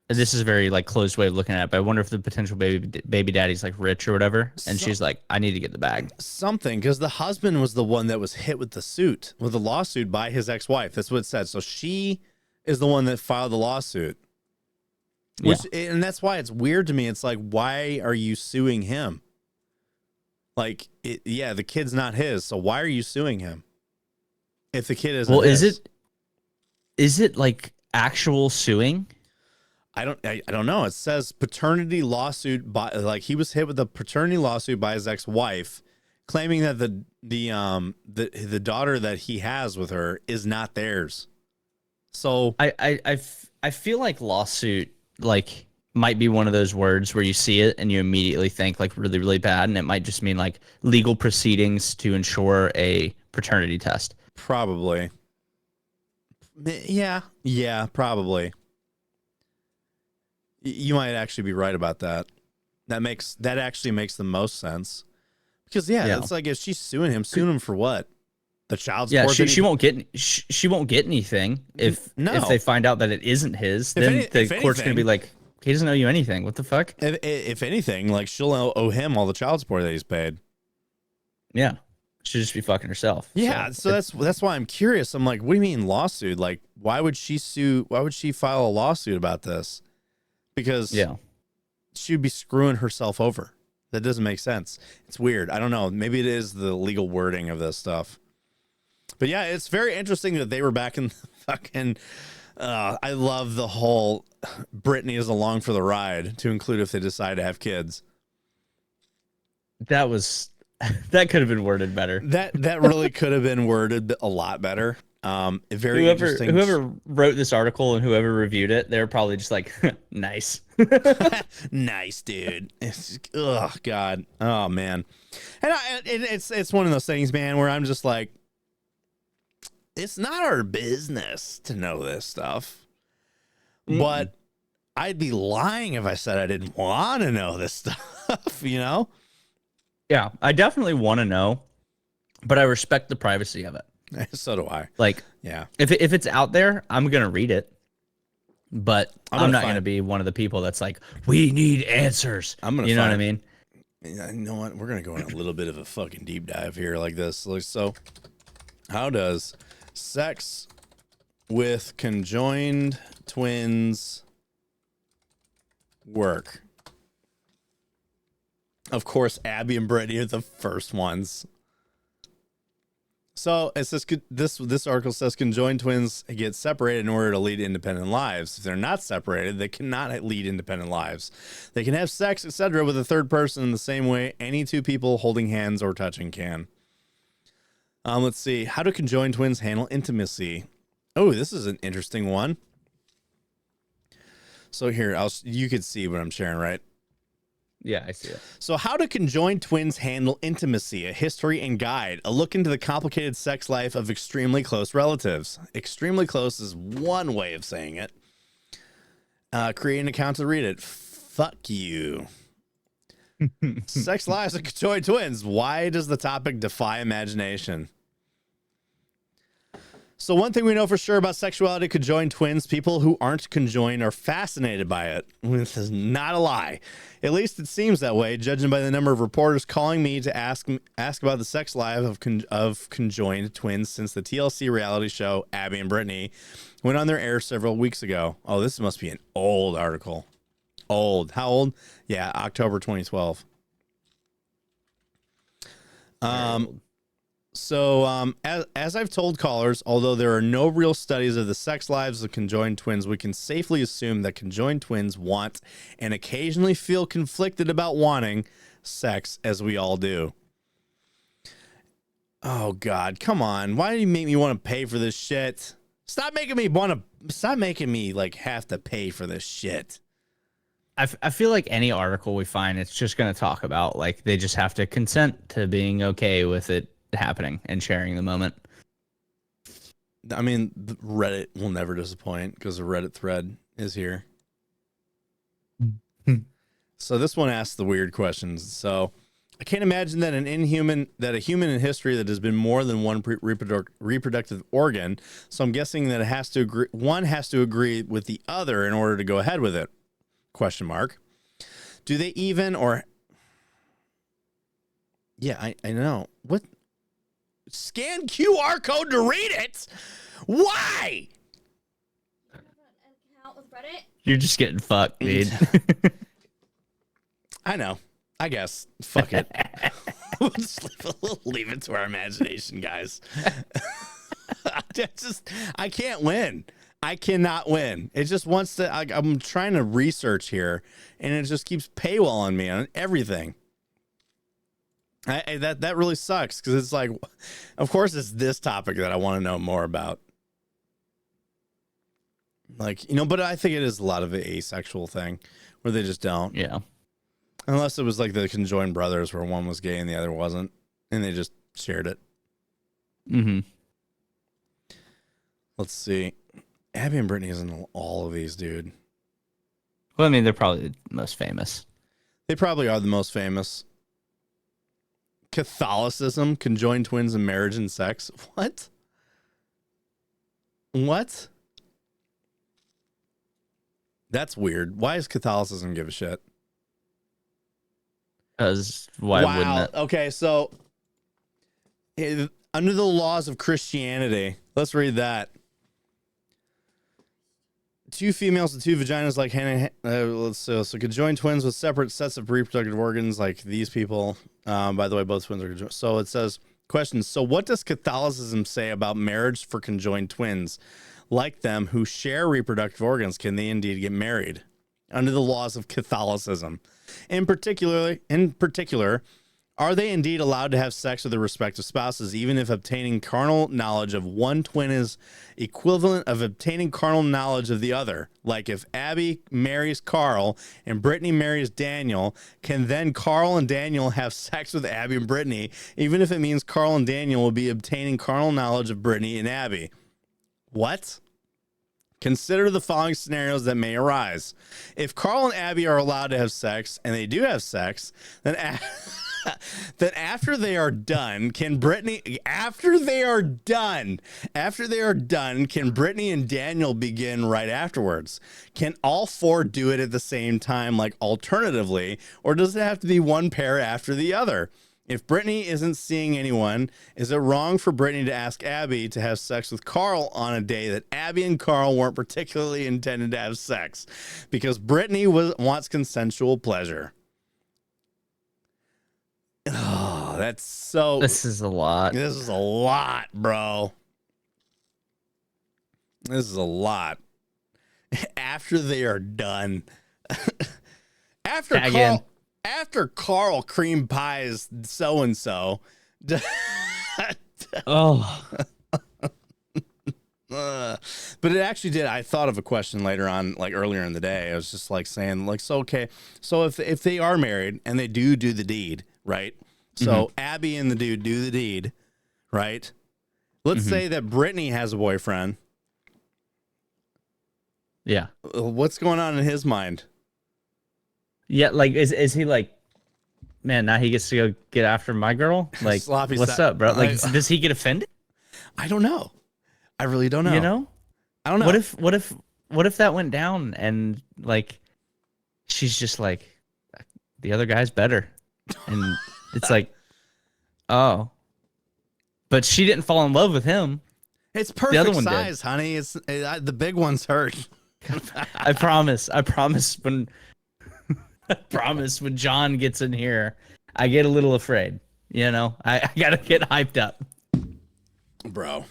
This is a very like closed way of looking at it, but I wonder if the potential baby daddy's like rich or whatever, and she's like, I need to get the bag. Something, because the husband was the one that was hit with the lawsuit by his ex-wife. That's what it said. So she is the one that filed the lawsuit. And that's why it's weird to me. It's like, why are you suing him? Like, the kid's not his, so why are you suing him? If the kid isn't his? Is it like actual suing? I don't know. It says paternity lawsuit by, like, he was hit with a paternity lawsuit by his ex-wife, claiming that the daughter that he has with her is not theirs. So I feel like lawsuit like might be one of those words where you see it and you immediately think like really, really bad, and it might just mean like legal proceedings to ensure a paternity test. Probably. Yeah, probably. You might actually be right about that. That actually makes the most sense. Because it's like, if she's suing him for what? The child support. Yeah, she won't get anything if they find out that it isn't his. Then the court's gonna be like, he doesn't owe you anything. What the fuck? If anything, like, she'll owe him all the child support that he's paid. Yeah, she'll just be fucking herself. Yeah, so that's why I'm curious. I'm like, what do you mean lawsuit? Like, why would she sue? Why would she file a lawsuit about this? Because she'd be screwing herself over. That doesn't make sense. It's weird. I don't know. Maybe it is the legal wording of this stuff. But yeah, it's very interesting that they were back in the fucking... I love the whole Brittany is along for the ride, to include if they decide to have kids. That could have been worded better. That really could have been worded a lot better. Very interesting. Whoever wrote this article and whoever reviewed it, they're probably just like, nice. Nice, dude. Oh God. Oh man. And it's one of those things, man, where I'm just like, it's not our business to know this stuff. But I'd be lying if I said I didn't want to know this stuff, you know? Yeah, I definitely want to know, but I respect the privacy of it. So do I. Like, yeah, if it's out there, I'm gonna read it, but I'm not gonna be one of the people that's like, we need answers. You know what I mean? You know what? We're gonna go on a little bit of a fucking deep dive here, like this. So, how does sex with conjoined twins work? Of course, Abby and Brittany are the first ones. So it says this article says conjoined twins get separated in order to lead independent lives. If they're not separated, they cannot lead independent lives. They can have sex, etc., with a third person in the same way any two people holding hands or touching can. Let's see. How do conjoined twins handle intimacy? Oh, this is an interesting one. So here, you could see what I'm sharing, right? Yeah, I see it. So how do conjoined twins handle intimacy? A history and guide. A look into the complicated sex life of extremely close relatives. Extremely close is one way of saying it. Create an account to read it. Fuck you. Sex lives of conjoined twins. Why does the topic defy imagination? So one thing we know for sure about sexuality conjoined twins, people who aren't conjoined are fascinated by it. This is not a lie. At least it seems that way, judging by the number of reporters calling me to ask about the sex life of conjoined twins since the TLC reality show Abbey and Brittany went on their air several weeks ago. Oh, this must be an old article. Old. How old? Yeah, October 2012. So, as I've told callers, although there are no real studies of the sex lives of conjoined twins, we can safely assume that conjoined twins want and occasionally feel conflicted about wanting sex, as we all do. Oh God, come on! Why do you make me want to pay for this shit? Stop making me like have to pay for this shit. I feel like any article we find, it's just going to talk about like they just have to consent to being okay with it happening and sharing the moment. I mean, Reddit will never disappoint because the Reddit thread is here. So this one asks the weird questions. So I can't imagine that a human in history that has been more than one reproductive organ. So I'm guessing that one has to agree with the other in order to go ahead with it. Question mark. Do they even or? Yeah, I know. What? Scan QR code to read it? Why? You're just getting fucked, dude. I know. I guess. Fuck it. We'll just leave it to our imagination, guys. I can't win. I cannot win. It just wants to. I'm trying to research here, and it just keeps paywalling me on everything. That really sucks because it's like, of course, it's this topic that I want to know more about. Like, but I think it is a lot of the asexual thing where they just don't. Yeah. Unless it was like the conjoined brothers where one was gay and the other wasn't, and they just shared it. Mm-hmm. Let's see. Abbey and Brittany is in all of these, dude. Well, I mean, they're probably the most famous. They probably are the most famous. Catholicism, conjoined twins and marriage and sex. What? What? That's weird. Why does Catholicism give a shit? Because why wouldn't it? Okay, so under the laws of Christianity, let's read that. Two females with two vaginas like so conjoined twins with separate sets of reproductive organs like these people. By the way, both twins are conjoined. So it says, questions. So what does Catholicism say about marriage for conjoined twins like them who share reproductive organs? Can they indeed get married under the laws of Catholicism? In particular, are they indeed allowed to have sex with their respective spouses, even if obtaining carnal knowledge of one twin is equivalent of obtaining carnal knowledge of the other? Like if Abby marries Carl and Brittany marries Daniel, can then Carl and Daniel have sex with Abby and Brittany, even if it means Carl and Daniel will be obtaining carnal knowledge of Brittany and Abby? What? Consider the following scenarios that may arise. If Carl and Abby are allowed to have sex, and they do have sex, then after they are done, can Brittany and Daniel begin right afterwards? Can all four do it at the same time, like alternatively, or does it have to be one pair after the other? If Brittany isn't seeing anyone, is it wrong for Brittany to ask Abby to have sex with Carl on a day that Abby and Carl weren't particularly intended to have sex? Because Brittany wants consensual pleasure. Oh, that's so... This is a lot. This is a lot, bro. This is a lot. After they are done. After Carl cream pies so-and-so. Oh. But it actually did. I thought of a question later on, like earlier in the day. I was just like saying, like, so, okay. So if they are married and they do the deed, right? So Abby and the dude do the deed, right? Let's say that Brittany has a boyfriend. Yeah. What's going on in his mind? Yeah, like is he like, man, now he gets to go get after my girl? Like, Sloppy what's up, bro? Like, does he get offended? I don't know. I really don't know. You know? I don't know. What if that went down and like she's just like the other guy's better, and it's like, oh, but she didn't fall in love with him. It's perfect other one size, did. honey. It's the big one's hurt. I promise when when John gets in here, I get a little afraid. You know, I gotta get hyped up, bro.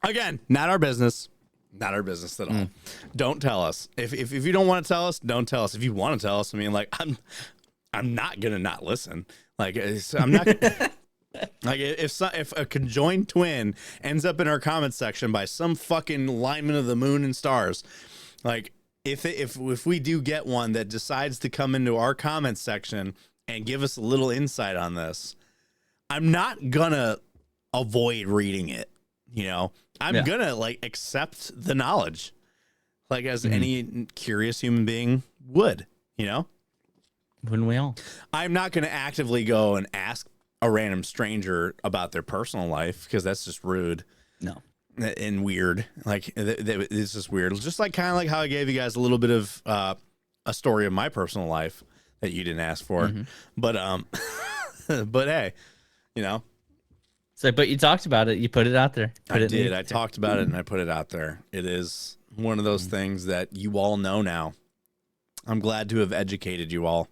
Again, not our business. Not our business at all. Don't tell us. If you don't want to tell us, don't tell us. If you want to tell us, I mean, like, I'm not gonna not listen. Like, I'm not. Like, if a conjoined twin ends up in our comment section by some fucking lineman of the moon and stars, like, if we do get one that decides to come into our comment section and give us a little insight on this, I'm not gonna avoid reading it. You know, I'm gonna like accept the knowledge, like as any curious human being would. You know, wouldn't we all? I'm not gonna actively go and ask a random stranger about their personal life, because that's just rude. No. And weird. Like, it's just weird. Just like kind of like how I gave you guys a little bit of a story of my personal life that you didn't ask for. But but hey, you know. So, but you talked about it. You put it out there. I did. I talked about it and I put it out there. It is one of those things that you all know now. I'm glad to have educated you all.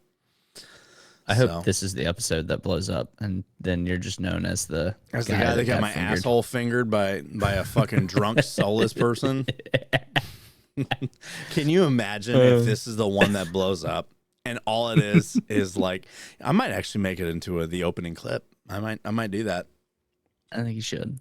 I hope this is the episode that blows up, and then you're just known as the guy that got my asshole fingered by a fucking drunk, soulless person. Can you imagine if this is the one that blows up, and all it is like, I might actually make it into the opening clip. I might do that. I think you should.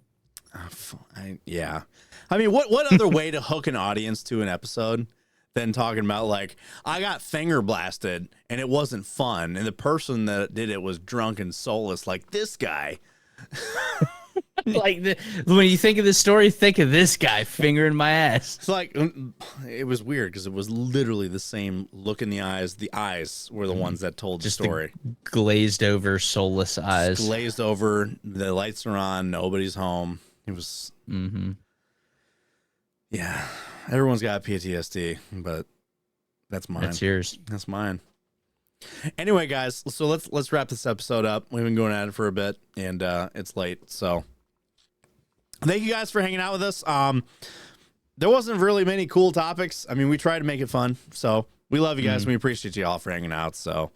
Yeah. I mean, what other way to hook an audience to an episode than talking about, like, I got finger blasted and it wasn't fun, and the person that did it was drunk and soulless, like this guy. Like, when you think of this story, think of this guy fingering my ass. It's like, it was weird because it was literally the same look in the eyes. The eyes were the ones that told the story. Glazed over, soulless eyes. Just glazed over. The lights are on. Nobody's home. It was. Yeah. Everyone's got PTSD, but that's mine. That's yours. That's mine. Anyway, guys, so let's wrap this episode up. We've been going at it for a bit, and it's late, so thank you guys for hanging out with us. There wasn't really many cool topics. I mean, we tried to make it fun, so we love you guys, and we appreciate you all for hanging out. So,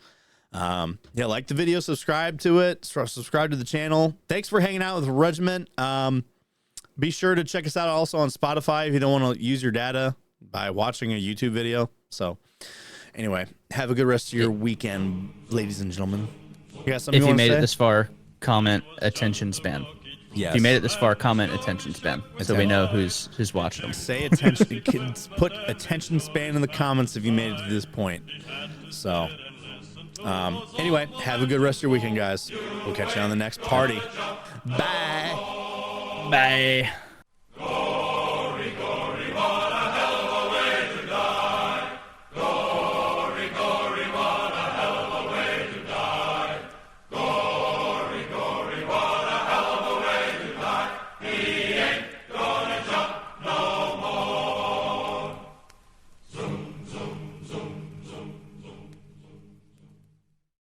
yeah, like the video, subscribe to it, subscribe to the channel. Thanks for hanging out with the Regiment. Be sure to check us out also on Spotify if you don't want to use your data by watching a YouTube video. So, anyway, have a good rest of your weekend, ladies and gentlemen. You got something if you made say? It this far, comment attention span. Yes. If you made it this far, comment attention span, so we know who's watching them. Say attention. Put attention span in the comments if you made it to this point. So, anyway, have a good rest of your weekend, guys. We'll catch you on the next party. Bye. Bye.